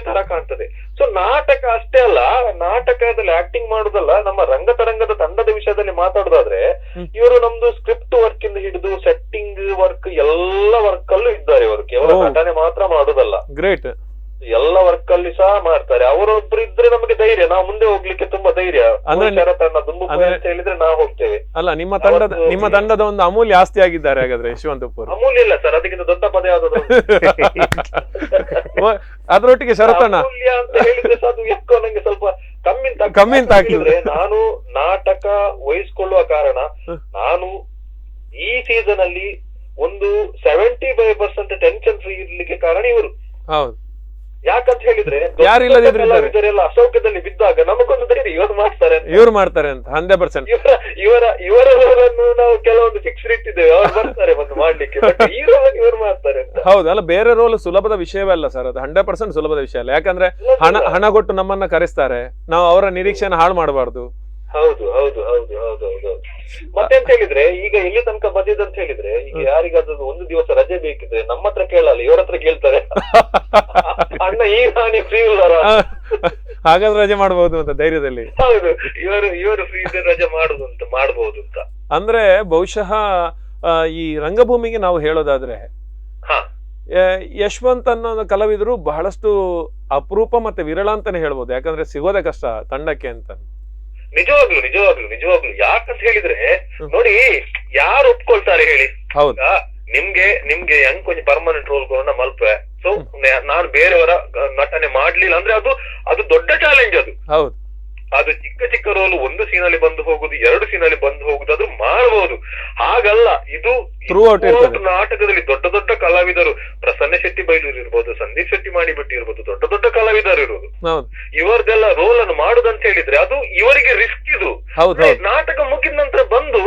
ತರ ಕಾಣ್ತದೆ. ಸೊ ನಾಟಕ ಅಷ್ಟೇ ಅಲ್ಲ, ನಾಟಕದಲ್ಲಿ ಆಕ್ಟಿಂಗ್ ಮಾಡುದಲ್ಲ, ನಮ್ಮ ರಂಗತರಂಗದ ತಂಡದ ವಿಷಯದಲ್ಲಿ ಮಾತಾಡೋದಾದ್ರೆ ಇವರು ನಮ್ದು ಸ್ಕ್ರಿಪ್ಟ್ ವರ್ಕ್ ಇಂದ ಹಿಡಿದು ಸೆಟ್ಟಿಂಗ್ ವರ್ಕ್ ಎಲ್ಲ ವರ್ಕ್ ಅಲ್ಲೂ ಇದ್ದಾರೆ. ಇವರು ಕೇವಲ ನಟನೆ ಮಾತ್ರ ಮಾಡೋದಲ್ಲ, ಗ್ರೇಟ್, ಎಲ್ಲ ವರ್ಕ್ ಅಲ್ಲಿ ಸಹ ಮಾಡ್ತಾರೆ. ಅವರೊಬ್ರು ಇದ್ರೆ ನಮಗೆ ಧೈರ್ಯ, ನಾವು ಮುಂದೆ ಹೋಗ್ಲಿಕ್ಕೆ ತುಂಬಾ ಧೈರ್ಯ. ತಂಡ ದುಂಬು ಅಂತ ಹೇಳಿದ್ರೆ ನಾವು ಹೋಗ್ತೇವೆ. ಅಲ್ಲ, ನಿಮ್ಮ ತಂಡದ ಒಂದು ಅಮೂಲ್ಯ ಆಸ್ತಿ ಆಗಿದ್ದಾರೆ ಹಾಗಾದ್ರೆ ಯಶವಂತ್ ಉಪ್ಪೂರು. ಅಮೂಲ್ಯ ಇಲ್ಲ ಸರ್, ಅದಕ್ಕಿಂತ ದೊಡ್ಡ ಪದ ಯಾವ್ದು? ಅದರೊಟ್ಟಿಗೆ ಶರತಣ್ಣ ಅಮೂಲ್ಯ ಅಂತ ಹೇಳಿದ್ರೆ ಅದು ಯಾಕೋ ನಂಗೆ ಸ್ವಲ್ಪ ಕಮ್ಮಿ ಅಂತ ಆಗ್ತಿದ್ರೆ, ನಾನು ನಾಟಕ ವಹಿಸ್ಕೊಳ್ಳುವ ಕಾರಣ ನಾನು ಈ ಸೀಸನ್ ಅಲ್ಲಿ ಒಂದು 75% ಟೆನ್ಷನ್ ಫ್ರೀ ಇರ್ಲಿಕ್ಕೆ ಕಾರಣ ಇವರು. ಹೌದು, ಯಾಕಂತ ಹೇಳಿದ್ರೆ ಯಾರಿಲ್ಲದಿದ್ರೆಲ್ಲ ಅಶೋಕದಲ್ಲಿ ಬಿದ್ದಾಗ ನಮಗೊಂದು ಧೈರ್ಯ, ಇವ್ರು ಮಾಡ್ತಾರೆ ಅಂತ 100%. ಇವರ ರೋಲನ್ನು ನಾವು ಕೆಲವೊಂದು ಫಿಕ್ಸ್ ಇಟ್ಟಿದ್ದೇವೆ, ಅವ್ರು ಬರ್ತಾರೆ ಮತ್ತೆ ಮಾಡ್ಲಿಕ್ಕೆ, ಈ ರೋಲನ್ನು ಇವರು ಮಾಡ್ತಾರೆ ಅಂತ. ಹೌದು, ಅಲ್ಲ, ಬೇರೆ ರೋಲ್ ಸುಲಭದ ವಿಷಯವೇ ಅಲ್ಲ ಸರ್, ಅದು 100% ಸುಲಭದ ವಿಷಯ ಅಲ್ಲ. ಯಾಕಂದ್ರೆ ಹಣ ಕೊಟ್ಟು ನಮ್ಮನ್ನ ಕರೆಸ್ತಾರೆ, ನಾವು ಅವರ ನಿರೀಕ್ಷೆನ ಹಾಳು ಮಾಡಬಾರ್ದು. ಹೌದು ಹೌದು ಹೌದು ಹೌದು ಹೌದು. ಮತ್ತೆಂತ ಹೇಳಿದ್ರೆ, ಈಗ ಎಲ್ಲಿ ತನಕ ಬಂದಿದೆ ಅಂತ ಹೇಳಿದ್ರೆ, ಈಗ ಯಾರಿಗಾದ್ರೂ ಒಂದು ದಿವಸ ರಜೆ ಬೇಕಿದ್ರೆ ನಮ್ಮ ಹತ್ರ ಕೇಳಲ್ಲ, ಇವ್ರ ಹತ್ರ ಕೇಳ್ತಾರೆ. ಅಣ್ಣ ಈಗ ನಾನೇ ಫ್ರೀ ಇಲ್ಲಾರ, ಹಾಗಾದ್ರೆ ರಜೆ ಮಾಡಬಹುದು ಅಂತ ಧೈರ್ಯದಲ್ಲಿ. ಹೌದು, ಇವರು ಫ್ರೀ ಇದ್ರೆ ರಜೆ ಮಾಡಬಹುದು ಅಂತ. ಅಂದ್ರೆ ಬಹುಶಃ ಈ ರಂಗಭೂಮಿಗೆ ನಾವು ಹೇಳೋದಾದ್ರೆ, ಯಶವಂತ್ ಅನ್ನೋ ಕಲಾವಿದರು ಬಹಳಷ್ಟು ಅಪರೂಪ ಮತ್ತೆ ವಿರಳ ಅಂತಾನೆ ಹೇಳ್ಬೋದು. ಯಾಕಂದ್ರೆ ಸಿಗೋದೇ ಕಷ್ಟ ತಂಡಕ್ಕೆ ಅಂತ. ನಿಜವಾಗ್ಲು ಯಾಕಂತ ಹೇಳಿದ್ರೆ ನೋಡಿ, ಯಾರು ಒಪ್ಕೊಳ್ತಾರೆ ಹೇಳಿ? ಹೌದಾ, ನಿಮ್ಗೆ ಹೆಂಗ್ ಕೊಂಚ ಪರ್ಮನೆಂಟ್ ರೋಲ್ ಕೊಡೋಣ ಮಲ್ಪೆ. ಸೊ ನಾನು ಬೇರೆಯವರ ನಟನೆ ಮಾಡ್ಲಿಲ್ಲ ಅಂದ್ರೆ ಅದು ದೊಡ್ಡ ಚಾಲೆಂಜ್. ಅದು ಹೌದು, ಅದು ಚಿಕ್ಕ ರೋಲ್ ಒಂದು ಸೀನಲ್ಲಿ ಬಂದು ಹೋಗುದು, 2 ಸೀನಲ್ಲಿ ಬಂದು ಹೋಗುದು, ಅದು ಮಾಡಬಹುದು. ಹಾಗಲ್ಲ, ಇದು ನಾಟಕದಲ್ಲಿ ದೊಡ್ಡ ದೊಡ್ಡ ಕಲಾವಿದರು, ಪ್ರಸನ್ನ ಶೆಟ್ಟಿ ಬೈಲೂರು ಇರ್ಬೋದು, ಸಂದೀಪ್ ಶೆಟ್ಟಿ ಮಾಡಿಬಿಟ್ಟು ಇರ್ಬೋದು, ದೊಡ್ಡ ದೊಡ್ಡ ಕಲಾವಿದರು ಇರುವುದು. ಇವರದೆಲ್ಲ ರೋಲ್ ಅನ್ನು ಮಾಡುದಂತ ಹೇಳಿದ್ರೆ ಅದು ಇವರಿಗೆ ರಿಸ್ಕ್. ಇದು ನಾಟಕ ಮುಗಿದ ನಂತರ ಬಂದು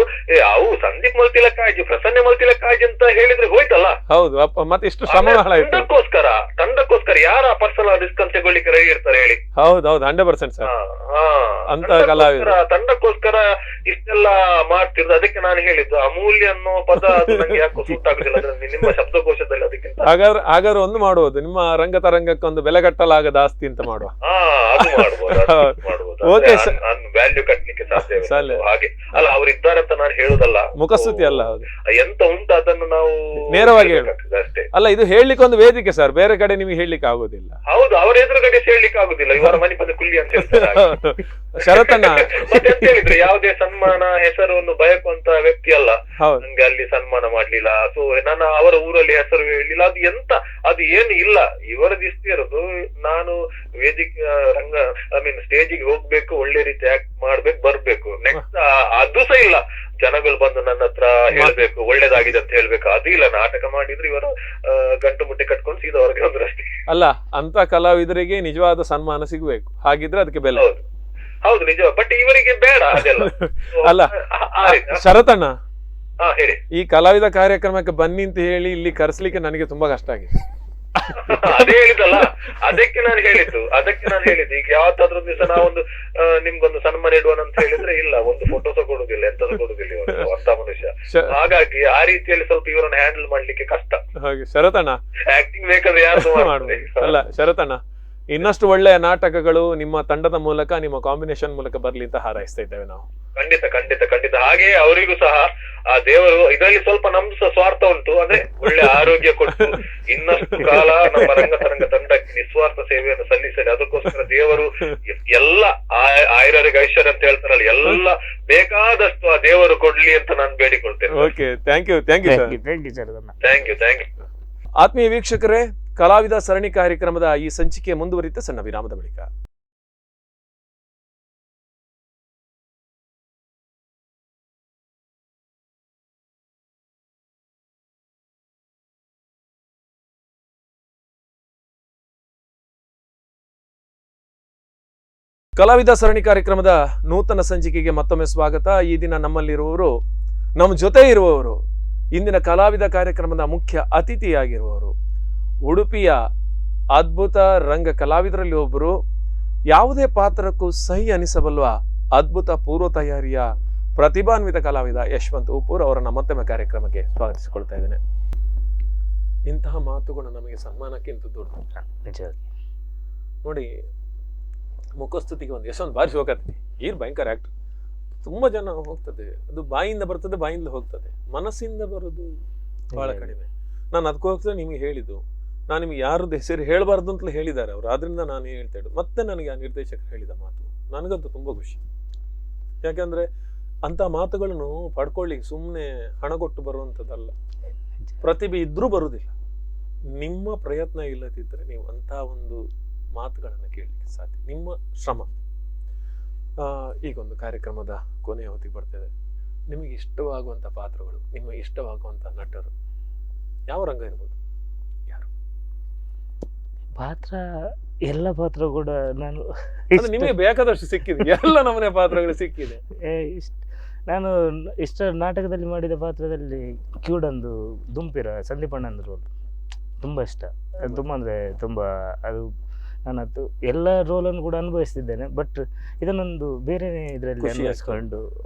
ಅವು ಸಂದೀಪ್ ಮಲ್ತಿಲಕ್ಕಾಜಿ, ಪ್ರಸನ್ನ ಮಲ್ತಿಲಕ್ಕಾಜಿ ಅಂತ ಹೇಳಿದ್ರೆ ಹೋಯ್ತಲ್ಲ. ಹೌದು, ಮತ್ತೆ ಇಷ್ಟು ತಂಡಕ್ಕೋಸ್ಕರ ಯಾರ ಪರ್ಸನಲ್ ರಿಸ್ಕ್ ಅಂತ ತಗೊಳ್ಳಿಕ್ಕೆ ರೆಡಿ ಇರ್ತಾರೆ ಹೇಳಿ? ಹೌದೌದು, 100% ಸರ್. ತಂಡಕ್ಕೋಸ್ಕರ ಇಷ್ಟೆಲ್ಲ ಮಾಡ್ತಿರೋದು. ಅದಕ್ಕೆ ನಾನು ಹೇಳಿದ್ದು ಅಮೂಲ್ಯ ಅನ್ನೋ ಪದ ಅದು ನಂಗೆ ಯಾಕೋ ಸೂಟ್ ಆಗುದಿಲ್ಲ ನಿಮ್ಮ ಶಬ್ದಕೋಶದಲ್ಲಿ. ಅದಕ್ಕಿಂತ ಹಾಗಾದ್ರೆ ಒಂದು ಮಾಡುವುದು, ನಿಮ್ಮ ರಂಗತರಂಗಕ್ಕೊಂದು ಬೆಲೆ ಕಟ್ಟಲಾಗದ ಆಸ್ತಿ ಅಂತ ಮಾಡುವ. ಅದು ಮಾಡ್ಬೋದು. ವ್ಯಾಲ್ಯೂ ಕಟ್ಲಿಕ್ಕೆ ಸಾಧ್ಯ. ಹಾಗೆ ಅಲ್ಲ, ಅವ್ರು ಇದ್ದಾರೆ ಅಂತ ನಾನು ಹೇಳುದಲ್ಲ, ಮುಖಸ್ತುತಿ ಅಲ್ಲ. ಎಂತ ಉಂಟು ಅದನ್ನು ನಾವು ನೇರವಾಗಿ ಅಷ್ಟೇ. ಅಲ್ಲ, ಇದು ಹೇಳಲಿಕ್ಕೆ ಒಂದು ವೇದಿಕೆ ಸರ್, ಬೇರೆ ಕಡೆ ನಿಮಗೆ ಹೇಳಲಿಕ್ಕೆ ಆಗುದಿಲ್ಲ. ಹೌದು, ಅವರ ಎದುರುಗಡೆ ಹೇಳಲಿಕ್ಕೆ ಆಗುದಿಲ್ಲ. ಇವರ ಮನೆ ಬಂದ ಕುಲ್ಲಿ ಅಂತ ಹೇಳ್ತಾರೆ. ಶರತಣ್ಣ ಮತ್ತೆ ಅಂತ ಹೇಳಿದ್ರೆ ಯಾವುದೇ ಸನ್ಮಾನ ಹೆಸರನ್ನು ಬಯಕುವಂತ ವ್ಯಕ್ತಿ ಅಲ್ಲ. ನಂಗೆ ಅಲ್ಲಿ ಸನ್ಮಾನ ಮಾಡ್ಲಿಲ್ಲ, ಸೊ ನನ್ನ ಅವರ ಊರಲ್ಲಿ ಹೆಸರು ಹೇಳಿಲ್ಲ, ಅದು ಎಂತ, ಅದು ಏನು ಇಲ್ಲ. ಇವರದ್ದು ಇಷ್ಟೇ ಇರೋದು, ನಾನು ವೇದಿಕೆ ಸ್ಟೇಜಿಗೆ ಹೋಗ್ಬೇಕು, ಒಳ್ಳೆ ರೀತಿ ಆಕ್ಟ್ ಮಾಡ್ಬೇಕು, ಬರ್ಬೇಕು. ನೆಕ್ಸ್ಟ್ ಅದು ಸಹ ಇಲ್ಲ, ಜನಗಳು ಬಂದು ನನ್ನ ಹತ್ರ ಹೇಳ್ಬೇಕು, ಒಳ್ಳೇದಾಗಿದೆ ಅಂತ ಹೇಳ್ಬೇಕು, ಅದು ಇಲ್ಲ. ನಾಟಕ ಮಾಡಿದ್ರೆ ಇವರು ಗಂಟು ಮುಟ್ಟೆ ಕಟ್ಕೊಂಡು ಸೀದಾ ಹೊರಗೆ ಹೋದ್ರಷ್ಟೇ. ಅಲ್ಲ, ಅಂತ ಕಲಾವಿದರಿಗೆ ನಿಜವಾದ ಸನ್ಮಾನ ಸಿಗ್ಬೇಕು, ಹಾಗಿದ್ರೆ ಅದಕ್ಕೆ ಬೆಲೆ. ಹೌದು, ನಿಜ. ಬಟ್ ಇವರಿಗೆ ಬೇಡ ಅದೆಲ್ಲ. ಅಲ್ಲ ಶರತಣ್ಣ, ಹೇಳಿ. ಈ ಕಲಾವಿದ ಕಾರ್ಯಕ್ರಮಕ್ಕೆ ಬನ್ನಿ ಅಂತ ಹೇಳಿ ಇಲ್ಲಿ ಕರೆಸ್ಲಿಕ್ಕೆ ನನಗೆ ತುಂಬಾ ಕಷ್ಟ ಆಗಿದೆ. ಅದೇ ಹೇಳಿದಲ್ಲ, ಅದಕ್ಕೆ ನಾನು ಹೇಳಿದ್ದು. ಈಗ ಯಾವತ್ತಾದ್ರೂ ದಿವಸ ನಾವೊಂದು ನಿಮ್ಗೊಂದು ಸನ್ಮಾನ ಇಡುವನ ಅಂತ ಹೇಳಿದ್ರೆ ಇಲ್ಲ, ಒಂದು ಫೋಟೋ ಸಹ ಕೊಡುದಿಲ್ಲ, ಎಂತದ್ದು ಕೊಡುದಿಲ್ಲ ಇವರು ಅಂತ ಮನುಷ್ಯ. ಹಾಗಾಗಿ ಆ ರೀತಿಯಲ್ಲಿ ಸ್ವಲ್ಪ ಇವರನ್ನ ಹ್ಯಾಂಡಲ್ ಮಾಡ್ಲಿಕ್ಕೆ ಕಷ್ಟ. ಹಾಗೆ ಶರತಣ್ಣ, ಆಕ್ಟಿಂಗ್ ಬೇಕಾದ್ರೆ ಯಾರು ಮಾಡ್ಬೇಕು. ಅಲ್ಲ ಶರತಣ್ಣ, ಇನ್ನಷ್ಟು ಒಳ್ಳೆಯ ನಾಟಕಗಳು ನಿಮ್ಮ ತಂಡದ ಮೂಲಕ, ನಿಮ್ಮ ಕಾಂಬಿನೇಷನ್ ಮೂಲಕ ಬರ್ಲಿ ಅಂತ ಹಾರೈಸ್ತಾ ಇದ್ದೇವೆ ನಾವು. ಖಂಡಿತ. ಹಾಗೆ ಅವರಿಗೂ ಸಹ ಆ ದೇವರು ಇದರಲ್ಲಿ ಸ್ವಲ್ಪ ನಮ್ದು ಸಹ ಸ್ವಾರ್ಥ ಉಂಟು. ಅಂದ್ರೆ ಒಳ್ಳೆ ಆರೋಗ್ಯ ಕೊಟ್ಟು ಇನ್ನಷ್ಟು ಕಾಲ ನಮ್ಮ ರಂಗತರಂಗ ತಂಡಕ್ಕೆ ನಿಸ್ವಾರ್ಥ ಸೇವೆಯನ್ನು ಸಲ್ಲಿಸಲಿ. ಅದಕ್ಕೋಸ್ಕರ ದೇವರು ಎಲ್ಲ ಆಯುರ್ವೇದಿಕ ಐಶ್ವರ್ಯ ಅಂತ ಹೇಳ್ತಾರಲ್ಲ, ಎಲ್ಲ ಬೇಕಾದಷ್ಟು ಆ ದೇವರು ಕೊಡ್ಲಿ ಅಂತ ನಾನು ಬೇಡಿಕೊಳ್ತೇನೆ. Okay, thank you sir. ಆತ್ಮೀಯ ವೀಕ್ಷಕರೇ, ಕಲಾವಿದ ಸರಣಿ ಕಾರ್ಯಕ್ರಮದ ಈ ಸಂಚಿಕೆ ಮುಂದುವರಿತ ಸಣ್ಣ ವಿರಾಮದ ಬಳಿಕ. ಕಲಾವಿದ ಸರಣಿ ಕಾರ್ಯಕ್ರಮದ ನೂತನ ಸಂಚಿಕೆಗೆ ಮತ್ತೊಮ್ಮೆ ಸ್ವಾಗತ. ಈ ದಿನ ನಮ್ಮಲ್ಲಿರುವವರು, ನಮ್ಮ ಜೊತೆ ಇರುವವರು, ಇಂದಿನ ಕಲಾವಿದ ಕಾರ್ಯಕ್ರಮದ ಮುಖ್ಯ ಅತಿಥಿಯಾಗಿರುವವರು, ಉಡುಪಿಯ ಅದ್ಭುತ ರಂಗ ಕಲಾವಿದರಲ್ಲಿ ಒಬ್ಬರು, ಯಾವುದೇ ಪಾತ್ರಕ್ಕೂ ಸಹಿ ಅನಿಸಬಲ್ಲ ಅದ್ಭುತ ಪೂರ್ವ ತಯಾರಿಯ ಪ್ರತಿಭಾನ್ವಿತ ಕಲಾವಿದ ಯಶವಂತ್ ಉಪ್ಪೂರು ಅವರನ್ನ ಮತ್ತೊಮ್ಮೆ ಕಾರ್ಯಕ್ರಮಕ್ಕೆ ಸ್ವಾಗತಿಸಿಕೊಳ್ತಾ ಇದ್ದೇನೆ. ಇಂತಹ ಮಾತುಗಳು ನಮಗೆ ಸನ್ಮಾನಕ್ಕಿಂತ ದೊಡ್ಡ. ನೋಡಿ, ಮುಖಸ್ತುತಿಗೆ ಒಂದು ಯಶವಂತ್ ಬಾರಿ ಶೋಕತ್ತೆ, ಈರ್ ಭಯಂಕರ ಆಕ್ಟರ್. ತುಂಬಾ ಜನ ಹೋಗ್ತದೆ, ಅದು ಬಾಯಿಂದ ಬರ್ತದೆ, ಬಾಯಿಂದ ಹೋಗ್ತದೆ, ಮನಸ್ಸಿಂದ ಬರೋದು ಬಹಳ ಕಡಿಮೆ. ನಾನು ಅದಕ್ಕೋಸ್ಕರ ನಿಮಗೆ ಹೇಳಿದ್ದು, ನಾನು ನಿಮ್ಗೆ ಯಾರದ್ದು ಹೆಸರು ಹೇಳಬಾರ್ದು ಅಂತಲೇ ಹೇಳಿದ್ದಾರೆ ಅವರು, ಆದ್ರಿಂದ ನಾನು ಹೇಳ್ತಾ ಇದ್ದು. ಮತ್ತೆ ನನಗೆ ಆ ನಿರ್ದೇಶಕರು ಹೇಳಿದ ಮಾತು ನನಗಂತೂ ತುಂಬಾ ಖುಷಿ. ಯಾಕಂದ್ರೆ ಅಂತ ಮಾತುಗಳನ್ನು ಪಡ್ಕೊಳ್ಳಿಕ್ಕೆ ಸುಮ್ಮನೆ ಹಣ ಕೊಟ್ಟು ಬರುವಂಥದ್ದಲ್ಲ. ಪ್ರತಿಭೆ ಇದ್ರೂ ಬರುವುದಿಲ್ಲ. ನಿಮ್ಮ ಪ್ರಯತ್ನ ಇಲ್ಲದಿದ್ದರೆ ನೀವು ಅಂತ ಒಂದು ಮಾತುಗಳನ್ನು ಕೇಳಲಿಕ್ಕೆ ಸಾಧ್ಯ, ನಿಮ್ಮ ಶ್ರಮ. ಈಗೊಂದು ಕಾರ್ಯಕ್ರಮದ ಕೊನೆಯ ಹೊತ್ತಿಗೆ ಬರ್ತದೆ. ನಿಮಗೆ ಇಷ್ಟವಾಗುವಂಥ ಪಾತ್ರಗಳು, ನಿಮಗೆ ಇಷ್ಟವಾಗುವಂಥ ನಟರು, ಯಾವ ರಂಗ ಇರ್ಬೋದು? ಯಾರು ಪಾತ್ರ? ಎಲ್ಲ ಪಾತ್ರ ಕೂಡ ನಾನು ನಿಮಗೆ ಬೇಕಾದಷ್ಟು ಸಿಕ್ಕಿದೆ, ಎಲ್ಲ ನಮೂನೆ ಪಾತ್ರಗಳು ಸಿಕ್ಕಿದೆ. ನಾನು ಇಷ್ಟ ನಾಟಕದಲ್ಲಿ ಮಾಡಿದ ಪಾತ್ರದಲ್ಲಿ ಕ್ಯೂಡಂದು ದುಂಪಿರ ಸಂದೀಪಣ್ಣಂದು ರೋಲ್ ತುಂಬ ಇಷ್ಟ. ತುಂಬ ಅಂದರೆ ತುಂಬ, ಅದು ನಾನು ಅದು ಎಲ್ಲ ರೋಲನ್ನು ಕೂಡ ಅನುಭವಿಸ್ತಿದ್ದೇನೆ. ಬಟ್ ಇದನ್ನೊಂದು ಬೇರೆ ಇದರಲ್ಲಿ ಅನುಭವಿಸ್ಕೊಂಡು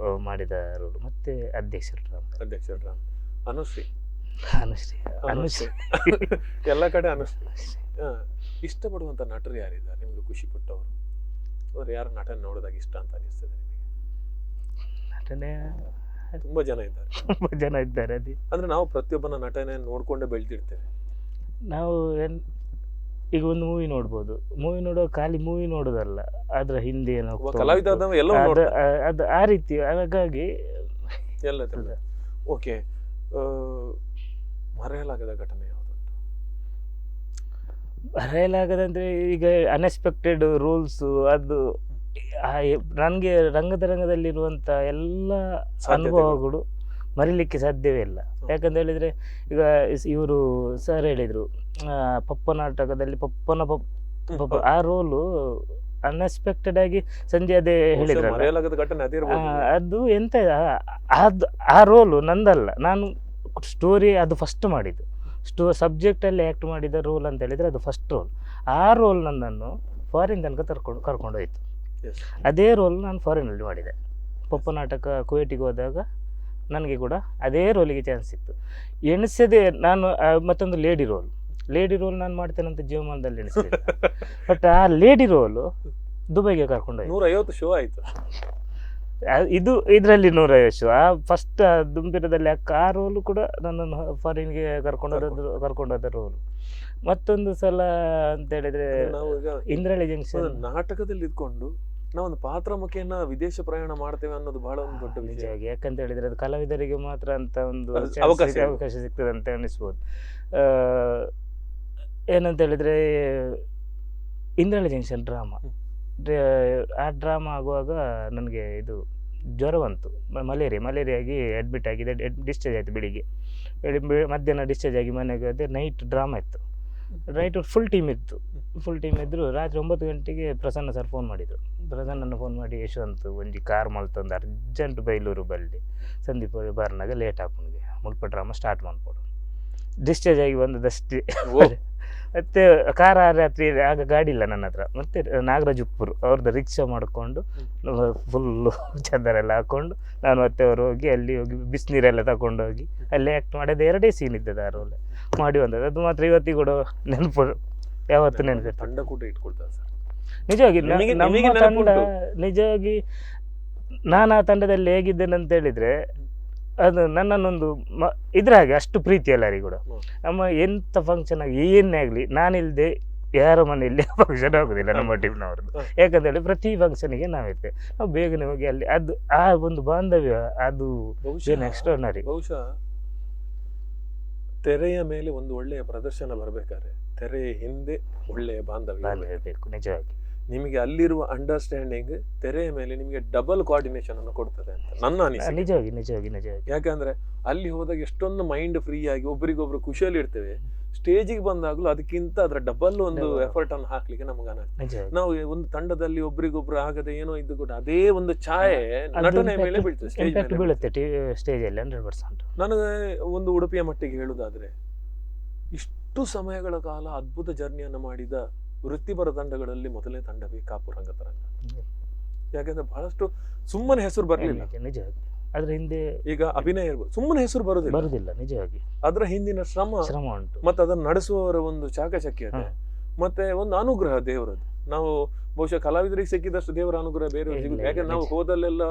ಮಾಡಿದ ರೋಲ್. ಮತ್ತೆ ಅಧ್ಯಕ್ಷರು ರಾಮ್, ಅನುಶ್ರೀ ಎಲ್ಲ ಕಡೆ ಅನುಶ್ರೀ. ಇಷ್ಟಪಡುವಂತ ನಟರು ಯಾರಿದ್ದಾರೆ ನಿಮ್ಗೆ? ಖುಷಿ ಪಟ್ಟವರು ಅವ್ರು ಯಾರು ನಟನೆ ನೋಡಿದಾಗ ಇಷ್ಟ ಅಂತ ಅನಿಸ್ತದೆ ನಿಮಗೆ? ನಟನೆ ತುಂಬಾ ಜನ ಇದ್ದಾರೆ. ಅದೇ ಅಂದ್ರೆ ನಾವು ಪ್ರತಿಯೊಬ್ಬನ ನಟನೆ ನೋಡ್ಕೊಂಡೇ ಬೆಳೆದಿರ್ತೇವೆ. ನಾವು ಈಗ ಒಂದು ಮೂವಿ ನೋಡ್ಬೋದು, ಮೂವಿ ನೋಡುವ ಖಾಲಿ ಮೂವಿ ನೋಡೋದಲ್ಲ, ಅದ್ರ ಹಿಂದೆ ಏನೋ ಕಲಾವಿದ ಅದು ಆ ರೀತಿ. ಹಾಗಾಗಿ ಎಲ್ಲ ಓಕೆ. ಮರೆಯಲಾಗದ ಘಟನೆ ಯಾವುದುಂಟು? ಮರೆಯಲಾಗದಂದ್ರೆ ಈಗ ಅನ್ಎಕ್ಸ್ಪೆಕ್ಟೆಡ್ ರೂಲ್ಸ್, ಅದು ನನಗೆ ರಂಗದಲ್ಲಿರುವಂಥ ಎಲ್ಲ ಸಾಧ್ಯತೆಗಳು. ಅನುಭವಗಳು ಮರಿಲಿಕ್ಕೆ ಸಾಧ್ಯವೇ ಇಲ್ಲ. ಯಾಕಂತ ಹೇಳಿದರೆ ಈಗ ಇವರು ಸರ್ ಹೇಳಿದರು ಪಪ್ಪ ನಾಟಕದಲ್ಲಿ ಪಪ್ಪ ಆ ರೋಲು ಅನ್ಎಕ್ಸ್ಪೆಕ್ಟೆಡ್ ಆಗಿ ಸಂಜೆ ಅದೇ ಹೇಳಿದ್ರಲ್ಲ, ಮರೆಯಲಾಗದ ಘಟನೆ ಅದೇ ಇರ್ಬೋದು. ಅದು ಎಂತ ಅದು ಆ ರೋಲು ನಂದಲ್ಲ, ನಾನು ಸ್ಟೋರಿ ಅದು ಫಸ್ಟ್ ಮಾಡಿದ್ದು. ಸಬ್ಜೆಕ್ಟಲ್ಲಿ ಆ್ಯಕ್ಟ್ ಮಾಡಿದ ರೋಲ್ ಅಂತ ಹೇಳಿದರೆ ಅದು ಫಸ್ಟ್ ರೋಲ್. ಆ ರೋಲ್ ನನ್ನನ್ನು ಫಾರಿನ್ ತನಕ ಕರ್ಕೊಂಡೋಯ್ತು. ಅದೇ ರೋಲ್ ನಾನು ಫಾರಿನಲ್ಲಿ ಮಾಡಿದೆ. ಪಪ್ಪ ನಾಟಕ ಕುವೈಟಿಗೆ ಹೋದಾಗ ನನಗೆ ಕೂಡ ಅದೇ ರೋಲಿಗೆ ಚಾನ್ಸ್ ಇತ್ತು. ಎಣಿಸದೆ ನಾನು ಮತ್ತೊಂದು ಲೇಡಿ ರೋಲ್ ನಾನು ಮಾಡ್ತೇನೆ ಅಂತ ಜೀವಮಾನದಲ್ಲಿ ಎಣಿಸಿದೆ. ಬಟ್ ಆ ಲೇಡಿ ರೋಲು ದುಬೈಗೆ ಕರ್ಕೊಂಡೋಯ್ತು. 150 ಶೋ ಆಯಿತು. ಇದು ಇದರಲ್ಲಿ 150 ಶೋ. ಆ ಫಸ್ಟ್ ದುಂಬಿರದಲ್ಲಿ ಆ ರೋಲು ಕೂಡ ನನ್ನನ್ನು ಫಾರಿನ್ಗೆ ಕರ್ಕೊಂಡೋದ ರೋಲು. ಮತ್ತೊಂದು ಸಲ ಅಂತ ಹೇಳಿದ್ರೆ ನಾವು ಈಗ ಇಂದ್ರಳಿ ಜಂಕ್ಷನ್ ನಾಟಕದಲ್ಲಿ ಇದ್ಕೊಂಡು ನಾವೊಂದು ಪಾತ್ರ ಮುಖೇನ ವಿದೇಶ ಪ್ರಯಾಣ ಮಾಡ್ತೇವೆ ಅನ್ನೋದು ಬಹಳ ಒಂದು ದೊಡ್ಡ ವಿಷಯ. ನಿಜವಾಗಿ, ಯಾಕಂತ ಹೇಳಿದ್ರೆ ಅದು ಕಲಾವಿದರಿಗೆ ಮಾತ್ರ ಅಂತ ಒಂದು ಅವಕಾಶ ಸಿಗ್ತದೆ ಅಂತ ಅನಿಸ್ಬೋದು. ಏನಂತ ಹೇಳಿದ್ರೆ ಇಂದ್ರಳಿ ಜಂಕ್ಷನ್ ಡ್ರಾಮಾ, ಆ ಡ್ರಾಮಾ ಆಗುವಾಗ ನನಗೆ ಇದು ಜ್ವರ ಬಂತು, ಮಲೇರಿಯಾ ಆಗಿ ಅಡ್ಮಿಟ್ ಆಗಿದೆ. ಡಿಸ್ಚಾರ್ಜ್ ಆಯಿತು ಬೆಳಿಗ್ಗೆ ಮಧ್ಯಾಹ್ನ ಡಿಸ್ಚಾರ್ಜ್ ಆಗಿ ಮನೆಗೆ ಹೋದೆ. ನೈಟ್ ಡ್ರಾಮಾ ಇತ್ತು, ನೈಟ್ ಫುಲ್ ಟೀಮ್ ಇದ್ದರು. ರಾತ್ರಿ 9 ಗಂಟೆಗೆ ಪ್ರಸನ್ನ ಸರ್ ಫೋನ್ ಮಾಡಿದರು. ಪ್ರಸನ್ನ ಫೋನ್ ಮಾಡಿ, ಯಶವಂತ್ ಒಂಜಿ ಕಾರ್ ಮಲ್ತೊಂದು ಅರ್ಜೆಂಟ್ ಬೈಲೂರು ಬಲ್ಲಿ ಸಂದೀಪ್ ಬರ್ನಾಗ ಲೇಟ್ ಹಾಕೊಂಡ್ಗೆ ಮುಲ್ಪ ಡ್ರಾಮಾ ಸ್ಟಾರ್ಟ್ ಮಾಡ್ಕೊಡು. ಡಿಸ್ಚಾರ್ಜ್ ಆಗಿ ಬಂದದಷ್ಟೇ. ಮತ್ತು ಕಾರ ರಾತ್ರಿ ಆಗ ಗಾಡಿ ಇಲ್ಲ ನನ್ನ ಹತ್ರ. ಮತ್ತು ನಾಗರಾಜ್ ಉಪ್ಪೂರು ಅವ್ರದ್ದು ರಿಕ್ಷಾ ಮಾಡಿಕೊಂಡು ಫುಲ್ಲು ಚದರೆಲ್ಲ ಹಾಕ್ಕೊಂಡು ನಾನು ಮತ್ತೆ ಅವರು ಹೋಗಿ ಬಿಸಿನೀರೆಲ್ಲ ತಗೊಂಡೋಗಿ ಅಲ್ಲಿ ಆ್ಯಕ್ಟ್ ಮಾಡೋದು 2 ಸೀನ್ ಇದ್ದದ್ದು ಆ ರೋಲ್ ಮಾಡಿ ಬಂದದ್ದು. ಅದು ಮಾತ್ರ ಇವತ್ತಿಗೂ ಕೂಡ ನೆನಪು, ಯಾವತ್ತೂ ನೆನಪಿರ್ತದೆ. ತಂಡ ಕೂಡ ಇಟ್ಕೊಳ್ತಾರೆ ಸರ್. ನಿಜವಾಗಿ ನಮ್ಮ ತಂಡ, ನಿಜವಾಗಿ ನಾನು ಆ ತಂಡದಲ್ಲಿ ಹೇಗಿದ್ದೇನೆ ಅಂತ ಹೇಳಿದರೆ ಅದು ನನ್ನನ್ನೊಂದು ಇದ್ರ ಹಾಗೆ ಅಷ್ಟು ಪ್ರೀತಿ ಎಲ್ಲರಿಗೂ ಕೂಡ. ನಮ್ಮ ಎಂಥ ಫಂಕ್ಷನ್ ಆಗಿ ಏನೇ ಆಗಲಿ ನಾನಿಲ್ಲದೆ ಯಾರ ಮನೆಯಲ್ಲಿ ಫಂಕ್ಷನ್ ಆಗೋದಿಲ್ಲ ನಮ್ಮ ಟೀಮ್ನವ್ರದ್ದು. ಯಾಕಂತೇಳಿ ಪ್ರತಿ ಫಂಕ್ಷನಿಗೆ ನಾವಿರ್ತೇವೆ. ನಾವು ಬೇಗನೆ ಹೋಗಿ ಅಲ್ಲಿ ಅದು ಆ ಒಂದು ಬಾಂಧವ್ಯ ಅದು ಎಕ್ಸ್ಟ್ರಾರ್ಡಿನರಿ. ಬಹುಶಃ ತೆರೆಯ ಮೇಲೆ ಒಂದು ಒಳ್ಳೆಯ ಪ್ರದರ್ಶನ ಬರಬೇಕಾದ್ರೆ ತೆರೆಯ ಹಿಂದೆ ಒಳ್ಳೆಯ ಬಾಂಧವ್ಯ ಬೇಕು. ನಿಜವಾಗಿ ನಿಮಗೆ ಅಲ್ಲಿರುವ ಅಂಡರ್ಸ್ಟ್ಯಾಂಡಿಂಗ್ ತೆರೆಯ ಮೇಲೆ ನಿಮಗೆ ಡಬಲ್ ಕೋಆರ್ಡಿನೇಷನ್ ಅನ್ನು ಕೊಡ್ತದೆ ಅಂತ ನನ್ನ ಅನಿಸಿಕೆ. ನಿಜವಾಗಿ. ಯಾಕಂದ್ರೆ ಅಲ್ಲಿ ಹೋದಾಗ ಎಷ್ಟೊಂದು ಮೈಂಡ್ ಫ್ರೀ ಆಗಿ ಒಬ್ರಿಗೊಬ್ರು ಖುಷಿಯಲ್ಲಿ ಇರ್ತೇವೆ. ಸ್ಟೇಜಿಗೆ ಬಂದಾಗಲೂ ಅದಕ್ಕಿಂತ ಅದರ ಡಬಲ್ ಒಂದು ಎಫರ್ಟ್ ಅನ್ನು ಹಾಕ್ಲಿಕ್ಕೆ ನಮಗನಾಗ್ತದೆ. ನಾವು ಒಂದು ತಂಡದಲ್ಲಿ ಒಬ್ರಿಗೊಬ್ರು ಆಗದೆ ಏನೋ ಇದ್ದು ಕೂಡ ಅದೇ ಒಂದು ಛಾಯೆ ನಟನೆ ಮೇಲೆ ಬೀಳ್ತದೆ, ಸ್ಟೇಜಲ್ಲಿ 100%. ನನಗೆ ಒಂದು ಉಡುಪಿಯ ಮಟ್ಟಿಗೆ ಹೇಳುವುದಾದ್ರೆ, ಇಷ್ಟು ಸಮಯಗಳ ಕಾಲ ಅದ್ಭುತ ಜರ್ನಿಯನ್ನು ಮಾಡಿದ ವೃತ್ತಿಪರ ತಂಡಗಳಲ್ಲಿ ಮೊದಲನೇ ತಂಡವೇ ಕಾಪು ರಂಗತರಂಗ. ಯಾಕಂದ್ರೆ ಬಹಳಷ್ಟು ಸುಮ್ಮನೆ ಹೆಸರು ಬರಲಿಲ್ಲ. ನಿಜವಾಗಿ ಅದ್ರ ಹಿಂದೆ ಈಗ ಅಭಿನಯ ಇರ್ಬೋದು, ಸುಮ್ಮನೆ ಹೆಸರು ಬರುದಿಲ್ಲ. ನಿಜವಾಗಿ ಅದರ ಹಿಂದಿನ ಶ್ರಮ ಉಂಟು. ಮತ್ತೆ ಅದನ್ನು ನಡೆಸುವವರ ಒಂದು ಚಾಕಚಕ್ಯತೆ ಮತ್ತೆ ಒಂದು ಅನುಗ್ರಹ ದೇವರದ್ದು. ನಾವು ಬಹುಶಃ ಕಲಾವಿದರಿಗೆ ಸಿಕ್ಕಿದಷ್ಟು ದೇವರ ಅನುಗ್ರಹ ಬೇರೆ ಸಿಗುದು. ಯಾಕಂದ್ರೆ ನಾವು ಹೋದಲ್ಲೆಲ್ಲ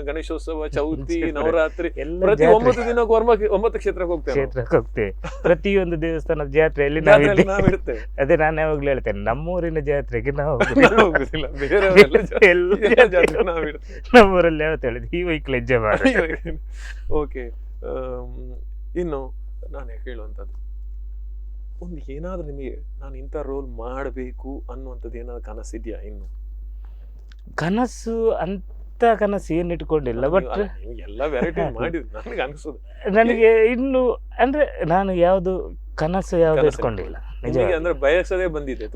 ಗಣೇಶೋತ್ಸವ, ಚೌತಿ, ನವರಾತ್ರಿ ಪ್ರತಿ 9 ದಿನ 9 ಕ್ಷೇತ್ರಕ್ಕೆ ಹೋಗ್ತೇವೆ. ಪ್ರತಿಯೊಂದು ದೇವಸ್ಥಾನದ ಜಾತ್ರೆಯಲ್ಲಿ ನಾವಿರ್ತೇವೆ. ಅದೇ ನಾನು ಯಾವಾಗ್ಲೂ ಹೇಳ್ತೇನೆ, ನಮ್ಮೂರಿನ ಜಾತ್ರೆಗೆ ನಾವು ಹೋಗುದಿಲ್ಲ, ಬೇರೆ ನಮ್ಮೂರಲ್ಲಿ ಯಾವತ್ತು ಹೇಳಿದ್ ಈ ವೈಕಲ್ ಹೆಜ್ಜೆ ಮಾಡಿ. ಓಕೆ, ಇನ್ನು ನಾನು ಹೇಳುವಂಥದ್ದು ಒಂದು ಏನಾದ್ರೂ ನಿಮಗೆ ನಾನು ಇಂಥ ರೋಲ್ ಮಾಡಬೇಕು ಅನ್ನುವಂಥದ್ದು ಏನಾದ್ರು ಕನಸಿದ್ಯಾ? ಇನ್ನು ಕನಸು ಅಂತ ಕನಸು ಏನು ಇಟ್ಕೊಂಡಿಲ್ಲ. ಬಟ್ ಎಲ್ಲ ವೆರೈಟಿ ಮಾಡಿದ್ರು ನನಗೆ ಅನಿಸೋದು, ನನಗೆ ಇನ್ನು ಅಂದ್ರೆ ನಾನು ಯಾವುದು ಕನಸು ಯಾವ್ದು ಇಟ್ಕೊಂಡಿಲ್ಲ. ಅಂದ್ರೆ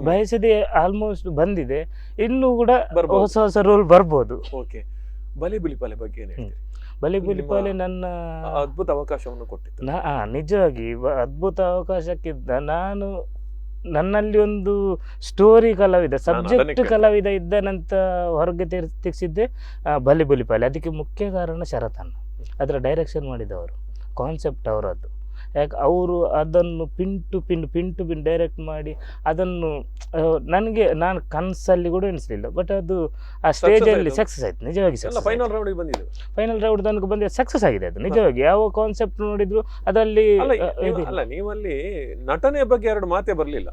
ಬಯಸದೆ ಆಲ್ಮೋಸ್ಟ್ ಬಂದಿದೆ. ಇನ್ನೂ ಕೂಡ ಹೊಸ ರೋಲ್ ಬರ್ಬೋದು. ಓಕೆ, ಬಲೆ ಬುಲಿಪಾಲೆ ಬಗ್ಗೆ ಏನು ಹೇಳ್ತೀರಿ? ಬಲೆ ಬುಲಿಪಾಲೆ ನನ್ನ ಅದ್ಭುತ ಅವಕಾಶವನ್ನು ಕೊಟ್ಟಿತ್ತು. ನಿಜವಾಗಿ ಅದ್ಭುತ ಅವಕಾಶಕ್ಕಿದ್ದ ನಾನು ನನ್ನಲ್ಲಿ ಒಂದು ಸ್ಟೋರಿ ಕಲಾವಿದ, ಸಬ್ಜೆಕ್ಟ್ ಕಲಾವಿದ ಇದ್ದನಂತ ಹೊರಗೆ ತೆಗೆಸಿದ್ದೆ ಬಲೆ ಬುಲಿಪಾಲೆ. ಅದಕ್ಕೆ ಮುಖ್ಯ ಕಾರಣ ಶರತಣ್ಣ, ಅದರ ಡೈರೆಕ್ಷನ್ ಮಾಡಿದವರು, ಕಾನ್ಸೆಪ್ಟ್ ಅವರದ್ದು. ಯಾಕೆ ಅವರು ಅದನ್ನು ಪಿನ್ ಟು ಪಿನ್ ಡೈರೆಕ್ಟ್ ಮಾಡಿ ಅದನ್ನು ನಾನು ಕನಸಲ್ಲಿ ಕೂಡ ಎಣಿಸಲಿಲ್ಲ. ಬಟ್ ಅದು ಆ ಸ್ಟೇಜಲ್ಲಿ ಸಕ್ಸಸ್ ಆಯ್ತು. ನಿಜವಾಗಿ ಫೈನಲ್ ರೌಂಡ್ ಬಂದಿದೆ. ಫೈನಲ್ ರೌಂಡ್ ತನಕ ಬಂದಿದೆ, ಸಕ್ಸಸ್ ಆಗಿದೆ ಅದು. ನಿಜವಾಗಿ ಯಾವ ಕಾನ್ಸೆಪ್ಟ್ ನೋಡಿದ್ರು ಅದರಲ್ಲಿ ನೀವಲ್ಲಿ ನಟನೆಯ ಬಗ್ಗೆ 2 ಮಾತೇ ಬರಲಿಲ್ಲ.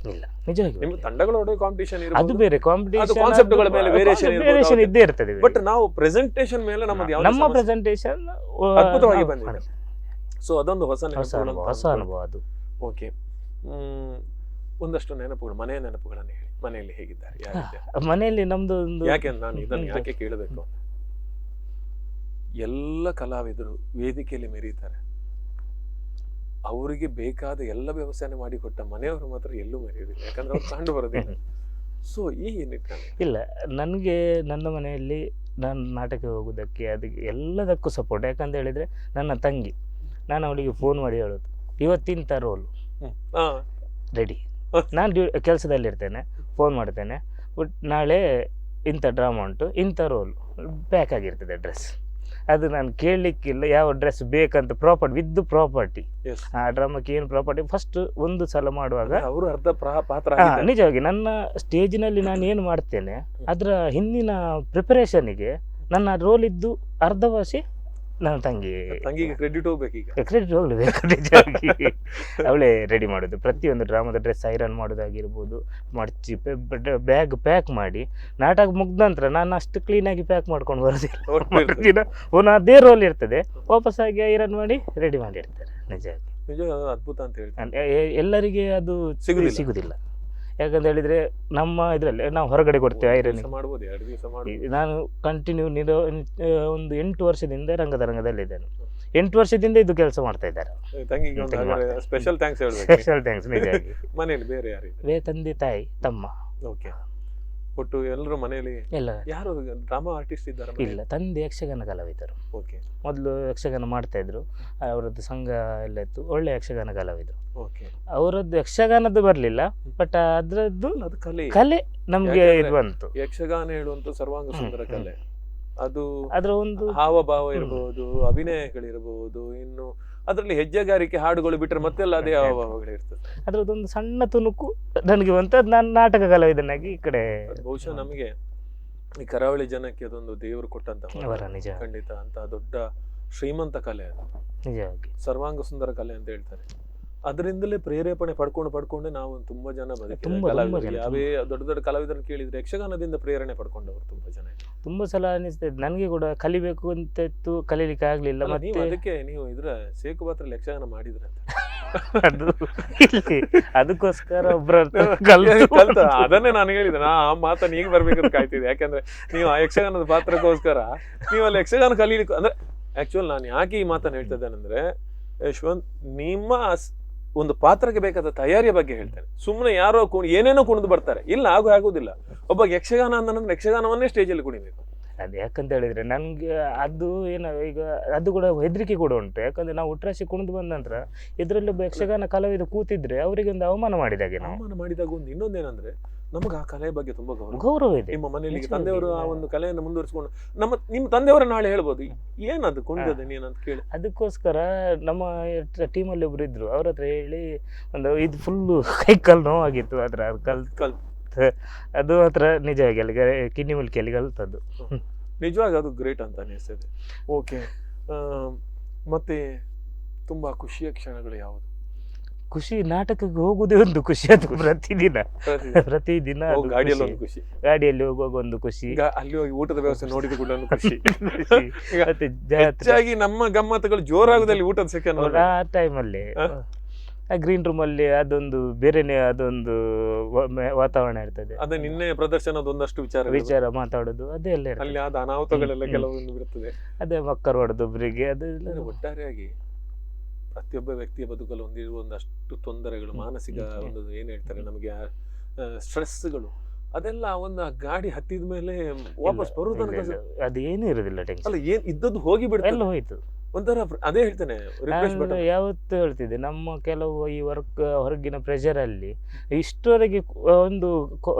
ನಿಜವಾಗಿ ನಿಮ್ಮ ತಂಡಗಳೊಳಗೆ ಕಾಂಪಿಟೇಷನ್ ಇರುತ್ತೆ, ಅದು ಬೇರೆ ಕಾಂಪಿಟೇಷನ್, ಕಾನ್ಸೆಪ್ಟ್ಗಳ ಮೇಲೆ ವೇರಿಯೇಷನ್ ಇದ್ದೇ ಇರ್ತದೆ. ಬಟ್ ನಾವು ಪ್ರೆಸೆಂಟೇಷನ್ ಮೇಲೆ ನಮ್ಮ ಪ್ರೆಸೆಂಟೇಷನ್ ಅದ್ಭುತವಾಗಿ ಬಂದಿದೆ. ಸೊ ಅದೊಂದು ಹೊಸ ಅನುಭವ ಅದು. ಓಕೆ, ಒಂದಷ್ಟು ನೆನಪುಗಳು, ಮನೆಯ ನೆನಪುಗಳನ್ನು ಹೇಳಿ. ಮನೆಯಲ್ಲಿ ಹೇಗಿದ್ದಾರೆ, ಯಾರಿದ್ದಾರೆ? ಮನೆಯಲ್ಲಿ ನಮ್ದು ಒಂದು ಯಾಕೆ ನಾನು ಇದನ್ನು ಯಾಕೆ ಕೇಳಬೇಕು ಅಂತ, ಎಲ್ಲ ಕಲಾವಿದರು ವೇದಿಕೆಯಲ್ಲಿ ಮೆರೀತಾರೆ, ಅವರಿಗೆ ಬೇಕಾದ ಎಲ್ಲ ವ್ಯವಸ್ಥೆ ಮಾಡಿಕೊಟ್ಟ ಮನೆಯವರು ಮಾತ್ರ ಎಲ್ಲೂ ಮೆರೆಯುವುದಿಲ್ಲ, ಯಾಕಂದ್ರೆ ಅವ್ರು ಕಂಡು ಬರೋದಿಲ್ಲ. ಸೊ ಈ ನಿಟ್ಟಿನಲ್ಲಿ ಇಲ್ಲ, ನನಗೆ ನನ್ನ ಮನೆಯಲ್ಲಿ ನಾನು ನಾಟಕ ಹೋಗೋದಕ್ಕೆ ಅದಕ್ಕೆ ಎಲ್ಲದಕ್ಕೂ ಸಪೋರ್ಟ್. ಯಾಕಂತ ಹೇಳಿದರೆ ನನ್ನ ತಂಗಿ, ನಾನು ಅವಳಿಗೆ ಫೋನ್ ಮಾಡಿ ಹೇಳೋದು, ಇವತ್ತಿಂಥ ರೋಲು ರೆಡಿ, ನಾನು ಕೆಲಸದಲ್ಲಿರ್ತೇನೆ, ಫೋನ್ ಮಾಡ್ತೇನೆ, ಬಟ್ ನಾಳೆ ಇಂಥ ಡ್ರಾಮಾ ಉಂಟು, ಇಂಥ ರೋಲು ಪ್ಯಾಕ್ ಆಗಿರ್ತದೆ ಡ್ರೆಸ್, ಅದು ನಾನು ಕೇಳಲಿಕ್ಕಿಲ್ಲ, ಯಾವ ಡ್ರೆಸ್ ಬೇಕಂತ ಪ್ರಾಪರ್ಟಿ ವಿತ್ ಪ್ರಾಪರ್ಟಿ, ಆ ಡ್ರಾಮಕ್ಕೆ ಏನು ಪ್ರಾಪರ್ಟಿ ಫಸ್ಟ್ ಒಂದು ಸಲ ಮಾಡುವಾಗ ಅವರು ಅರ್ಧ ಪಾತ್ರ ನಿಜವಾಗಿ ನನ್ನ ಸ್ಟೇಜಿನಲ್ಲಿ ನಾನು ಏನು ಮಾಡ್ತೇನೆ ಅದರ ಹಿಂದಿನ ಪ್ರಿಪರೇಷನ್ಗೆ ನನ್ನ ರೋಲ್ ಇದ್ದು ಅರ್ಧವಾಸಿ ನನ್ನ ತಂಗಿಗೆ ಕ್ರೆಡಿಟ್ ಹೋಗ್ಬೇಕು, ಈಗ ಕ್ರೆಡಿಟ್ ಹೋಗ್ಲೇಬೇಕು. ನಿಜವಾಗಿ ಅವಳೇ ರೆಡಿ ಮಾಡೋದು, ಪ್ರತಿಯೊಂದು ಡ್ರಾಮಾದ ಡ್ರೆಸ್ ಐರನ್ ಮಾಡೋದಾಗಿರ್ಬೋದು, ಮಡಚಿ ಬ್ಯಾಗ್ ಪ್ಯಾಕ್ ಮಾಡಿ, ನಾಟಕ ಮುಗ್ದ ನಂತರ ನಾನು ಅಷ್ಟು ಕ್ಲೀನಾಗಿ ಪ್ಯಾಕ್ ಮಾಡ್ಕೊಂಡು ಬರೋದಿಲ್ಲ, ದಿನ ಪುನಃ ಅದೇ ರೋಲ್ ಇರ್ತದೆ, ವಾಪಸ್ಸಾಗಿ ಐರನ್ ಮಾಡಿ ರೆಡಿ ಮಾಡಿರ್ತಾರೆ. ನಿಜವಾಗಿ ನಿಜ ಅದ್ಭುತ ಅಂತ ಹೇಳ್ತಾರೆ. ಎಲ್ಲರಿಗೆ ಅದು ಸಿಗುದಿಲ್ಲ, ಯಾಕಂತ ಹೇಳಿದ್ರೆ ನಮ್ಮ ಇದರಲ್ಲಿ ನಾವು ಹೊರಗಡೆ ಕೊಡ್ತೇವೆ ಐರನ್. ನಾನು ಕಂಟಿನ್ಯೂ ಒಂದು 8 ವರ್ಷದಿಂದ ರಂಗದಲ್ಲಿದ್ದೇನೆ, 8 ವರ್ಷದಿಂದ ಇದು ಕೆಲಸ ಮಾಡ್ತಾ ಇದ್ದಾರೆ. ಸ್ಪೆಷಲ್ ಥ್ಯಾಂಕ್ಸ್ ನಿಜವಾಗಿ. ಮನೆಯಲ್ಲಿ ಬೇರೆ ಯಾರು? ತಂದೆ, ತಾಯಿ, ತಮ್ಮ. ಓಕೆ, ಒಟ್ಟು ಎಲ್ಲರೂ ಮನೆಯಲ್ಲಿ ಎಲ್ಲ ಯಾರು ಡ್ರಾಮಾ ಆರ್ಟಿಸ್ಟ್ ಇದ್ದಾರೆ? ಇಲ್ಲ, ತಂದೆ ಯಕ್ಷಗಾನ ಕಲಾವಿದರು. ಓಕೆ, ಮೊದಲು ಯಕ್ಷಗಾನ ಮಾಡ್ತಾ ಇದ್ರು, ಅವರದ್ದು ಸಂಘ ಎಲ್ಲ ಇತ್ತು, ಒಳ್ಳೆ ಯಕ್ಷಗಾನ ಕಲಾವಿದರು. ಓಕೆ, ಅವರದ್ದು ಯಕ್ಷಗಾನದ್ದು ಬರಲಿಲ್ಲ, ಬಟ್ ಅದರದ್ದು ಅದು ಕಲೆ ನಮ್ಗೆ ಇದು ಬಂತು. ಯಕ್ಷಗಾನ ಹೇಳುವಂತ ಸರ್ವಾಂಗ ಸುಂದರ ಕಲೆ, ಅದು ಅದರ ಒಂದು ಹಾವಭಾವ ಇರಬಹುದು, ಅಭಿನಯಗಳಿರಬಹುದು, ಇನ್ನು ಅದರಲ್ಲಿ ಹೆಜ್ಜೆಗಾರಿಕೆ ಹಾಡುಗಳು ಬಿಟ್ಟರೆ ಮತ್ತೆಲ್ಲ ಅದೇ ಹಾವಭಾವಗಳಿರ್ತದೆ. ಅದರದ್ದೊಂದು ಸಣ್ಣ ತುಣುಕು ನನಗೆ ಬಂತದ್ದು, ನಾನು ನಾಟಕ ಕಲಾವಿದನಾಗಿ ಈ ಕಡೆ. ಬಹುಶಃ ನಮಗೆ ಈ ಕರಾವಳಿ ಜನಕ್ಕೆ ಅದೊಂದು ದೇವರು ಕೊಟ್ಟಂತ ನಿಜ, ಖಂಡಿತ ಅಂತ ದೊಡ್ಡ ಶ್ರೀಮಂತ ಕಲೆ ಅದು, ನಿಜವಾಗಿ ಸರ್ವಾಂಗ ಸುಂದರ ಕಲೆ ಅಂತ ಹೇಳ್ತಾರೆ. ಅದರಿಂದಲೇ ಪ್ರೇರೇಪಣೆ ಪಡ್ಕೊಂಡು ನಾವು ತುಂಬಾ ಜನ ಯಾವೇ ದೊಡ್ಡ ದೊಡ್ಡ ಕಲಾವಿದರನ್ನು ಕೇಳಿದ್ರೆ ಯಕ್ಷಗಾನದಿಂದ ಪ್ರೇರಣೆ ಪಡ್ಕೊಂಡವರು ತುಂಬಾ ಜನ. ತುಂಬಾ ಸಲ ಅನಿಸ್ತದೆ ನನಗೆ ಕೂಡ ಕಲಿಬೇಕು ಅಂತ ಇತ್ತು, ಕಲೀಲಿಕ್ಕೆ ಆಗ್ಲಿಲ್ಲ. ಮತ್ತೆ ಅದಕ್ಕೆ ನೀವು ಇದ್ರ ಸೇಕು ಪಾತ್ರ ಯಕ್ಷಗಾನ ಮಾಡಿದ್ರೆ ಅಂತ ಅದು ಅದಕ್ಕೋಸ್ಕರ ಒಬ್ಬರ ಅದನ್ನೇ ನಾನು ಹೇಳಿದೆ, ಆ ಮಾತನ್ನ ಈಗ ಬರ್ಬೇಕಂತ ಕಾಯ್ತಿದೆ. ಯಾಕಂದ್ರೆ ನೀವು ಆ ಯಕ್ಷಗಾನದ ಪಾತ್ರಕ್ಕೋಸ್ಕರ ನೀವು ಅಲ್ಲಿ ಯಕ್ಷಗಾನ ಕಲೀಲಿಕ್ಕೆ ಅಂದ್ರೆ ಆಕ್ಚುಲ್ ನಾನು ಯಾಕೆ ಈ ಮಾತನ್ನ ಹೇಳ್ತಾ ಇದ್ದೇನೆಂದ್ರೆ, ಯಶವಂತ್ ನಿಮ್ಮ ಒಂದು ಪಾತ್ರಕ್ಕೆ ಬೇಕಾದ ತಯಾರಿಯ ಬಗ್ಗೆ ಹೇಳ್ತೇನೆ. ಸುಮ್ಮನೆ ಯಾರೋ ಏನೇನೋ ಕುಣಿದು ಬರ್ತಾರೆ, ಇಲ್ಲ ಆಗುದಿಲ್ಲ. ಒಬ್ಬ ಯಕ್ಷಗಾನ ಅಂದ್ರೆ ಯಕ್ಷಗಾನವನ್ನೇ ಸ್ಟೇಜಲ್ಲಿ ಕುಣಿಬೇಕು. ಅದು ಯಾಕಂತ ಹೇಳಿದ್ರೆ ನನ್ಗೆ ಅದು ಏನೋ ಈಗ ಅದು ಕೂಡ ಹೆದರಿಕೆ ಕೂಡ ಉಂಟು. ಯಾಕಂದ್ರೆ ನಾವು ಉಟ್ರಾಶಿ ಕುಣಿದು ಬಂದ ನಂತರ ಇದರಲ್ಲಿ ಒಬ್ಬ ಯಕ್ಷಗಾನ ಕಲಾವಿದ ಕೂತಿದ್ರೆ ಅವರಿಗೆ ಒಂದು ಅವಮಾನ ಮಾಡಿದಾಗೆ. ಅವಮಾನ ಮಾಡಿದಾಗ ಒಂದು ಇನ್ನೊಂದೇನಂದ್ರೆ ನಮಗೆ ಆ ಕಲೆಯ ಬಗ್ಗೆ ತುಂಬಾ ಗೌರವ ಇದೆ. ನಿಮ್ಮ ಮನೆಯಲ್ಲಿ ತಂದೆಯವರು ಆ ಒಂದು ಕಲೆಯನ್ನು ಮುಂದುವರಿಸಿಕೊಂಡು ನಿಮ್ಮ ತಂದೆಯವರ ನಾಳೆ ಹೇಳ್ಬೋದು ಏನದು ಕುಣಿದದೆ ನೀನಂತ ಕೇಳಿ. ಅದಕ್ಕೋಸ್ಕರ ನಮ್ಮ ಟೀಮಲ್ಲಿ ಒಬ್ರು ಇದ್ರು, ಅವ್ರ ಹತ್ರ ಹೇಳಿ ಒಂದು ಇದು ಫುಲ್ಲು ಕೈಕಾಲು ನೋವಾಗಿತ್ತು. ಅದ್ರ ಅದು ಮಾತ್ರ ನಿಜವಾಗಿ ಅಲ್ಲಿ ಕಿನ್ನಿ ಮುಲ್ಕಿಯಲ್ಲಿ ಕಲ್ತದ್ದು. ನಿಜವಾಗಿ ಅದು ಗ್ರೇಟ್ ಅಂತ ಅನಿಸ್ತದೆ. ಓಕೆ, ಮತ್ತೆ ತುಂಬಾ ಖುಷಿಯ ಕ್ಷಣಗಳು ಯಾವುದು? ಖುಷಿ ನಾಟಕಕ್ಕೆ ಹೋಗುದೇ ಒಂದು ಖುಷಿ, ಅದು ಪ್ರತಿದಿನ ಗಾಡಿಯಲ್ಲಿ ಒಂದು ಖುಷಿ, ಗಾಡಿಯಲ್ಲಿ ಹೋಗುವಾಗ ಒಂದು ಖುಷಿ, ಅಲ್ಲಿ ಹೋಗಿ ಊಟದ ವ್ಯವಸ್ಥೆ ನೋಡಿದ ಕೂಡ ಒಂದು ಖುಷಿ. ಹೆಚ್ಚಾಗಿ ನಮ್ಮ ಗಮ್ಮತ್ತುಗಳು ಜೋರಾಗುದಲ್ಲಿ ಊಟದ ಸೆಕೆಂಡ್ ಆ ಟೈಮಲ್ಲಿ ಗ್ರೀನ್ ರೂಮ್ ಅಲ್ಲಿ ಅದೊಂದು ಬೇರೆನೆ ಅದೊಂದು ವಾತಾವರಣ ಇರ್ತದೆ. ಅದೇ ನಿನ್ನೆ ಪ್ರದರ್ಶನದ ಒಂದಷ್ಟು ವಿಚಾರ ಮಾತಾಡೋದು ಅದೆಲ್ಲ ಅಲ್ಲಿ ಆದ ಅನಾಹುತಗಳೆಲ್ಲ ಕೆಲವೊಂದು ಇರುತ್ತದೆ. ಅದೇ ಮಕ್ಕಳು ಹೊಡೆದೊಬ್ಬರಿಗೆ ಅದೆಲ್ಲ ಒಟ್ಟಾರೆಯಾಗಿ ಪ್ರತಿಯೊಬ್ಬ ವ್ಯಕ್ತಿಯ ಬದುಕಲು ಹೊಂದಿರುವ ಒಂದಷ್ಟು ತೊಂದರೆಗಳು, ಮಾನಸಿಕ ಒಂದು ಏನ್ ಹೇಳ್ತಾರೆ ನಮಗೆ ಸ್ಟ್ರೆಸ್ಗಳು, ಅದೆಲ್ಲ ಒಂದು ಗಾಡಿ ಹತ್ತಿದ ಮೇಲೆ ವಾಪಸ್ ಬರೋ ತನಕ ಅದೇನು ಇರೋದಿಲ್ಲ. ಅಲ್ಲ ಏನ್ ಇದ್ದದ್ದು ಹೋಗಿ ಬಿಡ್ತದೆ, ಎಲ್ಲ ಹೋಯ್ತು ಒಂಥರ. ಅದೇ ಹೇಳ್ತೇನೆ, ಯಾವತ್ತು ಹೇಳ್ತಿದ್ದೆ, ನಮ್ಮ ಕೆಲವು ಈ ವರ್ಕ್ ಹೊರಗಿನ ಪ್ರೆಷರ್ ಅಲ್ಲಿ ಇಷ್ಟವರೆಗೆ ಒಂದು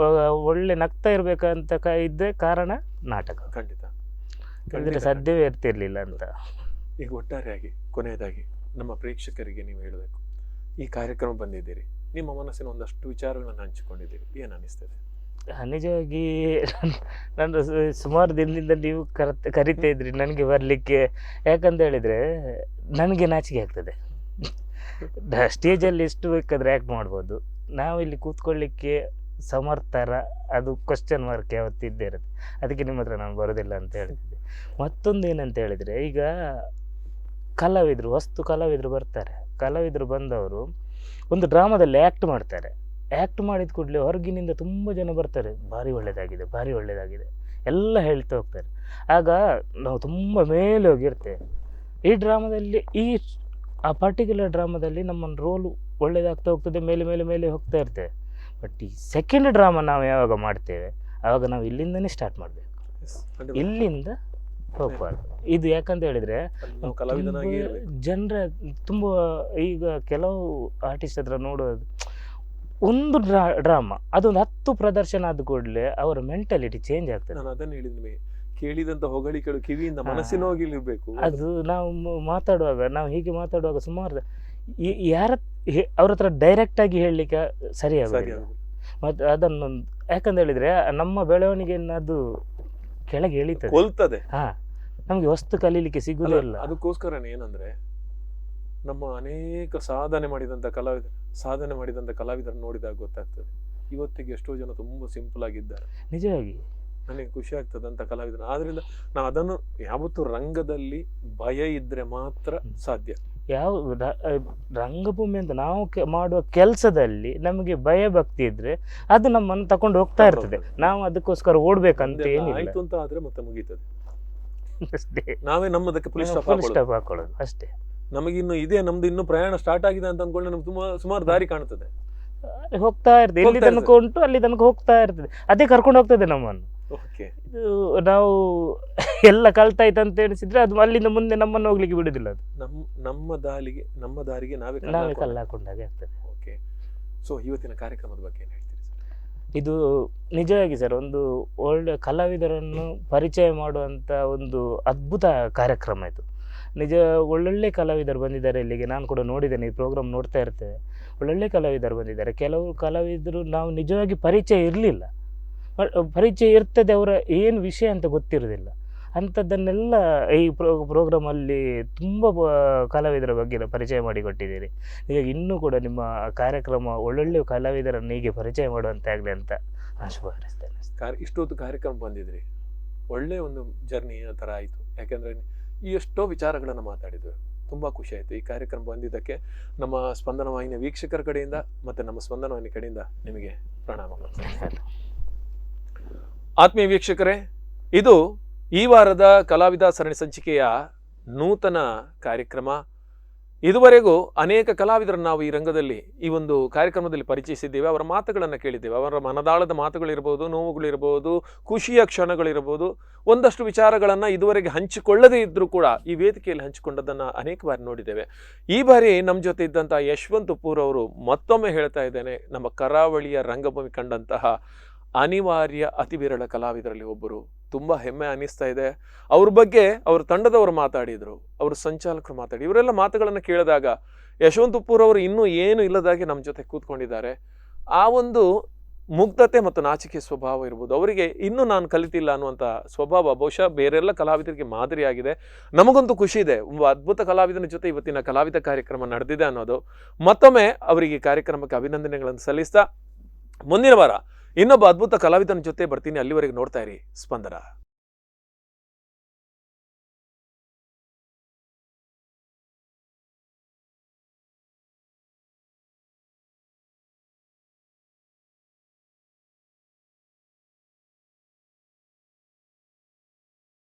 ಒಳ್ಳೆ ನಗ್ತಾ ಇರ್ಬೇಕಂತ ಇದ್ದೆ ಕಾರಣ ನಾಟಕ. ಖಂಡಿತ ಸಾಧ್ಯವೇ ಇರ್ತಿರ್ಲಿಲ್ಲ ಅಂತ. ಈಗ ಒಟ್ಟಾರೆಯಾಗಿ ಕೊನೆಯದಾಗಿ ನಮ್ಮ ಪ್ರೇಕ್ಷಕರಿಗೆ ನೀವು ಹೇಳಬೇಕು, ಈ ಕಾರ್ಯಕ್ರಮ ಬಂದಿದ್ದೀರಿ, ನಿಮ್ಮ ಮನಸ್ಸಿನ ಒಂದಷ್ಟು ವಿಚಾರಗಳನ್ನು ಹಂಚಿಕೊಂಡಿದ್ದೀರಿ, ಏನ್ ಅನಿಸ್ತದೆ? ನಿಜವಾಗಿ ನಾನು ಸುಮಾರು ದಿನದಿಂದ ನೀವು ಕರಿತಾ ಇದ್ರಿ ನನಗೆ ಬರಲಿಕ್ಕೆ. ಯಾಕಂತ ಹೇಳಿದರೆ ನನಗೆ ನಾಚಿಕೆ ಆಗ್ತದೆ. ಸ್ಟೇಜಲ್ಲಿ ಎಷ್ಟು ಬೇಕಾದರೆ ಆ್ಯಕ್ಟ್ ಮಾಡ್ಬೋದು, ನಾವಿಲ್ಲಿ ಕೂತ್ಕೊಳ್ಳಿಕ್ಕೆ ಸಮರ್ಥರ ಅದು ಕ್ವಶನ್ ಮಾರ್ಕ್ ಯಾವತ್ತಿದ್ದೇ ಇರುತ್ತೆ. ಅದಕ್ಕೆ ನಿಮ್ಮ ಹತ್ರ ನಾನು ಬರೋದಿಲ್ಲ ಅಂತ ಹೇಳ್ತಿದ್ದೆ. ಮತ್ತೊಂದು ಏನಂತ ಹೇಳಿದರೆ, ಈಗ ಕಲಾವಿದರು ಕಲಾವಿದರು ಬರ್ತಾರೆ, ಕಲಾವಿದರು ಬಂದವರು ಒಂದು ಡ್ರಾಮಾದಲ್ಲಿ ಆ್ಯಕ್ಟ್ ಮಾಡ್ತಾರೆ, ಆ್ಯಕ್ಟ್ ಮಾಡಿದ ಕೂಡಲೇ ಹೊರಗಿನಿಂದ ತುಂಬ ಜನ ಬರ್ತಾರೆ, ಭಾರಿ ಒಳ್ಳೆಯದಾಗಿದೆ, ಭಾರಿ ಒಳ್ಳೆಯದಾಗಿದೆ ಎಲ್ಲ ಹೇಳ್ತಾ ಹೋಗ್ತಾರೆ. ಆಗ ನಾವು ತುಂಬ ಮೇಲೆ ಹೋಗಿರ್ತೇವೆ. ಈ ಡ್ರಾಮಾದಲ್ಲಿ ಆ ಪರ್ಟಿಕ್ಯುಲರ್ ಡ್ರಾಮಾದಲ್ಲಿ ನಮ್ಮ ರೋಲು ಒಳ್ಳೆಯದಾಗ್ತಾ ಹೋಗ್ತದೆ, ಮೇಲೆ ಮೇಲೆ ಮೇಲೆ ಹೋಗ್ತಾ ಇರ್ತೇವೆ. ಬಟ್ ಈ ಸೆಕೆಂಡ್ ಡ್ರಾಮಾ ನಾವು ಯಾವಾಗ ಮಾಡ್ತೇವೆ ಆವಾಗ ನಾವು ಇಲ್ಲಿಂದನೇ ಸ್ಟಾರ್ಟ್ ಮಾಡಬೇಕು, ಇಲ್ಲಿಂದ ಹೋಗ್ಬಾರ್ದು. ಇದು ಯಾಕಂತ ಹೇಳಿದರೆ ಜನರ ತುಂಬ ಈಗ ಕೆಲವು ಆರ್ಟಿಸ್ಟ್ ಹತ್ರ ನೋಡೋದು, ಒಂದು ಡ್ರಾಮಾ ಅದೊಂದು 10 ಪ್ರದರ್ಶನ ಆದ ಕೂಡಲೇ ಅವರ ಮೆಂಟಾಲಿಟಿ ಚೇಂಜ್ ಆಗ್ತದೆ. ನಾನು ಅದನ್ನು ಹೇಳಿದ್ವಿ, ಕೇಳಿದಂತ ಹೊಗಳಿಕೆಗಳು ಕಿವಿಯಿಂದ ಮನಸ್ಸಿನ ಹೋಗಿಲಿರ್ಬೇಕು. ಅದು ನಾವು ಮಾತಾಡುವಾಗ, ನಾವು ಹೀಗೆ ಮಾತಾಡುವಾಗ ಸುಮಾರು ಯಾರ ಅವ್ರ ಹತ್ರ ಡೈರೆಕ್ಟ್ ಆಗಿ ಹೇಳಲಿಕ್ಕೆ ಸರಿಯಾಗೋದಿಲ್ಲ. ಮತ್ತು ಅದನ್ನು ಯಾಕಂತ ಹೇಳಿದರೆ ನಮ್ಮ ಬೆಳವಣಿಗೆಯನ್ನು ಅದು ಕೆಳಗೆ ಎಳೀತದೆ. ನಮಗೆ ವಸ್ತು ಕಲೀಲಿಕ್ಕೆ ಸಿಗುವುದಿಲ್ಲ. ಅದಕ್ಕೋಸ್ಕರನೇ ಏನಂದ್ರೆ ನಮ್ಮ ಅನೇಕ ಸಾಧನೆ ಮಾಡಿದಂತ ಕಲಾವಿದರನ್ನು ನೋಡಿದಾಗ ಗೊತ್ತಾಗ್ತದೆ ಇವತ್ತಿಗೆ ಎಷ್ಟೋ ಜನ ತುಂಬಾ ಸಿಂಪಲ್ ಆಗಿದ್ದಾರೆ. ನಿಜವಾಗಿ ನನಗೆ ಖುಷಿ ಆಗ್ತದೆ ಅಂತ ಕಲಾವಿದರು. ಆದ್ರಿಂದ ನಾವು ಅದನ್ನು ಯಾವತ್ತು ರಂಗದಲ್ಲಿ ಭಯ ಇದ್ರೆ ಮಾತ್ರ ಸಾಧ್ಯ. ಯಾವ ರಂಗಭೂಮಿ ಅಂತ ನಾವು ಮಾಡುವ ಕೆಲಸದಲ್ಲಿ ನಮಗೆ ಭಯ ಭಕ್ತಿ ಇದ್ರೆ ಅದು ನಮ್ಮನ್ನು ತಕೊಂಡು ಹೋಗ್ತಾ ಇರ್ತದೆ. ನಾವು ಅದಕ್ಕೋಸ್ಕರ ಓಡ್ಬೇಕಂತ ಏನಿಲ್ಲ. ಆಯ್ತು ಅಂತ ಆದ್ರೆ ಮತ್ತೆ ಮುಗೀತದೆ ಅಷ್ಟೇ. ನಾವೇ ನಮ್ಮದಕ್ಕೆ ಫುಲ್ ಸ್ಟಾಪ್ ಹಾಕೊಳ್ಳೋದು ಅಷ್ಟೇ. ನಮಗಿನ್ನು ಇದೆ, ನಮ್ದು ಇನ್ನು ಪ್ರಯಾಣ ಸ್ಟಾರ್ಟ್ ಆಗಿದೆ ಅಂತ ಅಂದ್ಕೊಂಡ್ರೆ ನಮ್ಗೆ ತುಂಬಾ ಸುಮಾರು ದಾರಿ ಕಾಣ್ತದೆ, ಹೋಗ್ತಾ ಇರ್ತದೆ. ಎಲ್ಲಿ ತನಕ ಉಂಟು ಅಲ್ಲಿ ತನಕ ಹೋಗ್ತಾ ಇರ್ತದೆ, ಅದೇ ಕರ್ಕೊಂಡು ಹೋಗ್ತದೆ ನಮ್ಮನ್ನು. ಇದು ನಾವು ಎಲ್ಲ ಕಳ್ತಾಯ್ತಂತ ಎಣಿಸಿದ್ರೆ ಅದು ಅಲ್ಲಿಂದ ಮುಂದೆ ನಮ್ಮನ್ನು ಹೋಗ್ಲಿಕ್ಕೆ ಬಿಡುದಿಲ್ಲ. ಅದು ನಮ್ಮ ದಾರಿಗೆ ನಾವೇ ಕಲ್ಲು ಹಾಕೊಂಡಾಗೆ ಆಗ್ತದೆ. ಓಕೆ, ಸೊ ಇವತ್ತಿನ ಕಾರ್ಯಕ್ರಮದ ಬಗ್ಗೆ ಏನು ಹೇಳ್ತೀರಿ ಸರ್? ಇದು ನಿಜವಾಗಿ ಸರ್ ಒಂದು ಒಳ್ಳೆ ಕಲಾವಿದರನ್ನು ಪರಿಚಯ ಮಾಡುವಂಥ ಒಂದು ಅದ್ಭುತ ಕಾರ್ಯಕ್ರಮ ಇದು. ನಿಜ, ಒಳ್ಳೊಳ್ಳೆ ಕಲಾವಿದರು ಬಂದಿದ್ದಾರೆ ಇಲ್ಲಿಗೆ. ನಾನು ಕೂಡ ನೋಡಿದ್ದೇನೆ, ಈ ಪ್ರೋಗ್ರಾಮ್ ನೋಡ್ತಾ ಇರ್ತೇವೆ. ಒಳ್ಳೊಳ್ಳೆ ಕಲಾವಿದರು ಬಂದಿದ್ದಾರೆ. ಕೆಲವು ಕಲಾವಿದರು ನಾವು ನಿಜವಾಗಿ ಪರಿಚಯ ಇರಲಿಲ್ಲ, ಪರಿಚಯ ಇರ್ತದೆ, ಅವರ ಏನು ವಿಷಯ ಅಂತ ಗೊತ್ತಿರೋದಿಲ್ಲ. ಅಂಥದ್ದನ್ನೆಲ್ಲ ಈ ಪ್ರೋಗ್ರಾಮಲ್ಲಿ ತುಂಬ ಕಲಾವಿದರ ಬಗ್ಗೆ ಪರಿಚಯ ಮಾಡಿಕೊಟ್ಟಿದ್ದೀರಿ. ಈಗ ಇನ್ನೂ ಕೂಡ ನಿಮ್ಮ ಕಾರ್ಯಕ್ರಮ ಒಳ್ಳೊಳ್ಳೆ ಕಲಾವಿದರನ್ನು ಹೀಗೆ ಪರಿಚಯ ಮಾಡುವಂತಾಗಲಿ ಅಂತ ನಾನು ಶುಭ ಹಾರೈಸ್ತೇನೆ. ಇಷ್ಟೊತ್ತು ಕಾರ್ಯಕ್ರಮ ಬಂದಿದ್ರಿ, ಒಳ್ಳೆ ಒಂದು ಜರ್ನಿ ಥರ ಆಯಿತು. ಯಾಕೆಂದರೆ ಈ ಎಷ್ಟೋ ವಿಚಾರಗಳನ್ನು ಮಾತಾಡಿದ್ವಿ, ತುಂಬ ಖುಷಿ ಆಯಿತು. ಈ ಕಾರ್ಯಕ್ರಮ ಬಂದಿದ್ದಕ್ಕೆ ನಮ್ಮ ಸ್ಪಂದನ ವಾಹಿನಿಯ ವೀಕ್ಷಕರ ಕಡೆಯಿಂದ ಮತ್ತು ನಮ್ಮ ಸ್ಪಂದನ ವಾಹಿನಿ ಕಡೆಯಿಂದ ನಿಮಗೆ ಪ್ರಣಾಮಗಳು. ಆತ್ಮೀಯ ವೀಕ್ಷಕರೇ, ಇದು ಈ ವಾರದ ಕಲಾವಿದ ಸರಣಿ ಸಂಚಿಕೆಯ ನೂತನ ಕಾರ್ಯಕ್ರಮ. ಇದುವರೆಗೂ ಅನೇಕ ಕಲಾವಿದರನ್ನು ನಾವು ಈ ರಂಗದಲ್ಲಿ ಈ ಒಂದು ಕಾರ್ಯಕ್ರಮದಲ್ಲಿ ಪರಿಚಯಿಸಿದ್ದೇವೆ. ಅವರ ಮಾತುಗಳನ್ನು ಕೇಳಿದ್ದೇವೆ. ಅವರ ಮನದಾಳದ ಮಾತುಗಳಿರ್ಬೋದು, ನೋವುಗಳಿರ್ಬೋದು, ಖುಷಿಯ ಕ್ಷಣಗಳಿರ್ಬೋದು, ಒಂದಷ್ಟು ವಿಚಾರಗಳನ್ನು ಇದುವರೆಗೆ ಹಂಚಿಕೊಳ್ಳದೇ ಇದ್ದರೂ ಕೂಡ ಈ ವೇದಿಕೆಯಲ್ಲಿ ಹಂಚಿಕೊಂಡದ್ದನ್ನು ಅನೇಕ ಬಾರಿ ನೋಡಿದ್ದೇವೆ. ಈ ಬಾರಿ ನಮ್ಮ ಜೊತೆ ಇದ್ದಂಥ ಯಶವಂತ್ ಉಪ್ಪೂರು ಅವರು, ಮತ್ತೊಮ್ಮೆ ಹೇಳ್ತಾ ಇದ್ದೇನೆ, ನಮ್ಮ ಕರಾವಳಿಯ ರಂಗಭೂಮಿ ಕಂಡಂತಹ ಅನಿವಾರ್ಯ ಅತಿ ವಿರಳ ಕಲಾವಿದರಲ್ಲಿ ಒಬ್ಬರು. ತುಂಬ ಹೆಮ್ಮೆ ಅನ್ನಿಸ್ತಾ ಇದೆ. ಅವ್ರ ಬಗ್ಗೆ ಅವ್ರ ತಂಡದವರು ಮಾತಾಡಿದರು, ಅವ್ರ ಸಂಚಾಲಕರು ಮಾತಾಡಿ, ಇವರೆಲ್ಲ ಮಾತುಗಳನ್ನು ಕೇಳಿದಾಗ ಯಶವಂತ್ ಉಪ್ಪೂರು ಅವರು ಇನ್ನೂ ಏನು ಇಲ್ಲದಾಗೆ ನಮ್ಮ ಜೊತೆ ಕೂತ್ಕೊಂಡಿದ್ದಾರೆ. ಆ ಒಂದು ಮುಗ್ಧತೆ ಮತ್ತು ನಾಚಿಕೆ ಸ್ವಭಾವ ಇರ್ಬೋದು, ಅವರಿಗೆ ಇನ್ನೂ ನಾನು ಕಲಿತಿಲ್ಲ ಅನ್ನುವಂಥ ಸ್ವಭಾವ ಬಹುಶಃ ಬೇರೆಲ್ಲ ಕಲಾವಿದರಿಗೆ ಮಾದರಿಯಾಗಿದೆ. ನಮಗಂತೂ ಖುಷಿ ಇದೆ, ಒಬ್ಬ ಅದ್ಭುತ ಕಲಾವಿದನ ಜೊತೆ ಇವತ್ತಿನ ಕಲಾವಿದ ಕಾರ್ಯಕ್ರಮ ನಡೆದಿದೆ ಅನ್ನೋದು. ಮತ್ತೊಮ್ಮೆ ಅವರಿಗೆ ಕಾರ್ಯಕ್ರಮಕ್ಕೆ ಅಭಿನಂದನೆಗಳನ್ನು ಸಲ್ಲಿಸ್ತಾ ಮುಂದಿನ ವಾರ ಇನ್ನೊಬ್ಬ ಅದ್ಭುತ ಕಲಾವಿದನ ಜೊತೆ ಬರ್ತೀನಿ. ಅಲ್ಲಿವರೆಗೆ ನೋಡ್ತಾ ಇರಿ ಸ್ಪಂದನ.